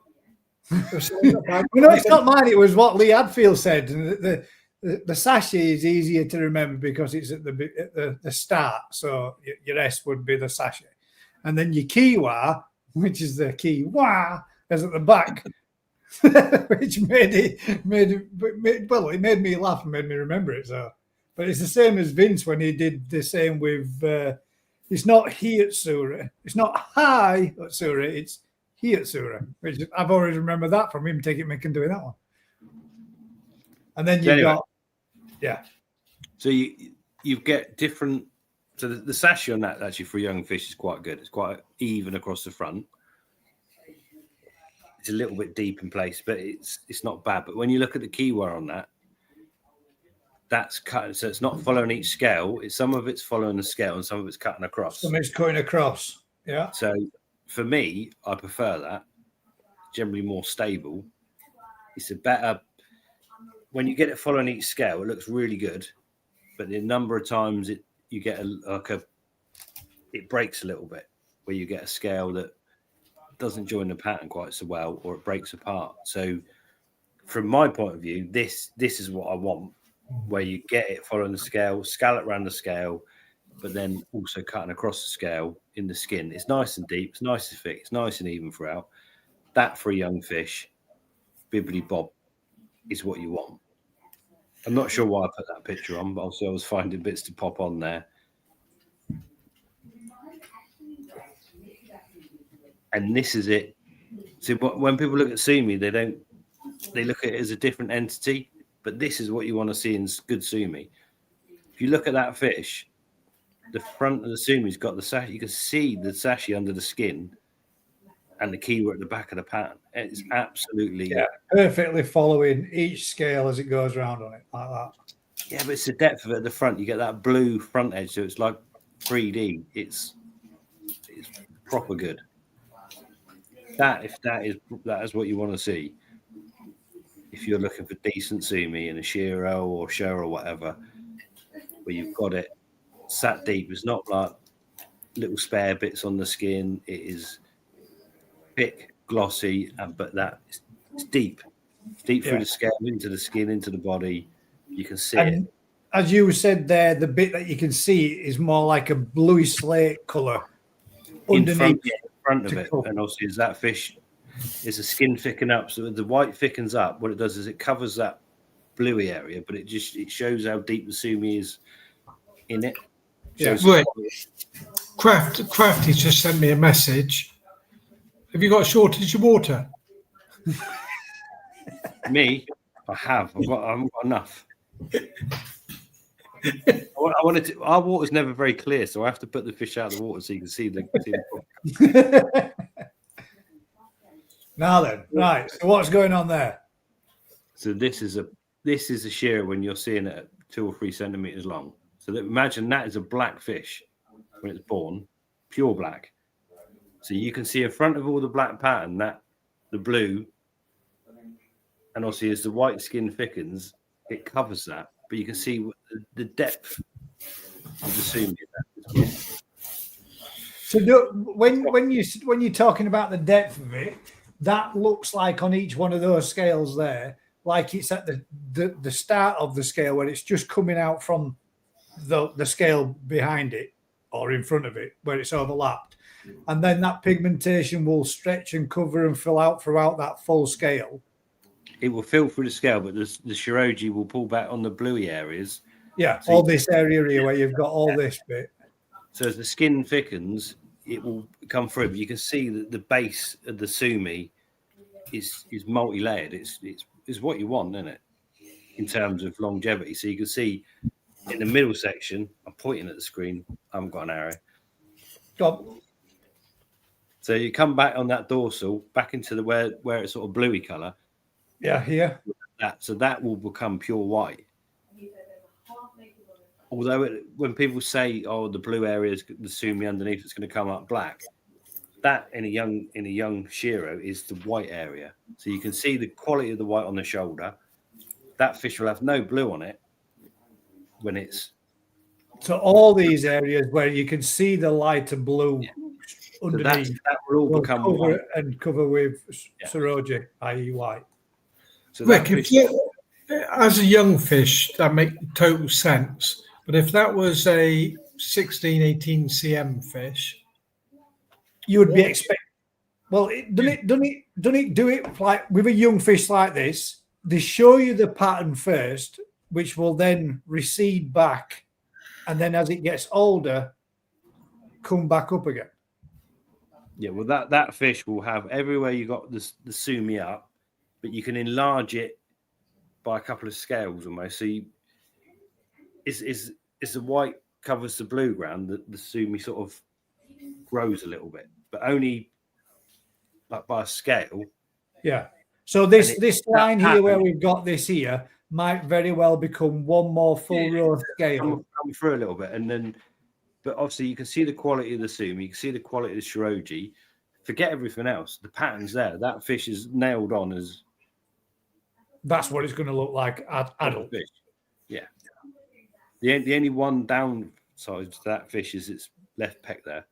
Speaker 3: No, it's not mine. It was what Lee Hadfield said. The sashi is easier to remember because it's at the start. So your S would be the sashi. And then your kiwa, which is the kiwa, is at the back. which it made me laugh and made me remember it. So, but it's the same as Vince when he did the same with. It's not Hiyatsura. It's not Hi Atsura. It's Hiyatsura, which I've always remembered that from him taking Mick and doing that one. And then you've got, yeah.
Speaker 5: So you get different. So the sashi on that actually for young fish is quite good. It's quite even across the front. It's a little bit deep in place, but it's not bad. But when you look at the keyword on that, that's cut. So it's not following each scale. Some of it's following the scale, and some of it's cutting across.
Speaker 3: Some of it's cutting across. Yeah.
Speaker 5: So for me, I prefer that. Generally more stable. It's a better. When you get it following each scale, it looks really good. But the number of times you get it breaks a little bit, where you get a scale that doesn't join the pattern quite so well, or it breaks apart. So from my point of view, this is what I want, where you get it following the scale, scallop around the scale, but then also cutting across the scale in the skin. It's nice and deep, it's nice and thick, it's nice and even throughout. That for a young fish, bibbly bob, is what you want. I'm not sure why I put that picture on, but also I was finding bits to pop on there. And this is it. So when people look at sumi, they look at it as a different entity, but this is what you want to see in good sumi. If you look at that fish, the front of the sumi's got the sashi. You can see the sashi under the skin and the keyword at the back of the pattern. It's absolutely
Speaker 3: perfectly following each scale as it goes around on it like that.
Speaker 5: Yeah, but it's the depth of it at the front. You get that blue front edge, so it's like 3D. It's proper good. That is what you want to see. If you're looking for decent sumi in a shiro or show or whatever, where you've got it sat deep. It's not like little spare bits on the skin. It is thick, glossy, but it's deep. It's deep through the scale, into the skin, into the body. You can see it.
Speaker 3: As you said there, the bit that you can see is more like a bluey slate colour underneath.
Speaker 5: In front of it. And also, is that fish, is the skin thicken up? So the white thickens up. What it does is it covers that bluey area, but it shows how deep the sumi is in it.
Speaker 4: Right. Crafty's just sent me a message. Have you got a shortage of water?
Speaker 5: Me? I have. I haven't got enough. I wanted to. Our water's never very clear, so I have to put the fish out of the water so you can see the.
Speaker 3: Now then, right. So what's going on there?
Speaker 5: So this is a shear when you're seeing it at 2 or 3 centimeters long. So imagine that is a black fish when it's born, pure black. So you can see in front of all the black pattern that the blue, and also as the white skin thickens, it covers that. But you can see the depth of the sumi. So
Speaker 3: when you're talking about the depth of it, that looks like on each one of those scales there, like it's at the start of the scale where it's just coming out from the scale behind it or in front of it where it's overlapped, and then that pigmentation will stretch and cover and fill out throughout that full scale.
Speaker 5: It will fill through the scale, but the shiroji will pull back on the bluey areas.
Speaker 3: Yeah, so all this area here where you've got all this bit.
Speaker 5: So as the skin thickens, it will come through. But you can see that the base of the sumi is multi-layered. It's what you want, isn't it? In terms of longevity. So you can see in the middle section, I'm pointing at the screen. I haven't got an arrow.
Speaker 3: Go.
Speaker 5: So you come back on that dorsal, back into the where it's sort of bluey colour.
Speaker 3: Yeah, here.
Speaker 5: That will become pure white. Although when people say, "Oh, the blue area is the sumi underneath, it's going to come up black," that in a young shiro is the white area. So you can see the quality of the white on the shoulder. That fish will have no blue on it when it's.
Speaker 3: So all these areas where you can see the lighter blue underneath,
Speaker 5: so that will all become white
Speaker 3: and cover with Saroji, i.e. white.
Speaker 5: So
Speaker 4: Rick, as a young fish, that makes total sense. But if that was a 16, 18 cm fish,
Speaker 3: you would be expecting. Well, doesn't it do it like with a young fish like this? They show you the pattern first, which will then recede back, and then as it gets older, come back up again.
Speaker 5: Yeah, well, that fish will have everywhere you got the sumi up, but you can enlarge it by a couple of scales almost. So is the white covers the blue ground, the sumi sort of grows a little bit, but only like by a scale.
Speaker 3: Yeah. So this line here where we've got this here might very well become one more full row of scale.
Speaker 5: Come through a little bit, and then, but obviously you can see the quality of the sumi, you can see the quality of the shiroji. Forget everything else. The pattern's there. That fish is nailed on as.
Speaker 3: That's what it's going to look like at adult
Speaker 5: fish. Yeah. The only one downside to that fish is its left peck there.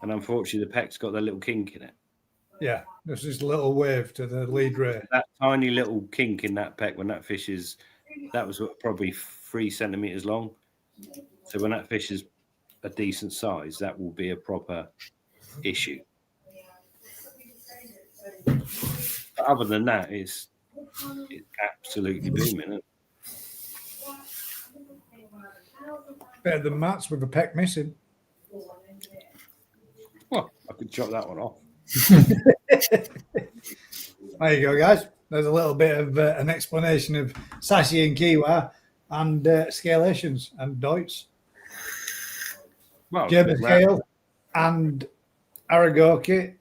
Speaker 5: And unfortunately, the peck's got that little kink in it.
Speaker 3: Yeah, there's this little wave to the lead ray.
Speaker 5: That tiny little kink in that peck when that fish is, that was probably 3 centimeters long. So when that fish is a decent size, that will be a proper issue. But other than that, it's absolutely booming. Isn't it?
Speaker 3: Better than Matt's with a peck missing.
Speaker 5: Well, I could chop that one off.
Speaker 3: There you go, guys. There's a little bit of an explanation of sashi and kiwa and scalations and Deutsch.
Speaker 5: Well,
Speaker 3: German scale and Aragoki.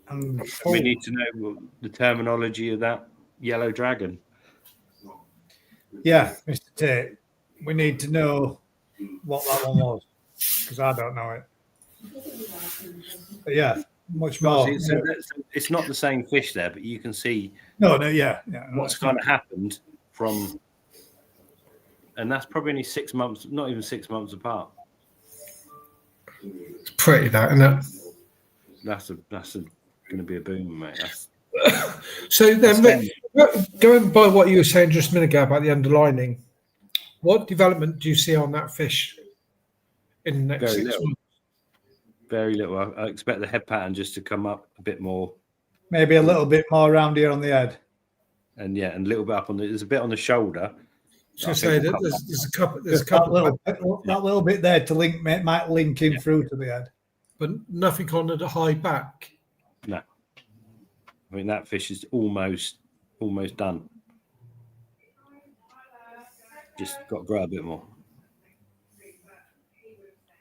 Speaker 3: And
Speaker 5: we need to know the terminology of that yellow dragon.
Speaker 3: Yeah, Mr. Tate. We need to know what that one was because I don't know it. But yeah, much more.
Speaker 5: It's not the same fish there, but you can see
Speaker 3: yeah,
Speaker 5: what's kind of happened from, and that's probably only 6 months, not even 6 months apart.
Speaker 4: It's pretty, that, isn't it?
Speaker 5: That's going to be a boom, mate.
Speaker 4: So then, going by what you were saying just a minute ago about the underlining, what development do you see on that fish in the next 6 months?
Speaker 5: Very little. I expect the head pattern just to come up a bit more.
Speaker 3: Maybe a little bit more around here on the head.
Speaker 5: And yeah, and a little bit up on there's a bit on the shoulder.
Speaker 4: So say that there's a couple.
Speaker 3: That little bit there to link might link in through to the head,
Speaker 4: but nothing on the high back.
Speaker 5: No, I mean that fish is almost done. Just got to grow a bit more.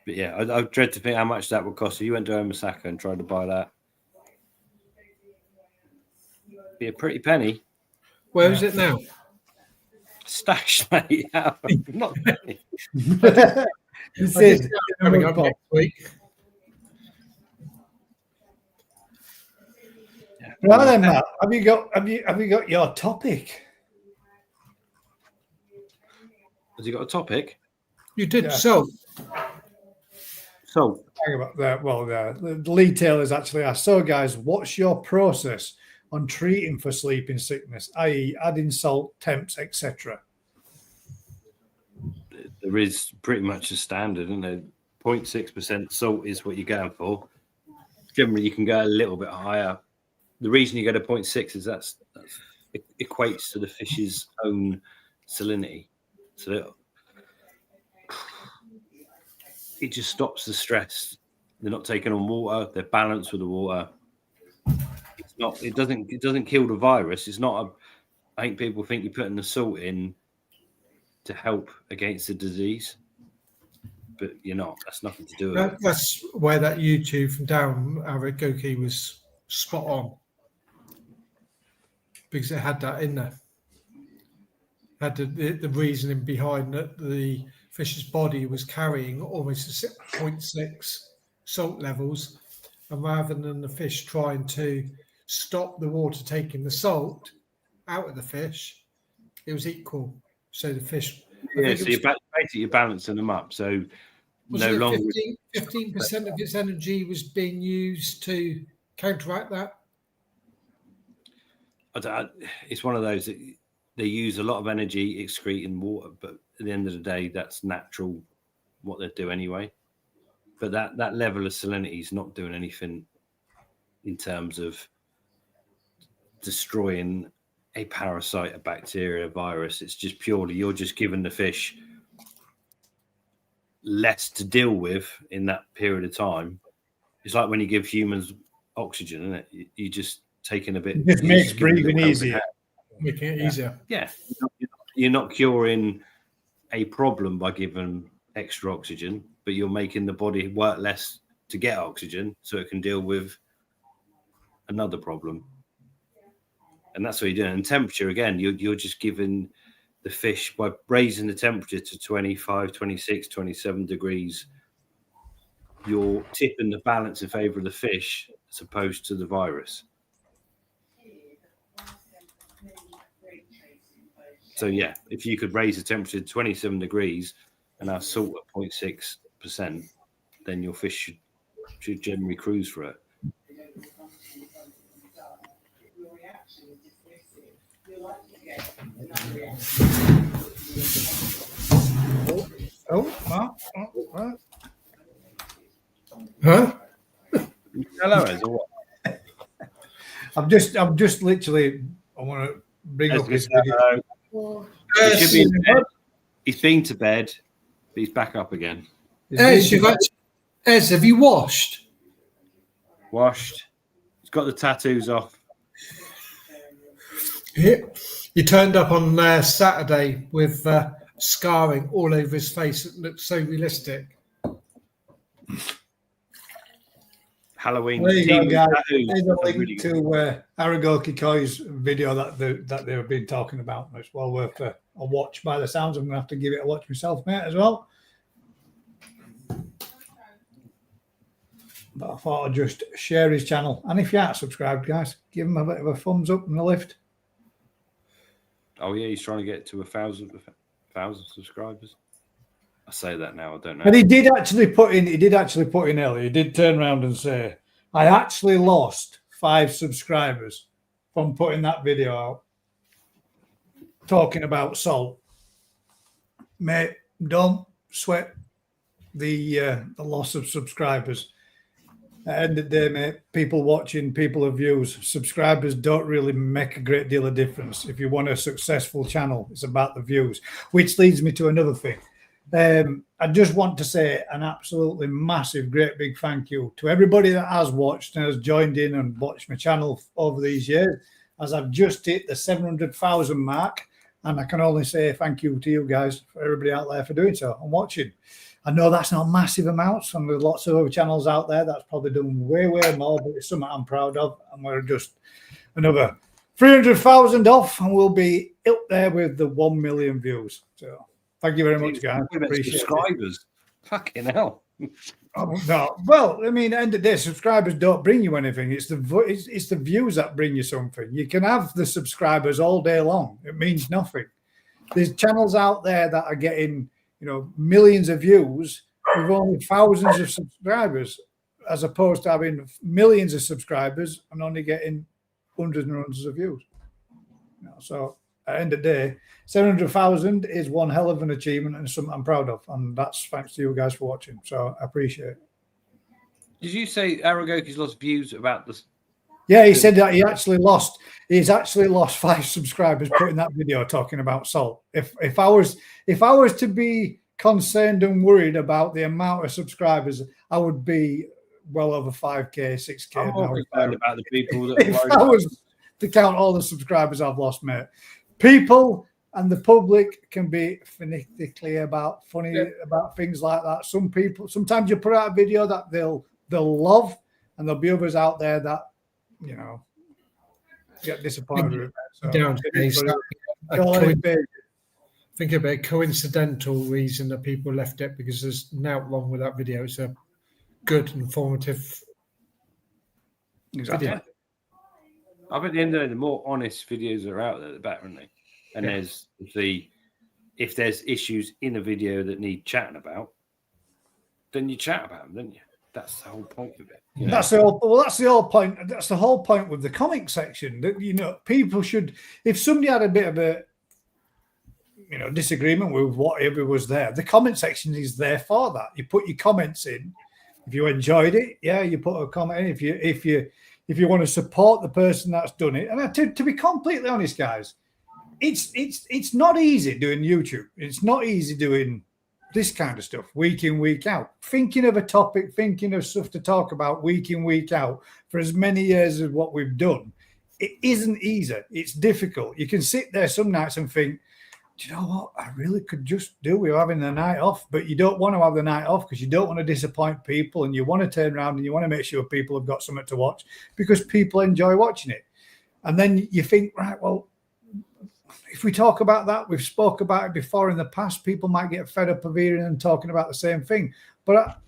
Speaker 5: But yeah, I dread to think how much that would cost. If you went to Omasaka and tried to buy that, be a pretty penny.
Speaker 4: Where is it now?
Speaker 5: Stashed, mate. Not penny.
Speaker 3: This is
Speaker 4: coming up next week.
Speaker 3: Right then, Matt. Have you got your topic?
Speaker 5: Has he got a topic?
Speaker 4: You did
Speaker 3: Yeah.
Speaker 4: So
Speaker 3: Talking about that. Well, the lead tailors actually asked. So, guys, what's your process on treating for sleeping sickness, i.e., adding salt, temps, etc.?
Speaker 5: There is pretty much a standard, isn't there? 0.6% salt is what you're going for. Generally, you can go a little bit higher. The reason you go to 0.6 is it equates to the fish's own salinity. So it just stops the stress. They're not taking on water. They're balanced with the water. It's not. It doesn't kill the virus. It's not. I think people think you're putting the salt in to help against the disease, but you're not. That's nothing to do with it.
Speaker 4: that's where that YouTube from Darren Aragoki was spot on, because it had that in there. Had the reasoning behind that the fish's body was carrying almost 0.6 salt levels, and rather than the fish trying to stop the water taking the salt out of the fish, it was equal. So the fish,
Speaker 5: so you're balancing them up. So no longer
Speaker 4: 15% of its energy was being used to counteract that.
Speaker 5: It's one of those that they use a lot of energy excreting water, but at the end of the day, that's natural what they do anyway. but that level of salinity is not doing anything in terms of destroying a parasite, a bacteria, a virus. It's just purely you're just giving the fish less to deal with in that period of time. It's like when you give humans oxygen, isn't it? You just taking a bit.
Speaker 3: It just makes breathing easier.
Speaker 4: Making it easier.
Speaker 5: Yeah, you're not curing a problem by giving extra oxygen, but you're making the body work less to get oxygen so it can deal with another problem. And that's what you're doing. And temperature, again, you're just giving the fish, by raising the temperature to 25, 26, 27 degrees, you're tipping the balance in favor of the fish as opposed to the virus. So, yeah, if you could raise the temperature to 27 degrees and have salt at 0.6%, then your fish should generally cruise for it.
Speaker 4: Huh?
Speaker 5: Hello, Ez, or what?
Speaker 3: I'm just literally. I want to bring up his video.
Speaker 5: He should be in bed. He's been to bed, but he's back up again.
Speaker 4: Ez, have you washed?
Speaker 5: Washed. He's got the tattoos off.
Speaker 4: He turned up on Saturday with scarring all over his face. It looked so realistic.
Speaker 5: Halloween.
Speaker 3: There you go, guys.
Speaker 5: Tattoos.
Speaker 3: There's a link
Speaker 5: Really
Speaker 3: to Aragoki Koi's video that they've been talking about. It's well worth a watch by the sounds. I'm going to have to give it a watch myself, mate, as well. But I thought I'd just share his channel. And if you aren't subscribed, guys, give him a bit of a thumbs up and a lift.
Speaker 5: Oh yeah, he's trying to get to 1,000 subscribers. I say that now, I don't know.
Speaker 3: But he did actually put in earlier. He did turn around and say, I actually lost 5 subscribers from putting that video out talking about salt. Mate, don't sweat the loss of subscribers. At the end of the day, mate, people watching, people of views, subscribers don't really make a great deal of difference. If you want a successful channel, it's about the views, which leads me to another thing. I just want to say an absolutely massive, great big thank you to everybody that has watched and has joined in and watched my channel over these years, as I've just hit the 700,000 mark. And I can only say thank you to you guys, for everybody out there for doing so and watching. I know that's not massive amounts, and there's lots of other channels out there that's probably doing way, way more, but it's something I'm proud of. And we're just another 300,000 off, and we'll be up there with the 1 million views. So thank you very much, guys. Appreciate
Speaker 5: subscribers. It. Fucking hell.
Speaker 3: Oh, no. Well, I mean, at the end of the day, subscribers don't bring you anything. It's the views that bring you something. You can have the subscribers all day long. It means nothing. There's channels out there that are getting, millions of views with only thousands of subscribers, as opposed to having millions of subscribers and only getting hundreds and hundreds of views. So at the end of the day, 700,000 is one hell of an achievement and something I'm proud of. And that's thanks to you guys for watching. So I appreciate it.
Speaker 5: Did you say Aragoki's lost views about this?
Speaker 3: Yeah, he said that he's actually lost 5 subscribers putting that video talking about salt. If I was to be concerned and worried about the amount of subscribers, I would be well over 5K, 6K.
Speaker 5: I'm more concerned about the people that
Speaker 3: if I was to count all the subscribers I've lost, mate. People and the public can be finicky about things like that. Some people, sometimes you put out a video that they'll love, and there'll be others out there that get disappointed with it.
Speaker 4: I think a coincidental reason that people left it, because there's nothing wrong with that video. It's a good, informative video.
Speaker 5: I think at the end of the day, the more honest videos that are out there, the better, aren't they? And if there's issues in a video that need chatting about, then you chat about them, don't you? That's the whole point of it.
Speaker 3: That's the whole point. That's the whole point with the comment section. That people should, if somebody had a bit of a disagreement with whatever was there, the comment section is there for that. You put your comments in, If you enjoyed it, yeah, you put a comment in. If you want to support the person that's done it, and to be completely honest, guys, it's not easy doing YouTube. It's not easy doing this kind of stuff week in, week out. Thinking of a topic, thinking of stuff to talk about week in, week out for as many years as what we've done. It isn't easy. It's difficult. You can sit there some nights and think, do you know what? I really could just do with having the night off, but you don't want to have the night off because you don't want to disappoint people, and you want to turn around and you want to make sure people have got something to watch because people enjoy watching it. And then you think, right, well, if we talk about that, we've spoke about it before in the past, people might get fed up of hearing and talking about the same thing. But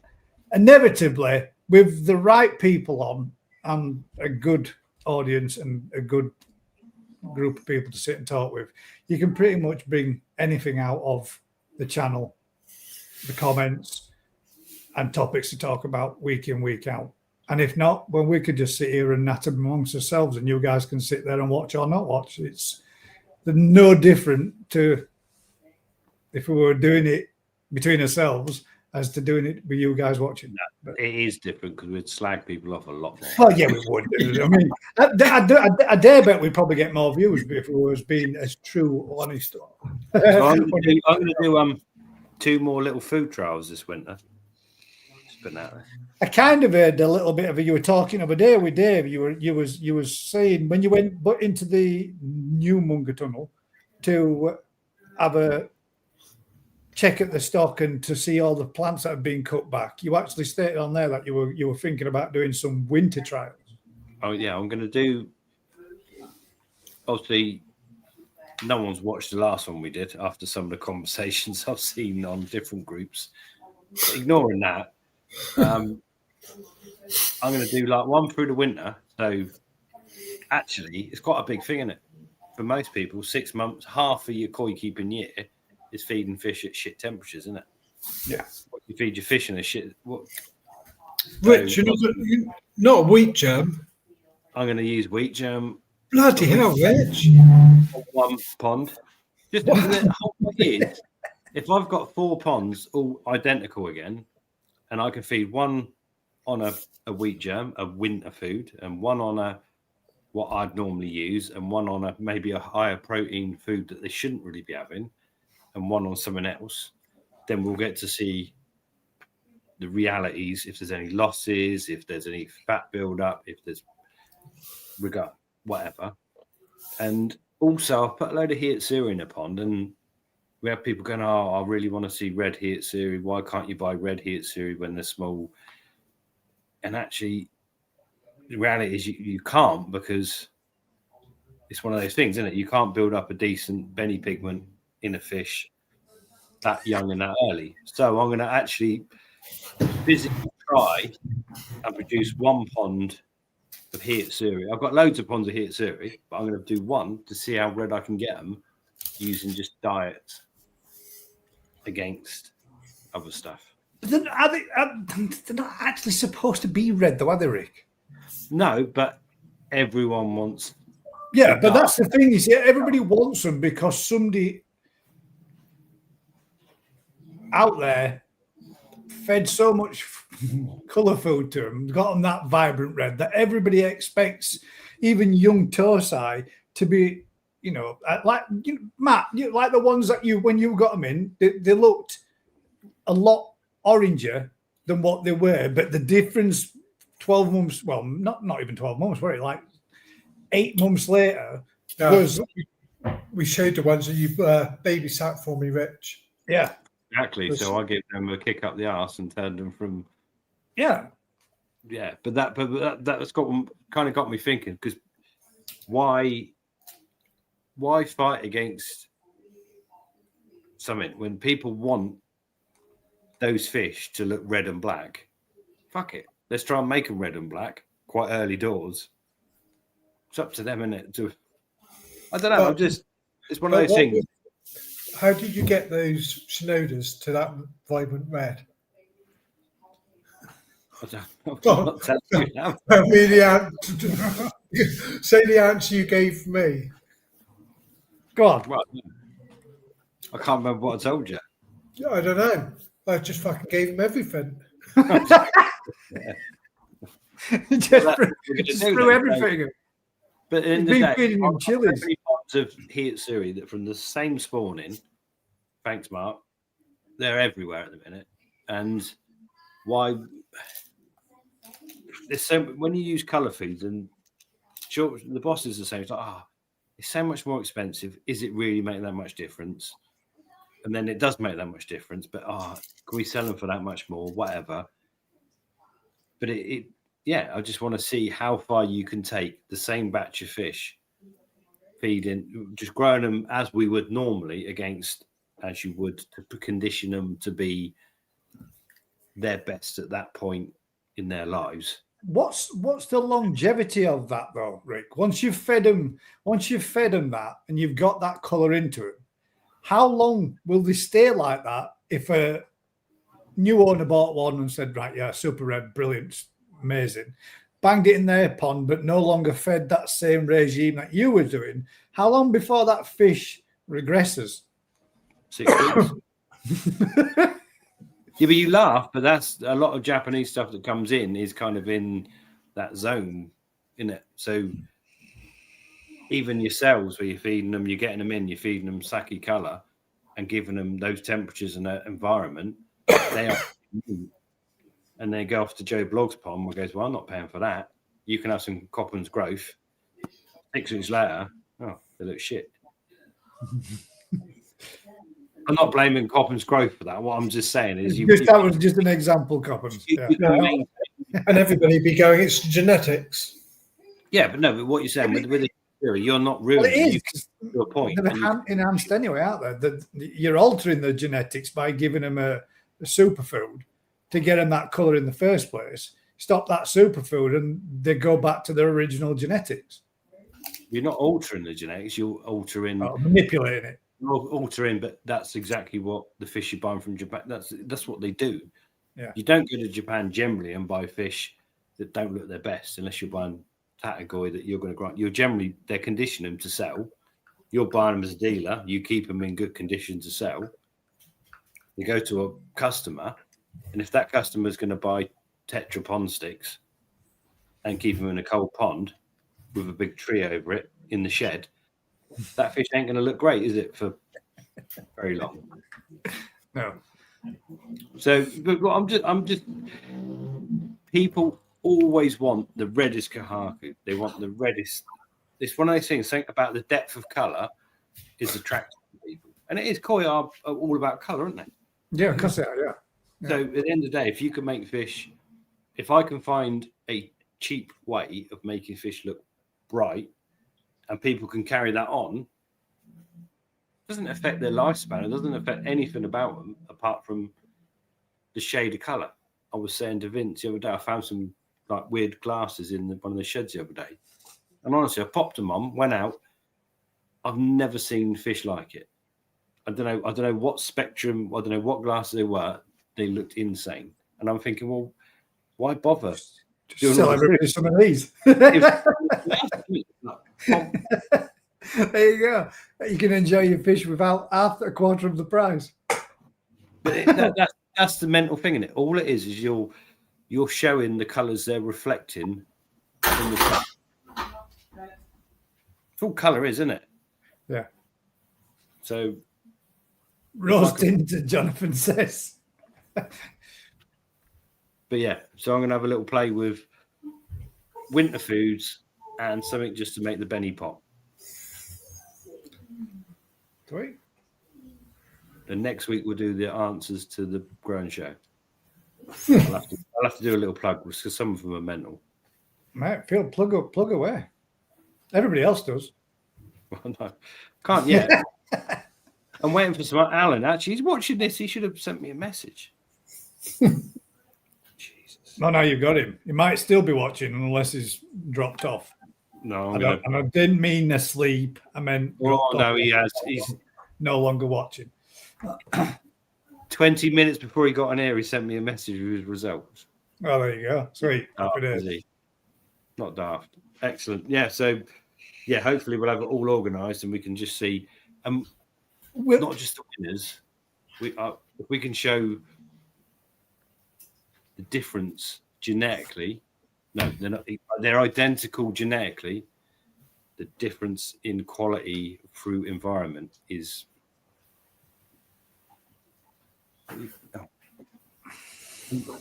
Speaker 3: inevitably, with the right people on and a good audience and a good group of people to sit and talk with, you can pretty much bring anything out of the channel, the comments and topics to talk about week in, week out. And if not, well, we could just sit here and natter amongst ourselves and you guys can sit there and watch or not watch. It's no different to if we were doing it between ourselves as to doing it with you guys watching.
Speaker 5: No, it is different because we'd slag people off a lot more.
Speaker 3: Well, yeah, we would. I mean, I dare bet we'd probably get more views if we was being as true, honest.
Speaker 5: So I'm going to do 2 more little food trials this winter. Just putting out there.
Speaker 3: I kind of heard a little bit of it. You were talking of a day with Dave. You was saying when you went into the new Munga tunnel to have a check at the stock and to see all the plants that have been cut back. You actually stated on there that you were thinking about doing some winter trials.
Speaker 5: Oh yeah, I'm going to do. Obviously, no one's watched the last one we did after some of the conversations I've seen on different groups. But ignoring that, I'm going to do like one through the winter. So actually, it's quite a big thing, isn't it? For most people, 6 months, half of your koi keeping year is feeding fish at shit temperatures, isn't it?
Speaker 3: Yeah.
Speaker 5: You feed your fish in a shit. What?
Speaker 4: Rich,
Speaker 5: So,
Speaker 4: you're not a wheat germ.
Speaker 5: I'm going to use wheat germ.
Speaker 4: Bloody hell, Rich.
Speaker 5: On one pond. Just the whole thing is, if I've got 4 ponds all identical again, and I can feed one on a wheat germ, a winter food, and one on a what I'd normally use, and one on maybe a higher protein food that they shouldn't really be having, and one on something else, then we'll get to see the realities, if there's any losses, if there's any fat build-up, if there's whatever. And also, I've put a load of Hietsuri in a pond, and we have people going, oh, I really want to see red Hietsuri. Why can't you buy red Hietsuri when they're small? And actually, the reality is you can't, because it's one of those things, isn't it? You can't build up a decent Benny pigment in a fish that young and that early. So I'm going to actually physically try and produce 1 pond of Hietsuri. I've got loads of ponds of Hietsuri, but I'm going to do 1 to see how red I can get them using just diet against other stuff.
Speaker 3: But they're not actually supposed to be red, though, are they, Rick?
Speaker 5: No, but everyone wants.
Speaker 3: Yeah, but that's the thing. You see, everybody wants them because somebody out there fed so much colour food to them, got them that vibrant red, that everybody expects even young Tosai to be, Matt, like the ones that when you got them in, they looked a lot oranger than what they were, but the difference 12 months, well, not even 12 months, were it like 8 months later was...
Speaker 4: We showed the ones that you babysat for me, Rich.
Speaker 3: Yeah.
Speaker 5: Exactly. So I gave them a kick up the arse and turned them from.
Speaker 3: Yeah.
Speaker 5: Yeah, but that's kind of got me thinking, because why fight against something when people want those fish to look red and black? Fuck it. Let's try and make them red and black quite early doors. It's up to them, isn't it? I don't know. It's one of those things.
Speaker 4: How did you get those Shinodas to that vibrant red?
Speaker 5: I'm not telling you now.
Speaker 4: I mean, say the answer you gave me.
Speaker 3: Go on.
Speaker 5: Well, I can't remember what I told you.
Speaker 4: I don't know. I just fucking gave him everything.
Speaker 3: just threw everything.
Speaker 5: But in the
Speaker 3: been
Speaker 5: day,
Speaker 3: feeding him chilies.
Speaker 5: many pots of Hiyatsuri that from the same spawning. Thanks, Mark. They're everywhere at the minute, and why? There's so when you use color feeds, and sure, the boss is the same. It's like, it's so much more expensive. Is it really making that much difference? And then it does make that much difference, but can we sell them for that much more? Whatever. But I just want to see how far you can take the same batch of fish, feeding, just growing them as we would normally as you would to condition them to be their best at that point in their lives.
Speaker 3: What's the longevity of that though, Rick? Once you've fed them that and you've got that colour into it, how long will they stay like that if a new owner bought one and said, right, yeah, super red, brilliant, amazing, banged it in their pond, but no longer fed that same regime that you were doing? How long before that fish regresses?
Speaker 5: 6 weeks. Yeah, but you laugh, but that's a lot of Japanese stuff that comes in is kind of in that zone, isn't it? So even yourselves, where you're feeding them, you're getting them in, you're feeding them sake color and giving them those temperatures and that environment, they are, and they go off to Joe Blogg's pond where goes, well, I'm not paying for that. You can have some Copham's growth. 6 weeks later, they look shit. I'm not blaming Copham's growth for that. What I'm just saying is
Speaker 3: that was just an example, Coppens.
Speaker 4: And everybody be going, it's genetics.
Speaker 5: Yeah, but what you're saying with the theory, you're not really.
Speaker 3: Well, it is.
Speaker 5: To a point.
Speaker 3: They're enhanced anyway, aren't they? You're altering the genetics by giving them a superfood to get them that colour in the first place. Stop that superfood and they go back to their original genetics.
Speaker 5: You're not altering the genetics, you're altering...
Speaker 3: manipulating it.
Speaker 5: Altering, but that's exactly what the fish you're buying from Japan, that's what they do.
Speaker 3: Yeah.
Speaker 5: You don't go to Japan generally and buy fish that don't look their best unless you're buying category that you're going to grant. They're conditioning them to sell. You're buying them as a dealer. You keep them in good condition to sell. You go to a customer, and if that customer is going to buy Tetra pond sticks and keep them in a cold pond with a big tree over it in the shed, that fish ain't going to look great, is it, for very long?
Speaker 3: No.
Speaker 5: So, but I'm just. People always want the reddest kahaku. They want the reddest. It's one of those things. Think about the depth of color is attractive to people, and it is. Koi are all about color, aren't they?
Speaker 3: Yeah, of course they are. Yeah.
Speaker 5: So at the end of the day, if you can make fish, if I can find a cheap way of making fish look bright, and people can carry that on, it doesn't affect their lifespan. It doesn't affect anything about them apart from the shade of color. I was saying to Vince the other day, I found some like weird glasses in one of the sheds the other day, and honestly, I popped them on, went out. I've never seen fish like it. I don't know what spectrum. I don't know what glasses they were. They looked insane, and I'm thinking, well, why bother?
Speaker 3: Just sell everybody some of these. There you go. You can enjoy your fish without a quarter of the price.
Speaker 5: But that's the mental thing in it. All it is you're showing the colours they're reflecting in the sun. It's all colour is, isn't it?
Speaker 3: Yeah.
Speaker 5: So
Speaker 3: rose tinted, Jonathan says.
Speaker 5: But yeah, so I'm going to have a little play with winter foods and something just to make the Benny pop.
Speaker 3: Sweet.
Speaker 5: And next week we'll do the answers to the Grown Show. I'll have to do a little plug because some of them are mental.
Speaker 3: Mate, plug away. Everybody else does.
Speaker 5: Well, no, can't yet. I'm waiting for some. Alan, actually, he's watching this. He should have sent me a message.
Speaker 3: No, you've got him. He might still be watching unless he's dropped off.
Speaker 5: No,
Speaker 3: and I didn't mean asleep. I meant.
Speaker 5: Oh no, he has. He's
Speaker 3: no longer watching.
Speaker 5: 20 minutes before he got on air, he sent me a message with his results.
Speaker 3: Oh, there you go. Sweet.
Speaker 5: Not daft. Excellent. Yeah. So, yeah. Hopefully, we'll have it all organised and we can just see. Not just the winners. If we can show the difference genetically. No, they're not. They're identical genetically. The difference in quality through environment is.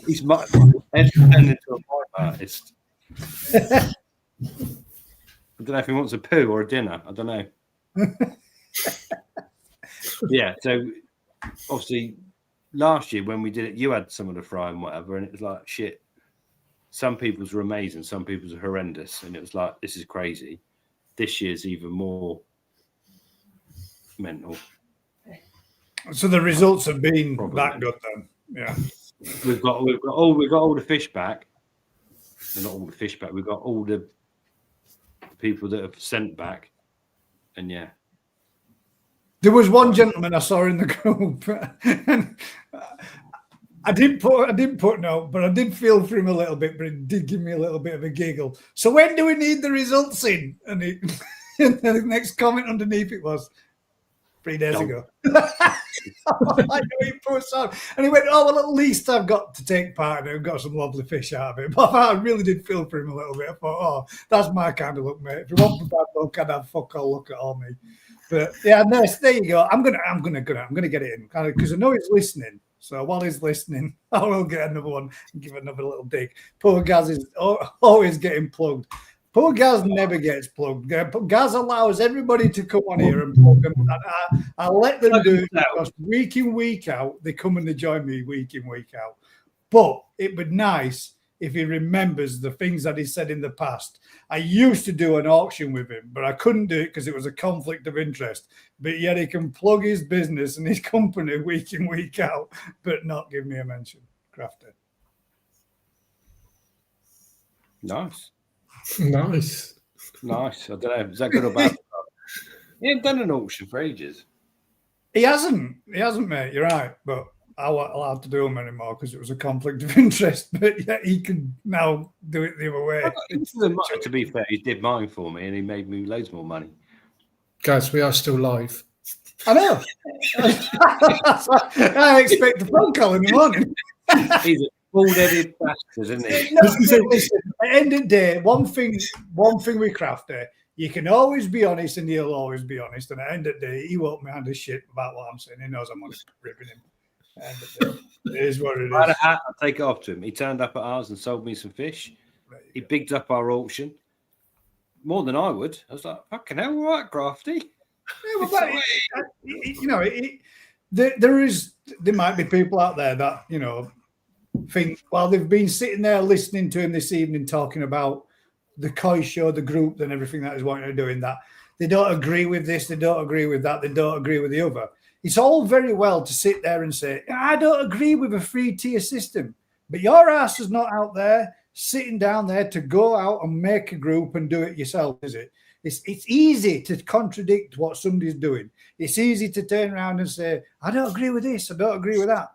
Speaker 5: He's my head turned into a pipe artist. I don't know if he wants a poo or a dinner. I don't know. Yeah, so obviously last year when we did it, you had some of the fry and whatever, and it was like shit. Some people's were amazing, some people's are horrendous, and it was like, this is crazy. This year's even more mental.
Speaker 3: So the results have been that good then. Yeah.
Speaker 5: We've got all the fish back. And not all the fish back, we've got all the people that have sent back. And yeah.
Speaker 3: There was one gentleman I saw in the group, and I didn't put no, but I did feel for him a little bit, but it did give me a little bit of a giggle. So when do we need the results in? And, and the next comment underneath it was 3 days ago. I know he put on, and he went, "Oh well, at least I've got to take part in it. I've got some lovely fish out of it." But I really did feel for him a little bit. I thought, "Oh, that's my kind of look, mate. If you want bad luck, I'd have fuck all look at all me." But yeah, there you go. I'm gonna get it in, kind of, because I know he's listening. So while he's listening, I will get another one and give another little dig. Poor Gaz is always getting plugged. Poor Gaz never gets plugged. Gaz allows everybody to come on here and plug them. And I let them do it because week in, week out, they come and they join me week in, week out. But it'd be nice if he remembers the things that he said in the past. I used to do an auction with him, but I couldn't do it because it was a conflict of interest. But yet he can plug his business and his company week in, week out, but not give me a mention. Crafty.
Speaker 5: Nice.
Speaker 4: Nice.
Speaker 5: I don't know. Is that good or bad? He ain't done an auction for ages.
Speaker 3: He hasn't, mate. You're right. But I wasn't allowed to do them anymore because it was a conflict of interest. But yeah, he can now do it the other way.
Speaker 5: To be fair, he did mine for me and he made me loads more money.
Speaker 4: Guys, we are still live.
Speaker 3: I know. I expect a phone call in the morning.
Speaker 5: He's a bald-headed bastard, isn't he?
Speaker 3: No, listen, at the end of the day, one thing with Crafty, you can always be honest and he'll always be honest. And at the end of the day, he won't mind a shit about what I'm saying. He knows I'm only ripping him. And it is what it is.
Speaker 5: I had a hat, I'll take it off to him. He turned up at ours and sold me some fish. He bigged up our auction more than I would. I was like, fucking hell, all right, Crafty.
Speaker 3: Yeah, well, there might be people out there that, think, while they've been sitting there listening to him this evening talking about the Koi show, the group, and everything that he's wanting to do in that, they don't agree with this, they don't agree with that, they don't agree with the other. It's all very well to sit there and say, I don't agree with a 3-tier system, but your ass is not out there sitting down there to go out and make a group and do it yourself, is it? It's easy to contradict what somebody's doing. It's easy to turn around and say, I don't agree with this, I don't agree with that.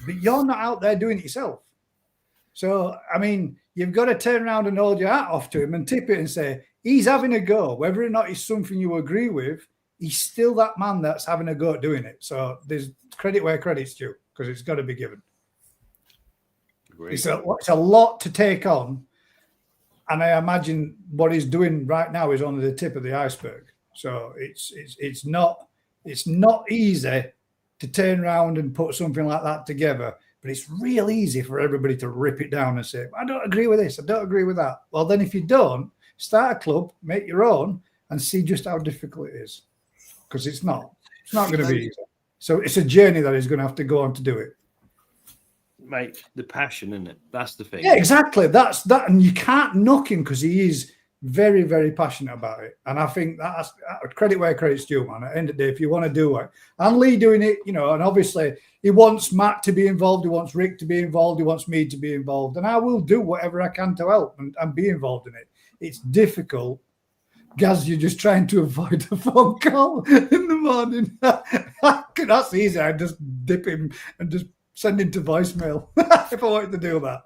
Speaker 3: But you're not out there doing it yourself. So, I mean, you've got to turn around and hold your hat off to him and tip it and say, he's having a go. Whether or not it's something you agree with, he's still that man that's having a go at doing it. So there's credit where credit's due, because it's got to be given. It's a lot to take on. And I imagine what he's doing right now is only the tip of the iceberg. So it's not easy to turn around and put something like that together. But it's real easy for everybody to rip it down and say, I don't agree with this, I don't agree with that. Well, then if you don't, start a club, make your own, and see just how difficult it is. Because it's not going to be easy. So it's a journey that he's going to have to go on to do it.
Speaker 5: Mate, the passion, isn't it? That's the thing.
Speaker 3: Yeah, exactly. That's that. And you can't knock him because he is very, very passionate about it. And I think that's credit where credit's due, man. At the end of the day, if you want to do it, and Lee doing it, and obviously he wants Matt to be involved, he wants Rick to be involved, he wants me to be involved. And I will do whatever I can to help and be involved in it. It's difficult. Gaz, you're just trying to avoid a phone call in the morning. That's easy. I just dip him and just send him to voicemail if I wanted to do that.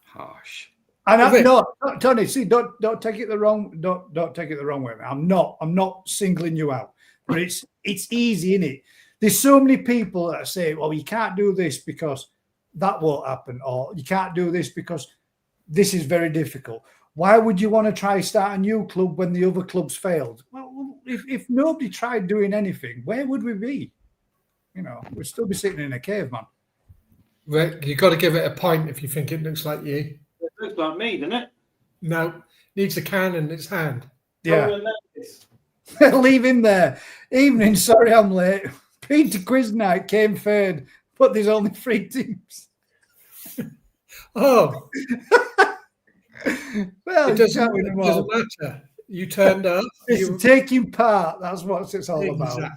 Speaker 5: Harsh.
Speaker 3: And I'm not, Tony. See, don't take it the wrong. Don't take it the wrong way. I'm not singling you out, but it's easy, isn't it? There's so many people that say, "Well, you can't do this because that won't happen, or you can't do this because this is very difficult. Why would you want to try start a new club when the other clubs failed? Well, if nobody tried doing anything, where would we be? You know, we'd still be sitting in a cave, man.
Speaker 4: Rick, you've got to give it a point if you think it looks like you.
Speaker 5: It looks like me, doesn't it?
Speaker 4: No, needs a can in its hand.
Speaker 3: Yeah. Leave him there. Evening, sorry I'm late. Peter quiz night came third, but there's only 3 teams.
Speaker 4: Oh,
Speaker 3: Well,
Speaker 4: it doesn't matter. You turned up.
Speaker 3: It's taking part. That's what it's all about.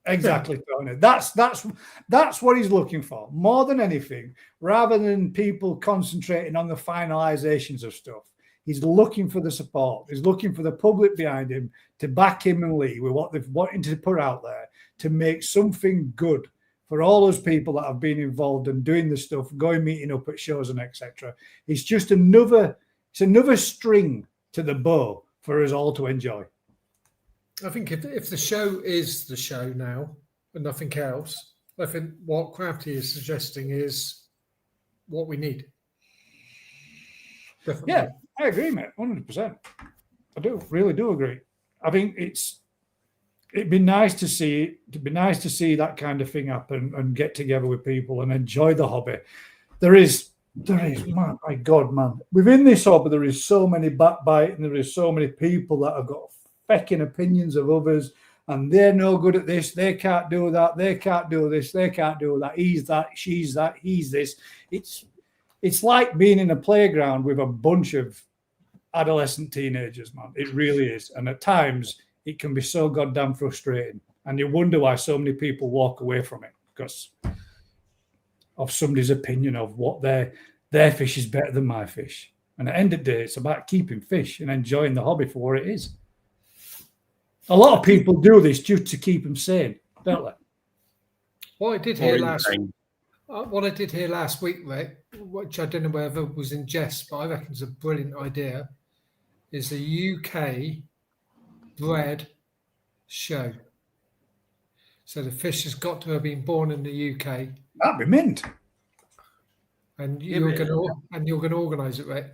Speaker 3: Exactly, Tony. That's what he's looking for more than anything. Rather than people concentrating on the finalizations of stuff, he's looking for the support. He's looking for the public behind him to back him and Lee with what they've wanting to put out there to make something good for all those people that have been involved and doing the stuff, going meeting up at shows and etc. It's just another string to the bow for us all to enjoy.
Speaker 4: I think if the show is the show now and nothing else, I think what Crafty is suggesting is what we need. Definitely.
Speaker 3: Yeah, I agree, mate. 100%. I really do agree. I think it'd be nice to see that kind of thing happen and get together with people and enjoy the hobby. There is, man, my God, man. Within this hobby, there is so many backbiting. There is so many people that have got fecking opinions of others, and they're no good at this. They can't do that. They can't do this. They can't do that. He's that. She's that. He's this. It's like being in a playground with a bunch of adolescent teenagers, man. It really is. And at times, it can be so goddamn frustrating. And you wonder why so many people walk away from it because of somebody's opinion of what their fish is better than my fish. And at the end of the day, it's about keeping fish and enjoying the hobby for what it is. A lot of people do this just to keep them sane, don't they?
Speaker 4: What I did hear last week, Rick, which I don't know whether was in jest, but I reckon it's a brilliant idea, is a UK bred show. So the fish has got to have been born in the UK.
Speaker 3: That'd be mint.
Speaker 4: And you're going to organise it, right?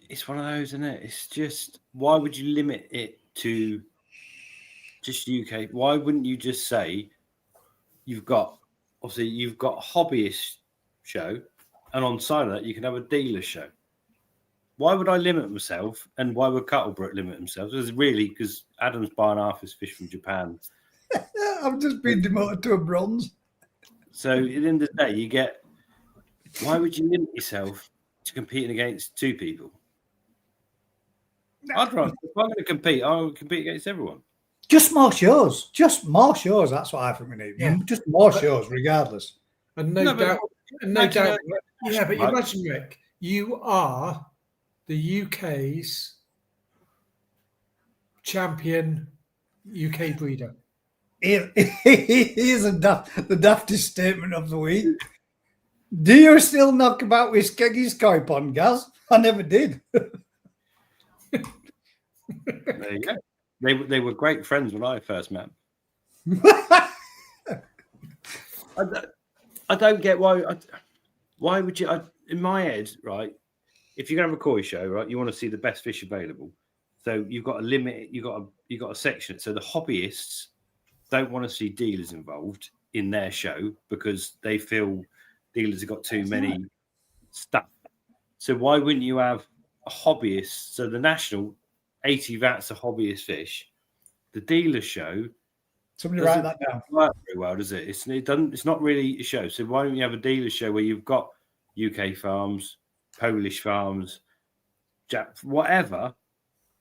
Speaker 5: It's one of those, isn't it? It's just, why would you limit it to just UK? Why wouldn't you just say you've got a hobbyist show, and on side of that you can have a dealer show? Why would I limit myself, and why would Cuttlebrook limit themselves? Because Adam's buying half his fish from Japan.
Speaker 3: I've just been demoted to a bronze.
Speaker 5: So at the end of the day, you get, why would you limit yourself to competing against 2 people? I'd rather, if I'm going to compete, I'll compete against everyone.
Speaker 3: Just more shows. Just more shows. That's what I think we need. Yeah. Just more shows, regardless.
Speaker 4: And no doubt. Yeah, but imagine, Rick, you are the UK's champion UK breeder.
Speaker 3: Here's the daftest statement of the week. Do you still knock about with Skeggy's koi pond, Gaz? I never did.
Speaker 5: There you go. They were great friends when I first met them. I don't get why would you? In my head, right? If you're gonna have a koi show, right, you want to see the best fish available. So you've got a limit. You got a section. So the hobbyists don't want to see dealers involved in their show because they feel dealers have got too many stuff. So why wouldn't you have a hobbyist? So the national 80 vats of hobbyist fish, the dealer show.
Speaker 3: Somebody write that down.
Speaker 5: Work very well, does it? It's not really a show. So why don't you have a dealer show where you've got UK farms, Polish farms, whatever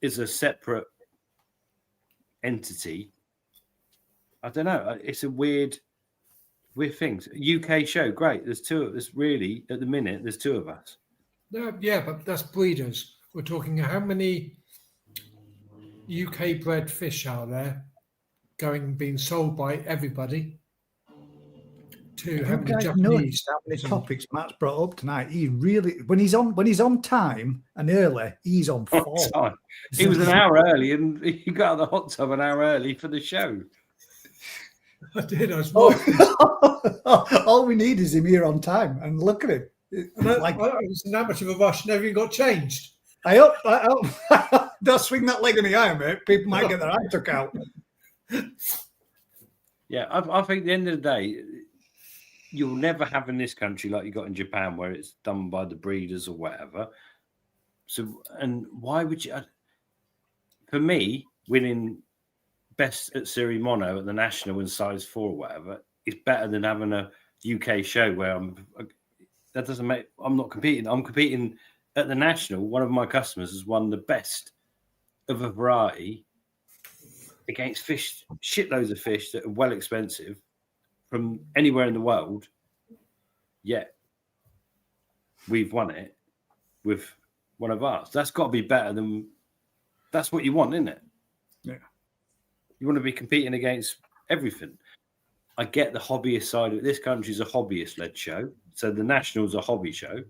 Speaker 5: is a separate entity? I don't know. It's a weird thing. UK show, great. There's 2 of us. Really, at the minute, there's 2 of us.
Speaker 4: Yeah, but that's breeders. We're talking how many UK bred fish are there being sold by everybody to how many Japanese.
Speaker 3: How many topics Matt's brought up tonight? He really, when he's on time and early, he's on form.
Speaker 5: He was an hour early, and he got out of the hot tub an hour early for the show.
Speaker 4: I did. I was
Speaker 3: All we need is him here on time, and look at him.
Speaker 4: I was in that much of a rush, never even got changed.
Speaker 3: I hope. Don't swing that leg in the eye, mate. People might get their eye took out.
Speaker 5: Yeah, I think at the end of the day, you'll never have in this country like you got in Japan, where it's done by the breeders or whatever. So, and why would you? For me, winning best at Serie Mono at the national in size 4 or whatever is better than having a UK show where that doesn't make. I'm not competing. I'm competing at the national. One of my customers has won the best of a variety against fish, shitloads of fish that are well expensive from anywhere in the world. Yet we've won it with one of ours. That's got to be better than. That's what you want, isn't it?
Speaker 3: Yeah.
Speaker 5: You want to be competing against everything. I get the hobbyist side of it. This country's a hobbyist-led show, so the national's a hobby show.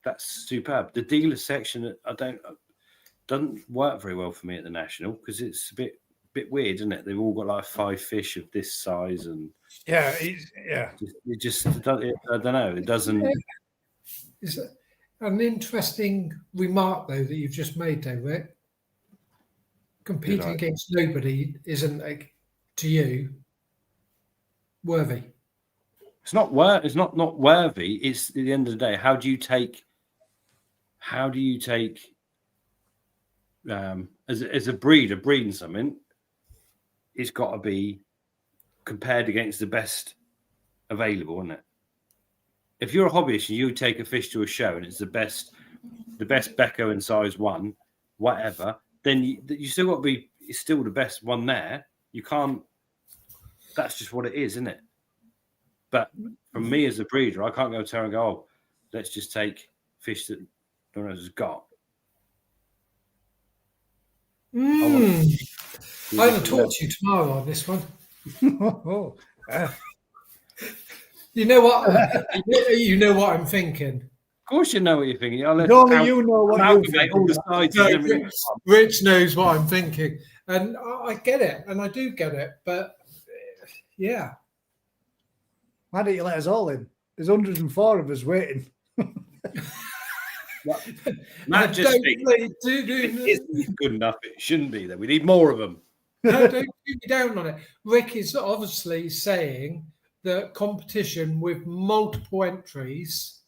Speaker 5: That's superb. The dealer section, doesn't work very well for me at the national because it's a bit weird, isn't it? They've all got like 5 fish of this size, and
Speaker 3: Yeah.
Speaker 5: it just I don't know. It doesn't.
Speaker 4: Is an interesting remark though that you've just made, though, Rick. Competing against nobody isn't, like, to you, worthy.
Speaker 5: It's not not worthy. It's at the end of the day. How do you take? As a breeder breeding something, it's got to be compared against the best available, isn't it? If you're a hobbyist and you take a fish to a show and it's the best Becco in size 1, whatever, then you still got to be. It's still the best one there. You can't. That's just what it is, isn't it? But from me as a breeder, I can't go to her and go, "Oh, let's just take fish that no one else has got."
Speaker 4: I'm going to talk to you tomorrow on this one. You know what? You know what I'm thinking.
Speaker 5: Of course, you know what you're thinking.
Speaker 3: Only you know what you're thinking.
Speaker 5: All the sides.
Speaker 4: No, Rich knows what I'm thinking, and I get it, and I do get it. But yeah,
Speaker 3: Why don't you let us all in? There's 104 of us waiting.
Speaker 5: Matt just thinks it isn't good enough. It shouldn't be there. We need more of them.
Speaker 4: No, don't keep me down on it. Rick is obviously saying that competition with multiple entries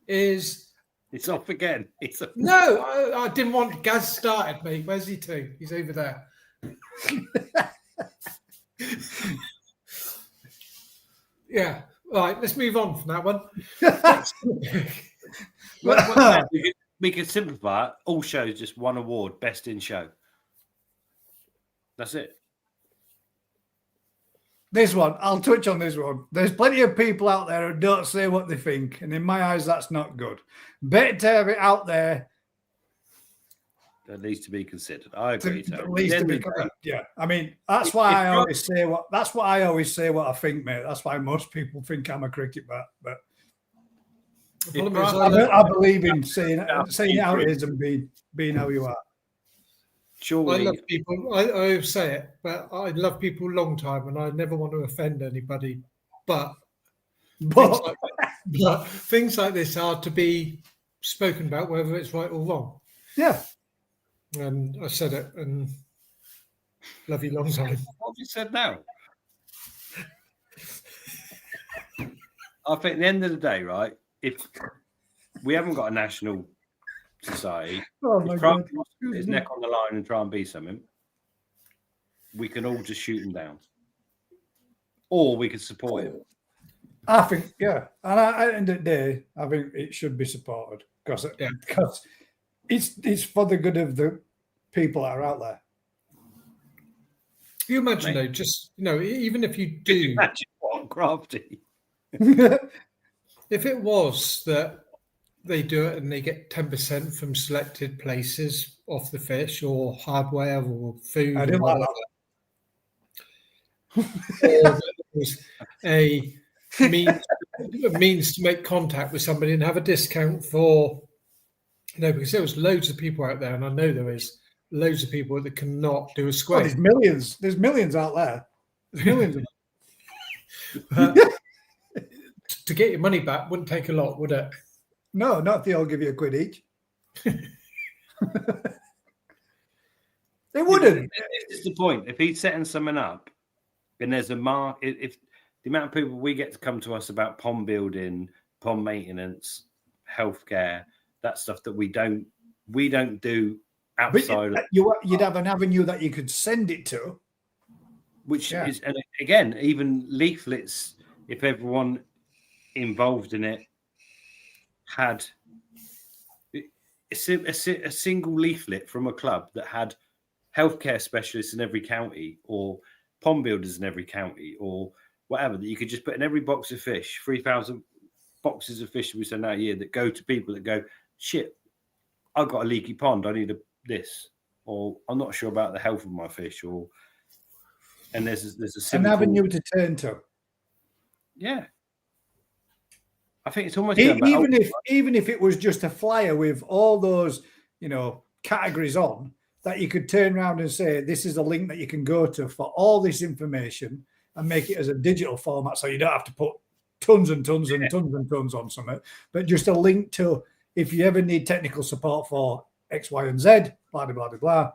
Speaker 4: is.
Speaker 5: It's off again.
Speaker 4: No, I didn't want Gaz started, mate. Where's he to? He's over there. Yeah. Right. Let's move on from that one.
Speaker 5: We can simplify it. All shows just one award, best in show. That's it.
Speaker 3: This one, I'll touch on this one. There's plenty of people out there who don't say what they think, and in my eyes, that's not good. Better to have it out there.
Speaker 5: That needs to be considered. I agree.
Speaker 3: At least to be considered. Yeah, I mean that's why I always say what. That's why I always say what I think, mate. That's why most people think I'm a cricket bat. But I believe in saying how it is and being how you are.
Speaker 5: Surely.
Speaker 4: I love people. I always say it, but I love people a long time, and I never want to offend anybody. But things like this are to be spoken about, whether it's right or wrong.
Speaker 3: Yeah.
Speaker 4: And I said it, and love you long time.
Speaker 5: What have you said now? I think at the end of the day, right, if we haven't got a national society, put his neck on the line and try and be something, we can all just shoot him down. Or we could support him.
Speaker 3: I think, yeah. And at the end of the day, I think it should be supported because it's for the good of the people that are out there.
Speaker 4: You imagine, though, just, even if you do.
Speaker 5: Imagine what crafty.
Speaker 4: If it was that they do it and they get 10% from selected places off the fish or hardware or food.
Speaker 3: I didn't like that.
Speaker 4: Or there was a means to make contact with somebody and have a discount for, because there was loads of people out there, and I know there is loads of people that cannot do a square.
Speaker 3: There's millions out there. Millions of
Speaker 4: To get your money back wouldn't take a lot, would it?
Speaker 3: No, not if they all give you £1 each. They wouldn't.
Speaker 5: This is the point. If he's setting something up, and there's a if the amount of people we get to come to us about pond building, pond maintenance, healthcare, that stuff that we don't do outside.
Speaker 3: But you'd have an avenue that you could send it to.
Speaker 5: Which is, and again, even leaflets, if everyone involved in it had a single leaflet from a club that had healthcare specialists in every county or pond builders in every county or whatever, that you could just put in every box of fish, 3,000 boxes of fish we send out a year that go to people that go, shit, I've got a leaky pond, I need this, or I'm not sure about the health of my fish, or and there's a simple,
Speaker 3: an avenue to turn to.
Speaker 5: Yeah, I think it's almost
Speaker 3: even if it was just a flyer with all those categories on, that you could turn around and say this is a link that you can go to for all this information and make it as a digital format, so you don't have to put tons and tons and tons and tons on something, but just a link to if you ever need technical support for X, Y, and Z, blah blah blah blah.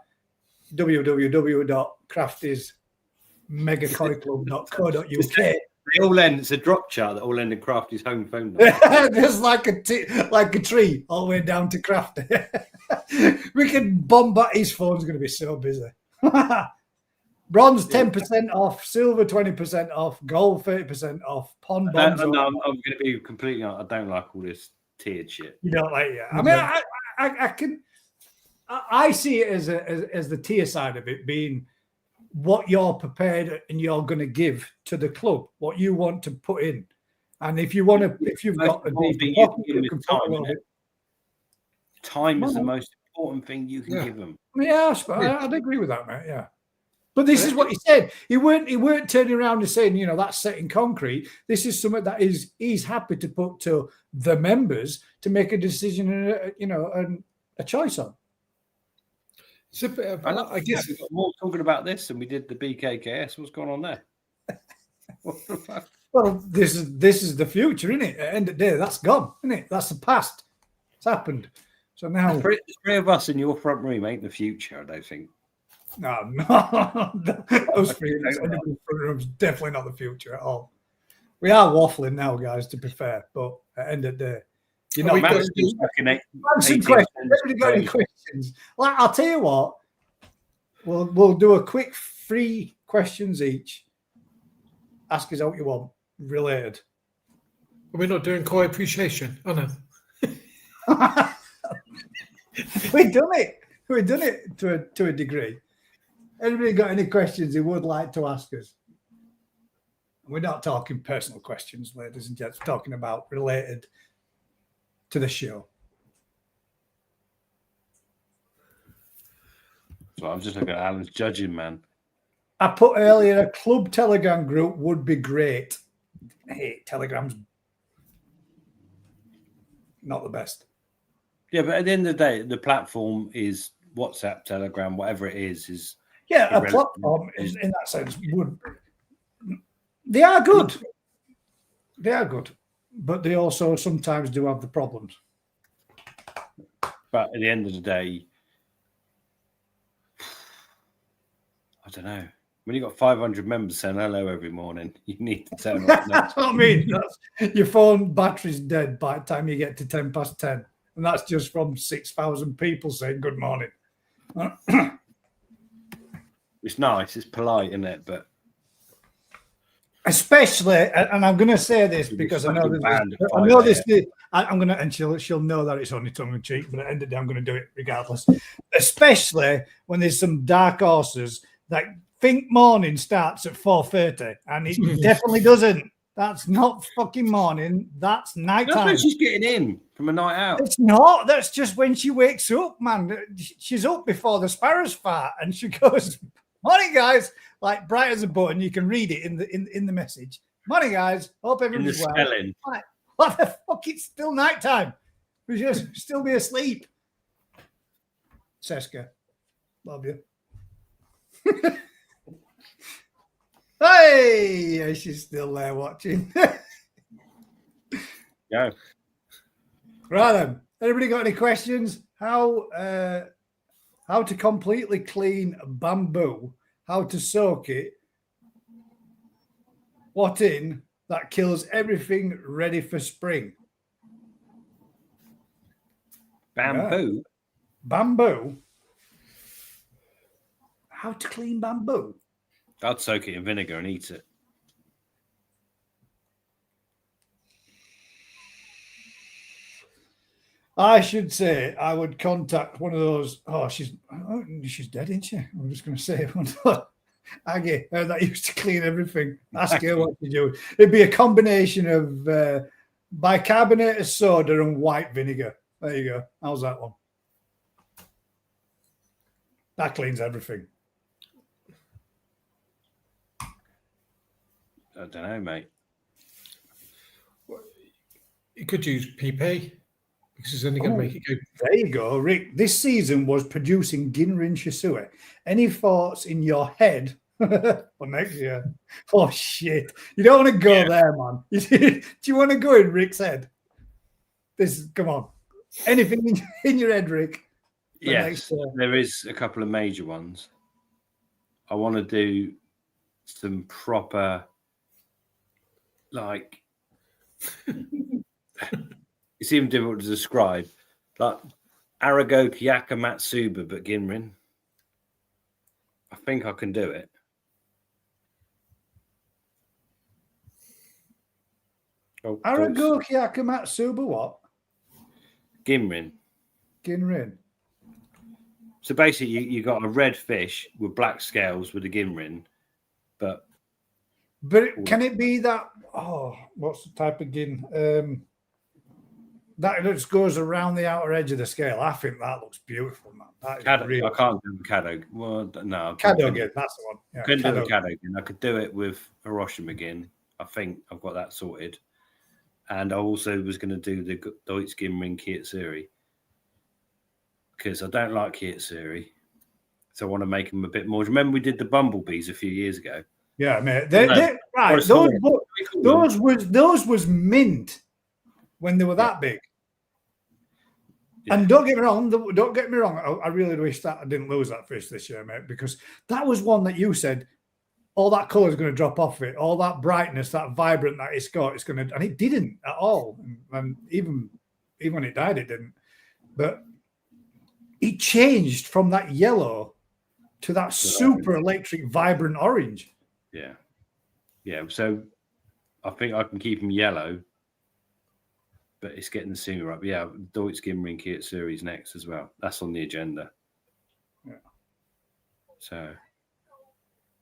Speaker 3: www.craftiesmegacoiclub.co.uk.
Speaker 5: They all end. It's a drop chart that all end in Crafty's home phone number.
Speaker 3: There's like a tree all the way down to Crafty. We can bombard his phone's going to be so busy. Bronze 10% off, silver 20% off, gold 30% off, pond bonds.
Speaker 5: I'm going to be completely honest. I don't like all this tiered shit.
Speaker 3: You don't like it? I mean, I see it as the tier side of it being what you're prepared and you're going to give to the club, what you want to put in, and if you've got a deep pocket,
Speaker 5: time is the most important thing you can give them.
Speaker 3: Yeah, I'd agree with that, mate. Yeah, but this is what he said. He weren't turning around and saying, that's set in concrete. This is something that he's happy to put to the members to make a decision and a choice on.
Speaker 5: I guess we've got more talking about this than we did the BKKS. What's going on there? What the fuck?
Speaker 3: Well, this is the future, isn't it? At the end of the day, that's gone, isn't it? That's the past. It's happened. So now,
Speaker 5: the three of us in your front room ain't the future, I don't think.
Speaker 3: No. Those three in the front room's definitely not the future at all. We are waffling now, guys, to be fair, but at the end of the day, answer questions. Everybody got any questions? Well, I'll tell you what. We'll do a quick 3 questions each. Ask us what you want related.
Speaker 4: We're not doing koi appreciation. Oh no.
Speaker 3: We've done it. We've done it to a degree. Anybody got any questions they would like to ask us? We're not talking personal questions, ladies and gents. We're talking about related to the show.
Speaker 5: So I'm just looking at Alan's judging, man.
Speaker 3: I put earlier a club Telegram group would be great. Hey, Telegram's not the best.
Speaker 5: Yeah, but at the end of the day, the platform is WhatsApp, Telegram, whatever it is
Speaker 3: a platform is, in that sense, they are good. They are good, but they also sometimes do have the problems.
Speaker 5: But at the end of the day, I don't know. When you've got 500 members saying hello every morning, you need to turn off.
Speaker 3: That's what I mean. Your phone battery's dead by the time you get to 10 past 10. And that's just from 6,000 people saying good morning.
Speaker 5: It's nice. It's polite, isn't it? But
Speaker 3: especially, and I'm going to say this because I know this. I'm going to, and she'll know that it's only tongue in cheek, but at the end of the day, I'm going to do it regardless. Especially when there's some dark horses that think morning starts at 4:30, and it definitely doesn't. That's not fucking morning. That's night time.
Speaker 5: That's when she's getting in from a night out.
Speaker 3: It's not. That's just when she wakes up, man. She's up before the sparrows fart, and she goes, "Morning, guys!" Like bright as a button. You can read it in the message. Morning, guys. Hope everyone's well.
Speaker 5: Spelling.
Speaker 3: What the fuck? It's still night time. We should still be asleep. Seska, love you. Hey, she's still there watching.
Speaker 5: Yeah.
Speaker 3: Right then. Anybody got any questions? How to completely clean bamboo? How to soak it? What in that kills everything ready for spring?
Speaker 5: Bamboo.
Speaker 3: Yeah. Bamboo. How to clean bamboo?
Speaker 5: I'd soak it in vinegar and eat it.
Speaker 3: I should say I would contact one of those. Oh, she's dead, isn't she? I'm just going to say one of those. Aggie, that used to clean everything. Ask her what to do. It'd be a combination of bicarbonate of soda and white vinegar. There you go. How's that one? That cleans everything.
Speaker 5: I don't know, mate.
Speaker 4: You could use PP because it's only going to make it go.
Speaker 3: There you go, Rick. This season was producing Ginrin Shisui. Any thoughts in your head for next year? Oh, shit. You don't want to go there, man. Do you want to go in Rick's head? Come on. Anything in your head, Rick?
Speaker 5: Yes, there is a couple of major ones. I want to do some proper, like, it's even difficult to describe, like Arago Kyaka Matsuba, but Ginrin. I think I can do it. Oh,
Speaker 3: Arago Kyaka Matsuba, what?
Speaker 5: Ginrin.
Speaker 3: Ginrin.
Speaker 5: So basically, you got a red fish with black scales with a Ginrin, but
Speaker 3: can it be that? Oh, what's the type of gin? That just goes around the outer edge of the scale. I think that looks beautiful, man. That is really...
Speaker 5: I can't do the Caddo. Well, no,
Speaker 3: Cadogin, that's the one. Yeah,
Speaker 5: couldn't do the Cadogin. I could do it with Hiroshima again. I think I've got that sorted. And I also was going to do the Deutsch Ginrin Kiyotsuji because I don't like Kiyotsuji. So I want to make them a bit more. Remember we did the bumblebees a few years ago?
Speaker 3: Yeah, mate. Right. Those was mint when they were that big. Yeah. And don't get me wrong. I really wish that I didn't lose that fish this year, mate, because that was one that you said all that colour is going to drop off it, all that brightness, that vibrant that it's got, it's going to, and it didn't at all. And even when it died, it didn't. But it changed from that yellow to that super electric, vibrant orange.
Speaker 5: Yeah. Yeah. So I think I can keep them yellow, but it's getting the singer up. Yeah. Deutsch Ginrin Kiyotsuji is next as well. That's on the agenda.
Speaker 3: Yeah.
Speaker 5: So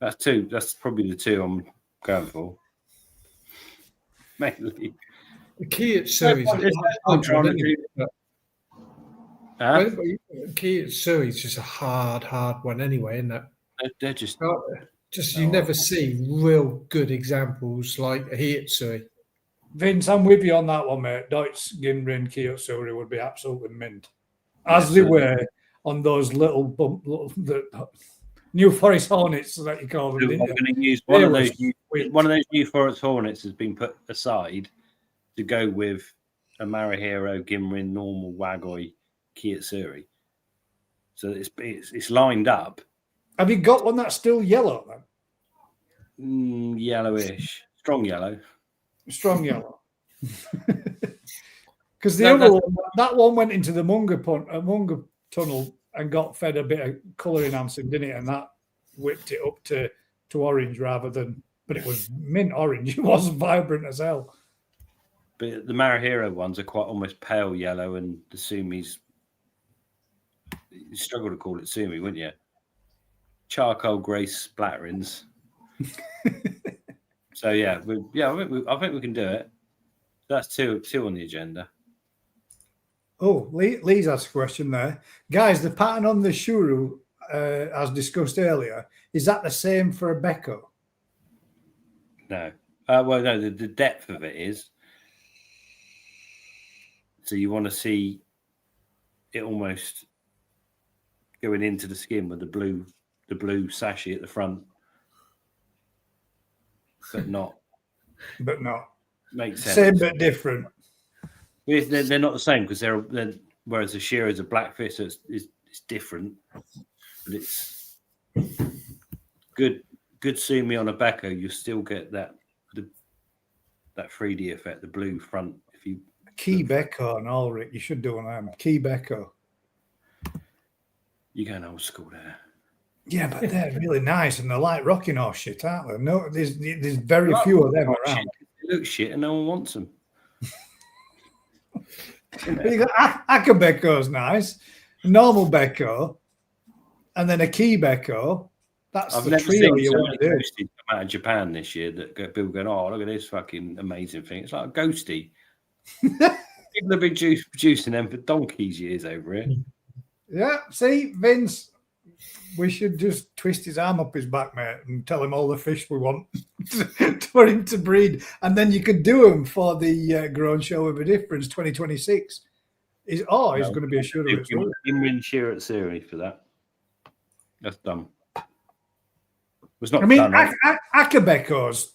Speaker 5: that's two. That's probably the two I'm going for. Mainly.
Speaker 4: The Kiyotsuji is just a hard one anyway, isn't it?
Speaker 5: They're just
Speaker 4: you never see real good examples like a Kiyotsuji.
Speaker 3: Vince, I'm with you on that one, mate. Deutsch Ginrin Kiyotsuji would be absolutely mint, as they were on those little New Forest Hornets that you call them.
Speaker 5: I'm going to use one of those New Forest Hornets has been put aside to go with a Marihiro Ginrin normal Wagoi Kiyotsuji. So it's lined up.
Speaker 3: Have you got one that's still yellow then?
Speaker 5: Yellowish, strong yellow.
Speaker 3: Strong yellow. Because the other one, that one went into the Munga tunnel and got fed a bit of colour enhancing, didn't it? And that whipped it up to orange rather than, but it was mint orange. It wasn't vibrant as hell.
Speaker 5: But the Marihiro ones are quite almost pale yellow, and the Sumi's, you struggle to call it Sumi, wouldn't you? Charcoal grey splatterings. So yeah, I think we can do it. That's two on the agenda.
Speaker 3: Oh, Lee's asked a question there, guys. The pattern on the shuru, as discussed earlier, is that the same for a Beko?
Speaker 5: No. Well, no. The depth of it is. So you want to see it almost going into the skin with the blue sashi at the front. but not.
Speaker 3: But not.
Speaker 5: Makes sense.
Speaker 3: Same but different.
Speaker 5: They're not the same because they're whereas the shearer is a blackfish, so it's different, but it's good. Good sumi on a Becco, you still get that 3D effect, the blue front. If you
Speaker 3: Key Becco and all, Rick, you should do one of them. Key Becco.
Speaker 5: You're going old school there.
Speaker 3: Yeah, but they're really nice and they're like rocking horse shit, aren't they? No, there's very few of them around.
Speaker 5: They look shit and no one wants them.
Speaker 3: But you got Aka Becco's nice, normal Becco, and then a Key Becco. That's
Speaker 5: I've
Speaker 3: the
Speaker 5: never
Speaker 3: trio
Speaker 5: seen
Speaker 3: you
Speaker 5: so
Speaker 3: want
Speaker 5: many
Speaker 3: to do.
Speaker 5: ghosties come out of Japan this year that people going, oh, look at this fucking amazing thing. It's like a ghosty. People have been producing them for donkeys years over here.
Speaker 3: Yeah, see, Vince, we should just twist his arm up his back, mate, and tell him all the fish we want for him to breed. And then you could do them for the Grown Show with a Difference 2026. He's going to be a shooter.
Speaker 5: In shear at series for that. That's dumb. It's not
Speaker 3: I mean,
Speaker 5: done.
Speaker 3: Akabekos,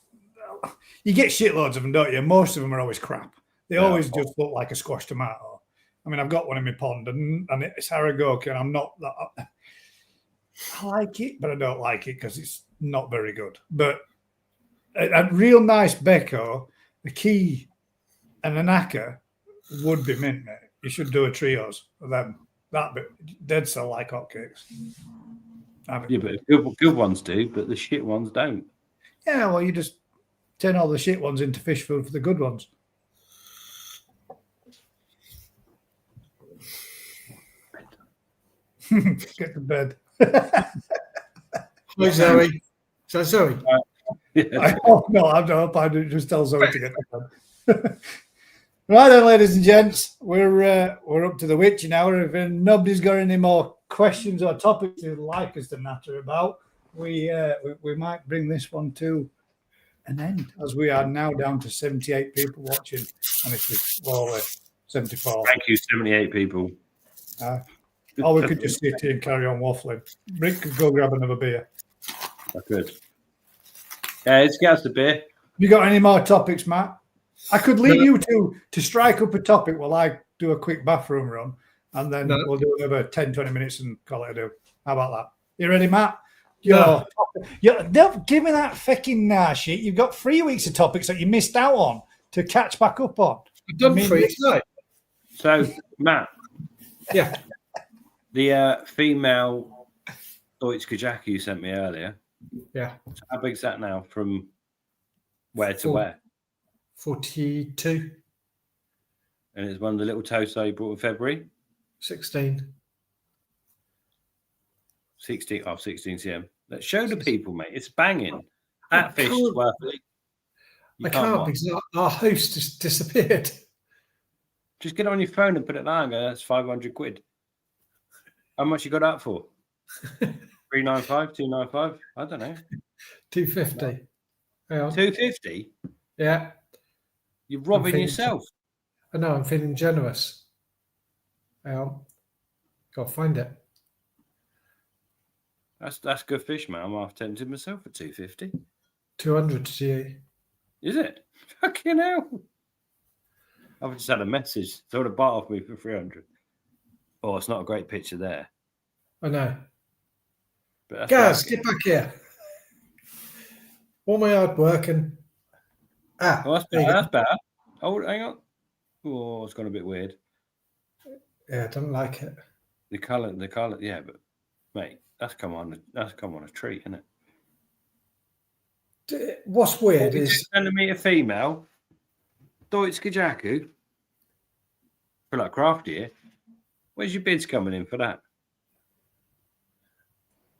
Speaker 3: you get shitloads of them, don't you? Most of them are always crap. They always just look like a squash tomato. I mean, I've got one in my pond, and it's Haragoki, and I'm not that. I like it, but I don't like it because it's not very good. But a real nice Becco, a Key, and an Aka would be mint, mate. You should do a trios of them. They'd sell like hotcakes.
Speaker 5: Yeah, but good ones do, but the shit ones don't.
Speaker 3: Yeah, well, you just turn all the shit ones into fish food for the good ones. Get to bed.
Speaker 4: Hi, Zoe. Is that Zoe?
Speaker 3: I hope I didn't just tell Zoe to get to bed. Right then, ladies and gents, we're up to the witching hour. If nobody's got any more questions or topics you'd like us to natter about, we might bring this one to an end, as we are now down to 78 people watching, and it's slowly 74.
Speaker 5: Thank you, 78 people.
Speaker 3: Or we could just sit here and carry on waffling. Rick could go grab another beer.
Speaker 5: I could. Yeah, let's get us the beer.
Speaker 3: You got any more topics, Matt? I could leave you to strike up a topic while I do a quick bathroom run, and then we'll do another 10, 20 minutes and call it a do. How about that? You ready, Matt? Don't give me that fucking shit. You've got 3 weeks of topics that you missed out on to catch back up on.
Speaker 4: I've done 3 tonight.
Speaker 5: So, Matt.
Speaker 4: Yeah.
Speaker 5: The female Deutsch Kajaki you sent me earlier.
Speaker 4: Yeah.
Speaker 5: So how big's that now from where to where?
Speaker 4: 42.
Speaker 5: And it's one of the little toasts you brought in February?
Speaker 4: 16.
Speaker 5: 16 cm. Let's show the people, mate. It's banging. That fish is worth it.
Speaker 4: I can't because our host just disappeared.
Speaker 5: Just get on your phone and put it down and go, that's 500 quid. How much you got that for? 395, 295? I don't know.
Speaker 4: 250.
Speaker 5: 250?
Speaker 4: Yeah.
Speaker 5: You're robbing yourself.
Speaker 4: I know, I'm feeling generous. Got to find it.
Speaker 5: That's good fish, man. I'm half tempted myself for 250.
Speaker 4: 200 to you.
Speaker 5: Is it? Fucking hell. I've just had a message. They would have bought off me for 300. Oh, it's not a great picture there.
Speaker 4: I know.
Speaker 5: But
Speaker 4: Gaz, get back here. All my hard work and
Speaker 5: that's better. That's better. Oh, hang on. Oh, it's gone a bit weird.
Speaker 4: Yeah, I don't like it.
Speaker 5: The colour, yeah, but mate, that's come on a treat, isn't it?
Speaker 4: What's weird is
Speaker 5: sending me a female Deutsch Kajaku for like craft year. Where's your bids coming in for that?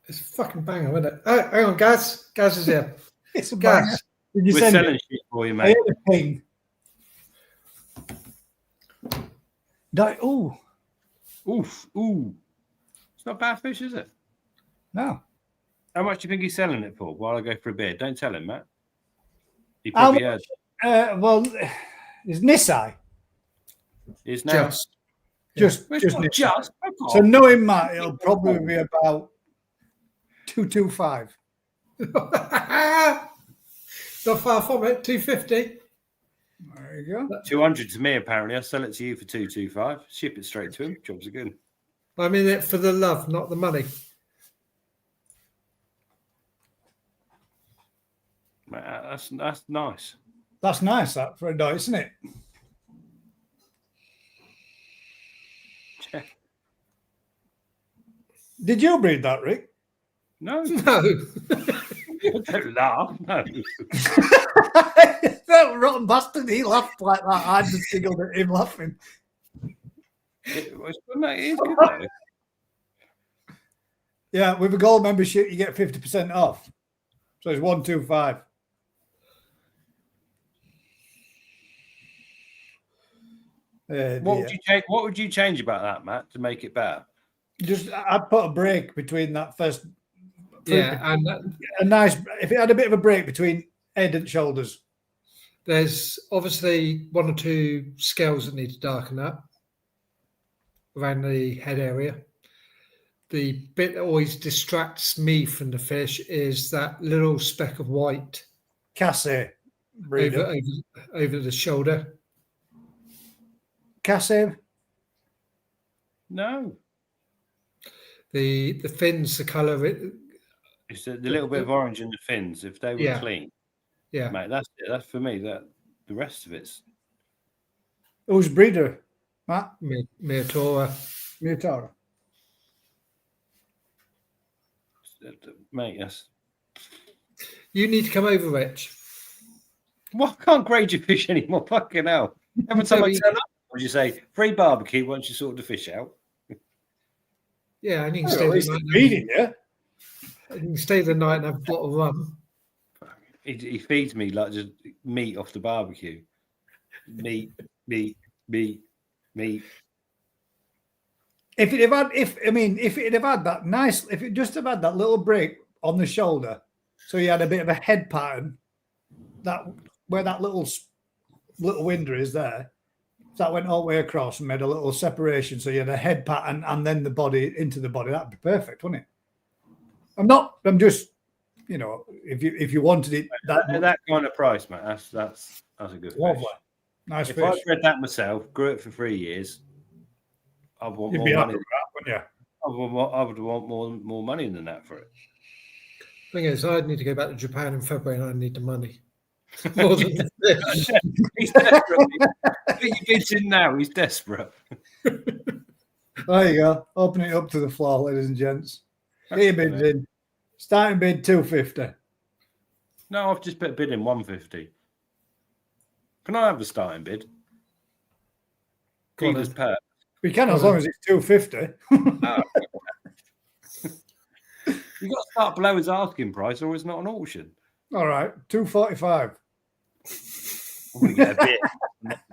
Speaker 4: It's a fucking banger, isn't it? Oh, hang on, Gaz. Gaz is here.
Speaker 3: It's a banger.
Speaker 4: Did you
Speaker 5: We're
Speaker 4: send
Speaker 5: selling
Speaker 4: it?
Speaker 5: shit for you, mate. Ooh. It's not bad fish, is it?
Speaker 3: No.
Speaker 5: How much do you think he's selling it for while I go for a beer? Don't tell him, Matt. He probably heard.
Speaker 3: Well, it's Nisai.
Speaker 5: It's now.
Speaker 3: Just
Speaker 5: Just.
Speaker 3: So knowing Matt, it'll probably be about 225.
Speaker 4: Not far from it. 250.
Speaker 3: There you go.
Speaker 5: 200 to me, apparently. I'll sell it to you for 225. Ship it straight to him. Jobs are good.
Speaker 4: I'm in it for the love, not the money.
Speaker 5: That's nice.
Speaker 3: That's nice, that, for a dog, isn't it? Did you breed that, Rick?
Speaker 5: No.
Speaker 4: No.
Speaker 5: Don't laugh. No.
Speaker 3: That rotten bastard, he laughed like that. I just giggled at him laughing.
Speaker 5: It is good, though.
Speaker 3: Yeah, with a gold membership, you get 50% off. So it's 125.
Speaker 5: What would you change about that, Matt, to make it better?
Speaker 3: Just I'd put a break between that first.
Speaker 4: Yeah, and
Speaker 3: a nice. If it had a bit of a break between head and shoulders.
Speaker 4: there's obviously one or two scales that need to darken up around the head area. The bit that always distracts me from the fish is that little speck of white
Speaker 3: Cassie breeder.
Speaker 4: over the shoulder.
Speaker 3: Cassie.
Speaker 5: No.
Speaker 4: The fins, the colour.
Speaker 5: It's the little bit of orange in the fins. If they were clean,
Speaker 4: Yeah,
Speaker 5: mate, that's it. That's for me. That the rest of it's.
Speaker 3: Who's breeder? Matt?
Speaker 4: Miotora.
Speaker 3: Mutara.
Speaker 5: Mate, yes.
Speaker 4: You need to come over, Rich.
Speaker 5: Well, I can't grade your fish anymore. Fucking hell. Every time I turn up, would you say free barbecue once you sort the fish out?
Speaker 4: Yeah, and you can stay the night.
Speaker 3: Feeding, yeah.
Speaker 4: You can stay the night and have a bottle of rum.
Speaker 5: He feeds me like just meat off the barbecue. Meat.
Speaker 3: If it had had that nice, if it just have had that little break on the shoulder, so you had a bit of a head pattern, that where that little winder is there, so that went all the way across and made a little separation, so you had a head pattern and then the body into the body. That'd be perfect, wouldn't it? I'm just, if you wanted it
Speaker 5: that kind of price, mate, that's a good fish.
Speaker 3: Nice
Speaker 5: if
Speaker 3: fish.
Speaker 5: I bred that myself, grew it for 3 years, I'd want
Speaker 3: You'd
Speaker 5: more
Speaker 3: be
Speaker 5: money.
Speaker 3: happy with that, wouldn't you?
Speaker 5: I would want more money than that for it.
Speaker 4: Thing is, I'd need to go back to Japan in February and I need the money. More than the fish.
Speaker 5: He's desperate. He bids in now. He's desperate.
Speaker 3: There you go. Open it up to the floor, ladies and gents. Get your bids in. Starting bid 250.
Speaker 5: No, I've just put a bid in 150. Can I have the starting bid? Keeler's pet.
Speaker 3: We can, as long as it's 250.
Speaker 5: Oh. You've got to start below his asking price, or it's not an auction.
Speaker 3: All right, 245.
Speaker 5: We get a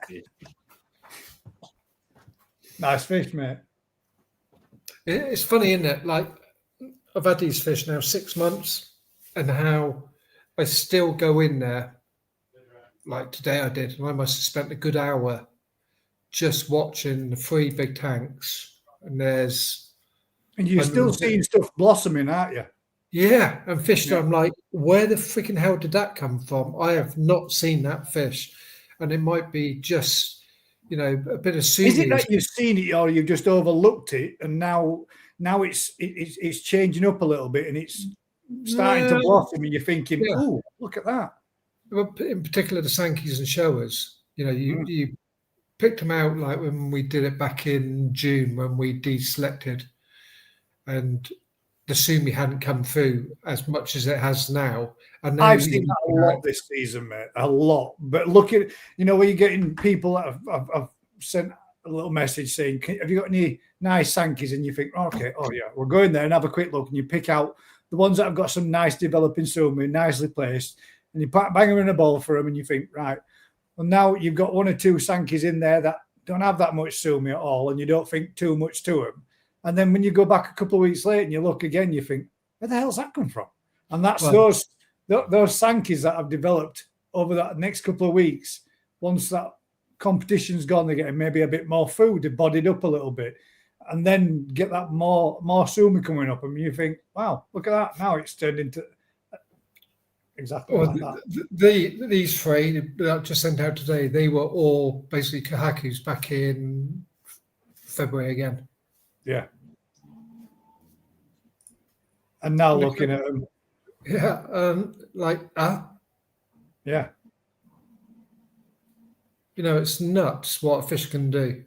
Speaker 5: bit.
Speaker 3: Nice fish, mate.
Speaker 4: It's funny, isn't it? Like, I've had these fish now 6 months, and how I still go in there. Like today I did, and I must have spent a good hour just watching the 3 big tanks. And
Speaker 3: you're still seeing stuff blossoming, aren't you?
Speaker 4: Yeah, and fish that I'm like, where the freaking hell did that come from? I have not seen that fish. And it might be just, a bit of sumi.
Speaker 3: Is it that you've seen it or you've just overlooked it and now it's changing up a little bit and it's starting to blossom and you're thinking, oh, look at that.
Speaker 4: In particular, the Sankeys and Showers, you picked them out like when we did it back in June when we deselected, and the sumi hadn't come through as much as it has now. And
Speaker 3: I've seen that a lot this season, mate, a lot. But look at, where you're getting people that have sent a little message saying, have you got any nice Sankeys? And you think, okay, oh yeah, we'll go in there and have a quick look, and you pick out the ones that have got some nice developing sumi, nicely placed, and you bang them in a bowl for them, and you think, right, well, now you've got 1 or 2 Sankeys in there that don't have that much sumi at all, and you don't think too much to them. And then when you go back a couple of weeks later and you look again, you think, where the hell's that come from? And that's those Sankeys that have developed over that next couple of weeks. Once that competition's gone, they're getting maybe a bit more food, they're bodied up a little bit, and then get that more sumi coming up. And you think, wow, look at that. Now it's turned into exactly
Speaker 4: Well,
Speaker 3: like that.
Speaker 4: these three that I just sent out today, they were all basically kahakus back in February again.
Speaker 3: Yeah. And now looking at them,
Speaker 4: Yeah,
Speaker 3: yeah.
Speaker 4: It's nuts what a fish can do.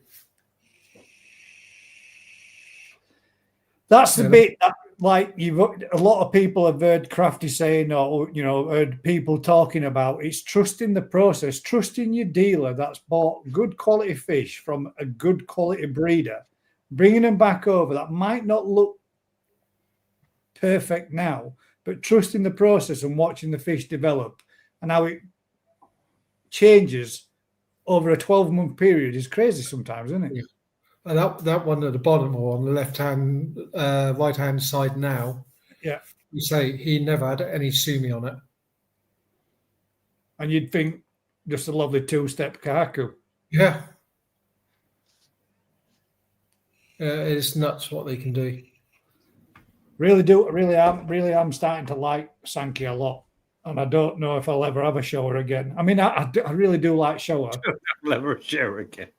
Speaker 3: That's the
Speaker 4: Yeah.
Speaker 3: bit that, like, a lot of people have heard Crafty saying, or heard people talking about. It's trusting the process, trusting your dealer that's bought good quality fish from a good quality breeder, bringing them back over. That might not look perfect now, but trusting the process and watching the fish develop and how it changes over a 12-month period is crazy sometimes, isn't it?
Speaker 4: Yeah. And that one at the bottom or on the right hand side now,
Speaker 3: Yeah.
Speaker 4: you say he never had any sumi on it.
Speaker 3: And you'd think just a lovely 2-step kahaku.
Speaker 4: Yeah. It's nuts what they can do.
Speaker 3: Really am starting to like Sankey a lot. And I don't know if I'll ever have a shower again. I mean, I really do like shower.
Speaker 5: I'll never a shower again.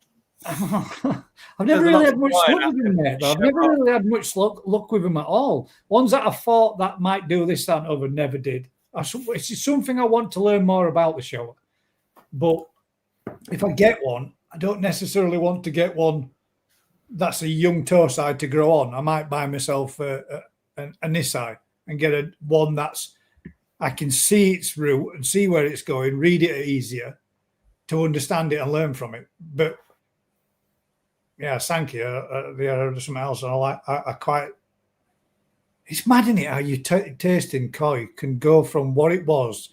Speaker 3: I've never really had much luck with him, mate. I've never really had much luck with him at all. Ones that I thought that might do this, that, and other never did. It's something I want to learn more about the shower. But if I get one, I don't necessarily want to get one that's a young toe side to grow on. I might buy myself a Nisai and get one that's I can see its route and see where it's going, read it easier to understand it and learn from it. But yeah, Sankey, there's something else. I quite. It's mad, isn't it? How you tasting koi can go from what it was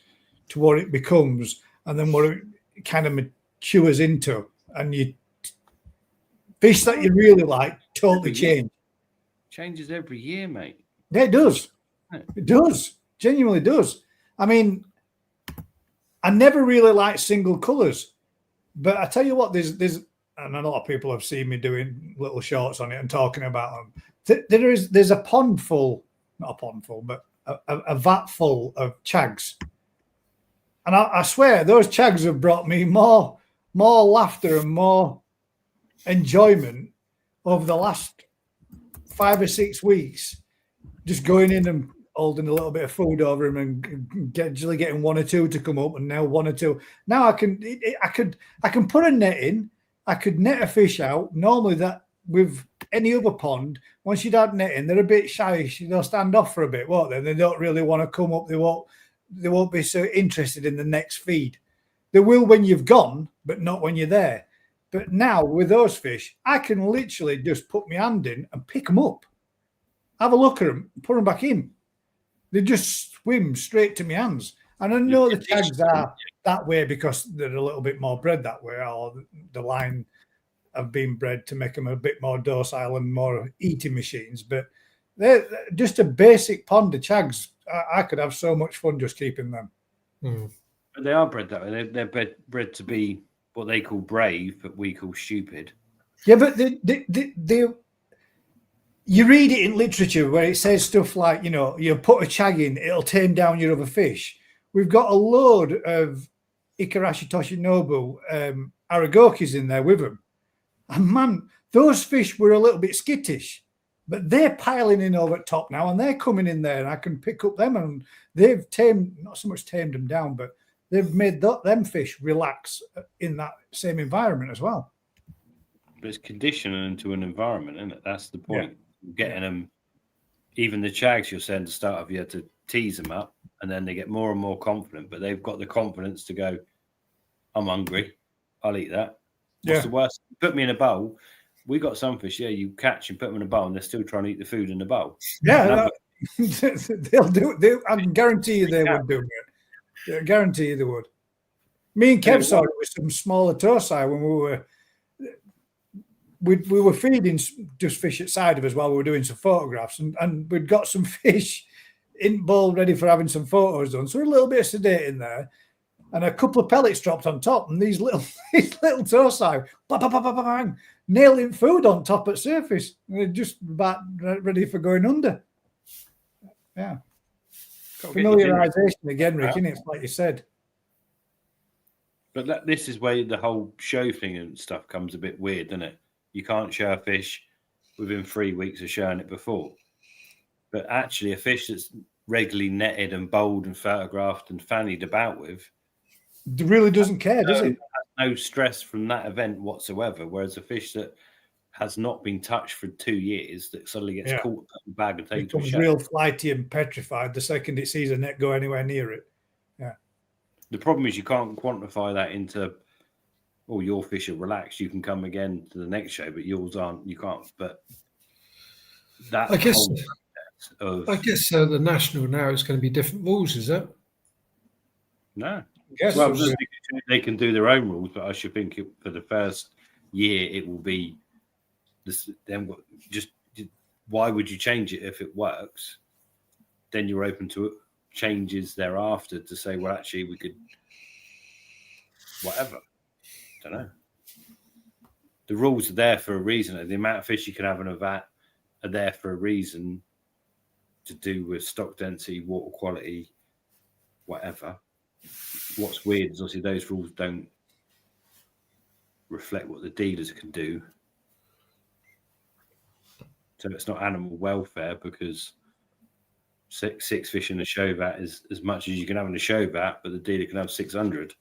Speaker 3: to what it becomes, and then what it kind of matures into, and you fish that you really like totally change.
Speaker 5: Changes every year, mate.
Speaker 3: Yeah, it does. It does. Genuinely does. I mean, I never really liked single colours, but I tell you what, there's and a lot of people have seen me doing little shorts on it and talking about them. There's a pond full, not a pond full, but a vat full of chags, and I swear those chags have brought me more laughter and more enjoyment over the last 5 or 6 weeks. Just going in and holding a little bit of food over him and usually getting 1 or 2 to come up, and now 1 or 2. Now I can put a net in. I could net a fish out. Normally, that with any other pond, once you'd had net in, they're a bit shy. They'll stand off for a bit, won't they? They don't really want to come up. They won't be so interested in the next feed. They will when you've gone, but not when you're there. But now with those fish, I can literally just put my hand in and pick them up, have a look at them, put them back in. They just swim straight to my hands. And I know the tags are that way because they're a little bit more bred that way, or the line have been bred to make them a bit more docile and more eating machines. But they're just a basic pond of chags. I could have so much fun just keeping them.
Speaker 5: But they are bred that way. They're bred to be what they call brave, but we call stupid.
Speaker 3: Yeah, but they you read it in literature where it says stuff like, you put a chag in, it'll tame down your other fish. We've got a load of Ikarashi Toshinobu Aragokis in there with them. And man, those fish were a little bit skittish, but they're piling in over at top now and they're coming in there and I can pick up them, and they've not so much tamed them down, but they've made them fish relax in that same environment as well.
Speaker 5: But it's conditioning them to an environment, isn't it? That's the point. Yeah. Getting them, even the chags you're saying to start off, you had to tease them up and then they get more and more confident, but they've got the confidence to go, I'm hungry, I'll eat that. What's the worst? Put me in a bowl. We got some fish, you catch and put them in a bowl and they're still trying to eat the food in the bowl.
Speaker 3: Yeah, they'll do it. I can guarantee you they would do it. I guarantee you they would. Me and Kev saw it with some smaller torsai when we were feeding just fish at side of us while we were doing some photographs, and we'd got some fish in bowl ready for having some photos done. So a little bit of sedate in there, and a couple of pellets dropped on top, and these little torsai, bang, bang, bang, bang, nailing food on top at surface. And they're just about ready for going under. Yeah. Familiarisation again, Rick, isn't it? Like you said.
Speaker 5: But this is where the whole show thing and stuff comes a bit weird, doesn't it? You can't show a fish within 3 weeks of showing it before. But actually, a fish that's regularly netted and bowled and photographed and fannied about with
Speaker 3: It really doesn't care, does it?
Speaker 5: has no stress from that event whatsoever. Whereas a fish that has not been touched for 2 years that suddenly gets caught up in the bag and taken to a
Speaker 3: Becomes
Speaker 5: show.
Speaker 3: real flighty and petrified the second it sees a net go anywhere near it. Yeah.
Speaker 5: The problem is you can't quantify that into, oh, your fish are relaxed. You can come again to the next show, but yours aren't. You can't. But that
Speaker 4: I guess.
Speaker 5: whole of,
Speaker 4: I guess the national now it's going to be different rules, is it?
Speaker 5: no.
Speaker 3: Yes.
Speaker 5: Well, they can do their own rules, but I should think for the first year it will be this. Then just why would you change it if it works? Then you're open to changes thereafter to say, well, actually, we could whatever. I don't know. The rules are there for a reason. The amount of fish you can have in a vat are there for a reason, to do with stock density, water quality, whatever. What's weird is obviously those rules don't reflect what the dealers can do. So it's not animal welfare, because six fish in a show vat is as much as you can have in a show vat, but the dealer can have 600.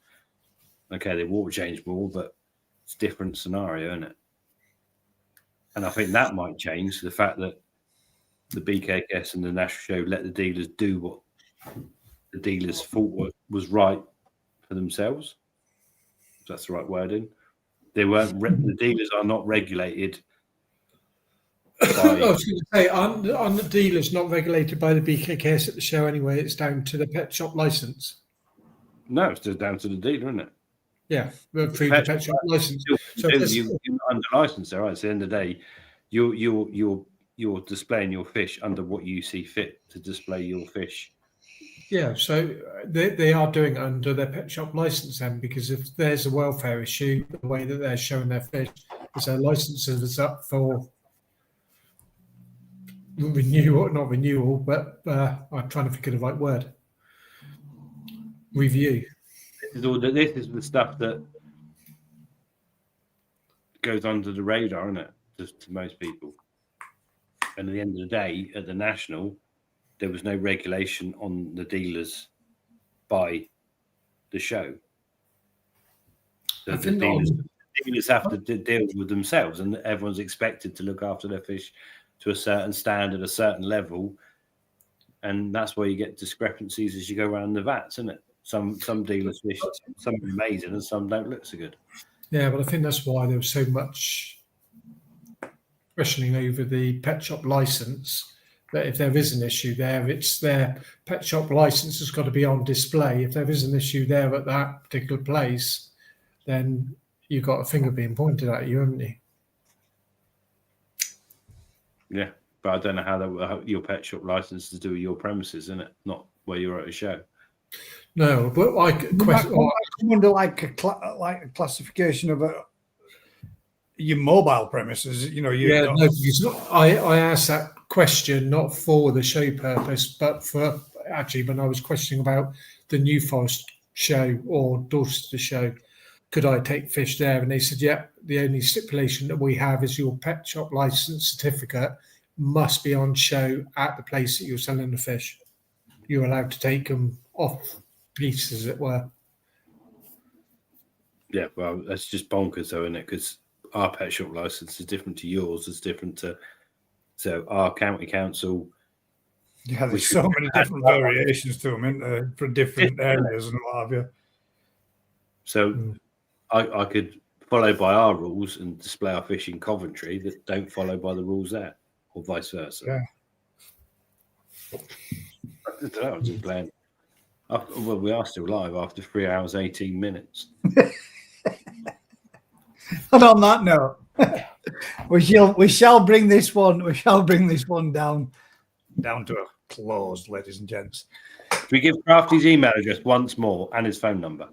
Speaker 5: Okay, they water change more, but it's a different scenario, isn't it? And I think that might change the fact that the BKS and the national show let the dealers do what the dealers thought was right for themselves. If that's the right wording. They weren't. The dealers are not regulated.
Speaker 4: I was going to say, aren't the dealers not regulated by the BKKS at the show anyway? It's down to the pet shop license.
Speaker 5: No, it's just down to the dealer, isn't it?
Speaker 4: Yeah, through the pet shop license. So
Speaker 5: you're under license there, right? At the end of the day, you're displaying your fish under what you see fit to display your fish.
Speaker 4: Yeah, so they are doing it under their pet shop license then, because if there's a welfare issue, the way that they're showing their fish is their license is up for renewal, not renewal, but I'm trying to think of the right word. Review.
Speaker 5: This is the stuff that goes under the radar, isn't it? Just to most people. And at the end of the day, at the national, there was no regulation on the dealers by the show. So the dealers have to deal with themselves, and everyone's expected to look after their fish to a certain standard, a certain level. And that's where you get discrepancies as you go around the vats, isn't it? Some dealers fish, some are amazing and some don't look so good.
Speaker 4: Yeah, but I think that's why there was so much questioning over the pet shop license, that if there is an issue there, it's their pet shop license has got to be on display. If there is an issue there at that particular place, then you've got a finger being pointed at you, haven't you?
Speaker 5: Yeah, but I don't know how your pet shop license is to do with your premises, isn't it? Not where you're at a show.
Speaker 4: No, but
Speaker 3: come under like a classification of your mobile premises. You know,
Speaker 4: I asked that question not for the show purpose, but for actually when I was questioning about the New Forest show or Dorchester show, could I take fish there? And they said, yeah, the only stipulation that we have is your pet shop license certificate must be on show at the place that you're selling the fish. You're allowed to take them off piece, as it were.
Speaker 5: Yeah, well, that's just bonkers, though, isn't it? Because our pet shop license is different to yours. It's different to our county council.
Speaker 3: Yeah, there's so many different variations to them, isn't there, for different areas and what have you.
Speaker 5: So I could follow by our rules and display our fish in Coventry that don't follow by the rules there, or vice versa.
Speaker 3: Yeah.
Speaker 5: I don't know, I'm just playing. Well, we are still live after 3 hours, 18 minutes.
Speaker 3: And on that note, we shall bring this one down to a close, ladies and gents.
Speaker 5: Can we give Crafty's email address once more and his phone number?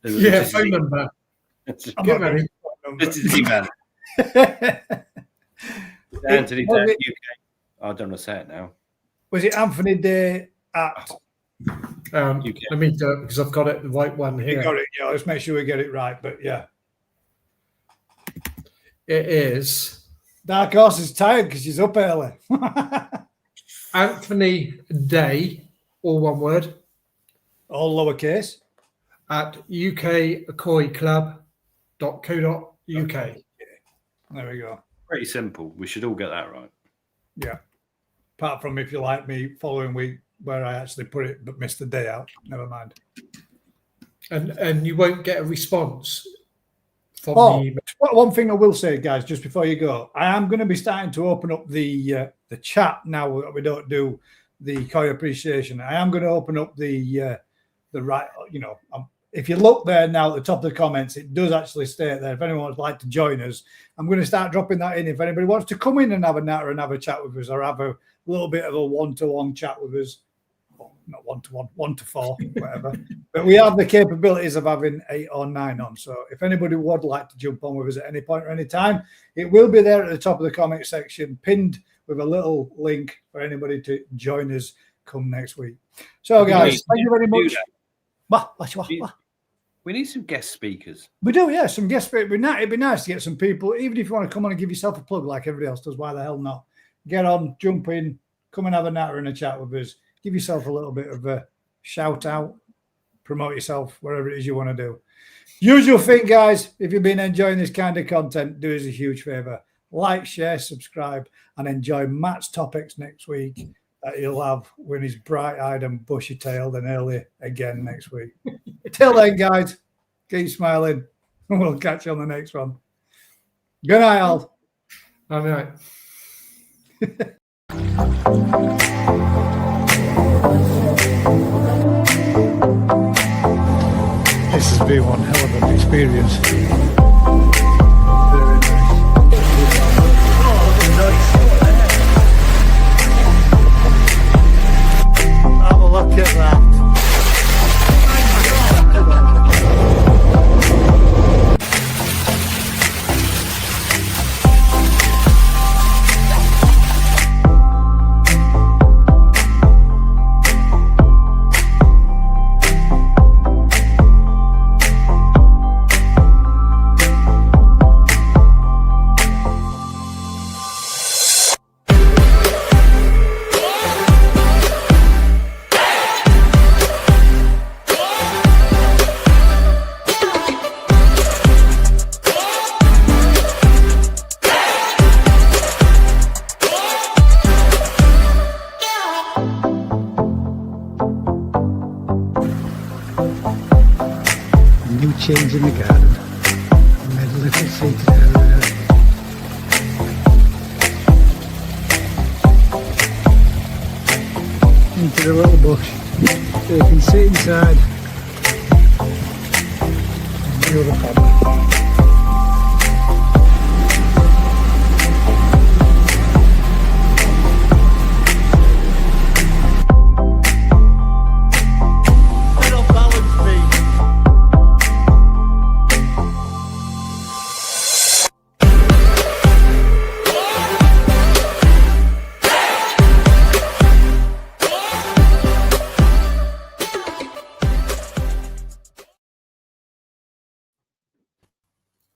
Speaker 4: Yeah, phone number. Get ready.
Speaker 5: This is his email. Anthony UK. I don't want to say it now.
Speaker 3: Was it Anthony Day at.
Speaker 4: Let me do it because I've got it the right one here.
Speaker 3: You got it. Yeah, let's make sure we get it right. But yeah,
Speaker 4: it is.
Speaker 3: Dark Horse is tired because she's up early.
Speaker 4: Anthony Day, all one word,
Speaker 3: all lowercase,
Speaker 4: at ukakoiclub.co.uk.
Speaker 3: There we go.
Speaker 5: Pretty simple. We should all get that right.
Speaker 3: Yeah. Apart from if you like me following week where I actually put it but missed the day out. Never mind.
Speaker 4: And you won't get a response from the
Speaker 3: one thing I will say, guys, just before you go, I am going to be starting to open up the chat now that we don't do the Koi appreciation. I am going to open up the right, if you look there now at the top of the comments, it does actually state there. If anyone would like to join us, I'm going to start dropping that in. If anybody wants to come in and have a natter and have a chat with us, or have a little bit of a one-to-one chat with us, well, not one-to-one, 1-to-4, whatever. But we have the capabilities of having 8 or 9 on. So if anybody would like to jump on with us at any point or any time, it will be there at the top of the comment section, pinned with a little link for anybody to join us come next week. So, guys, thank you very much.
Speaker 5: We need some guest speakers.
Speaker 3: We do, yeah, some guest speakers. It'd be nice to get some people, even if you want to come on and give yourself a plug like everybody else does. Why the hell not? Get on, jump in, come and have a natter and a chat with us. Give yourself a little bit of a shout out, promote yourself, whatever it is you want to do. Usual thing, guys, if you've been enjoying this kind of content, do us a huge favor. Like, share, subscribe, and enjoy Matt's topics next week that he'll have when he's bright-eyed and bushy-tailed and early again next week. Till then, guys, keep smiling. We'll catch you on the next one. Good night, all.
Speaker 4: All right.
Speaker 3: This has been one hell of an experience. Have a look at that. New change in the garden. Made a little secret area. Into the little bush. So you can sit inside. And the other pond.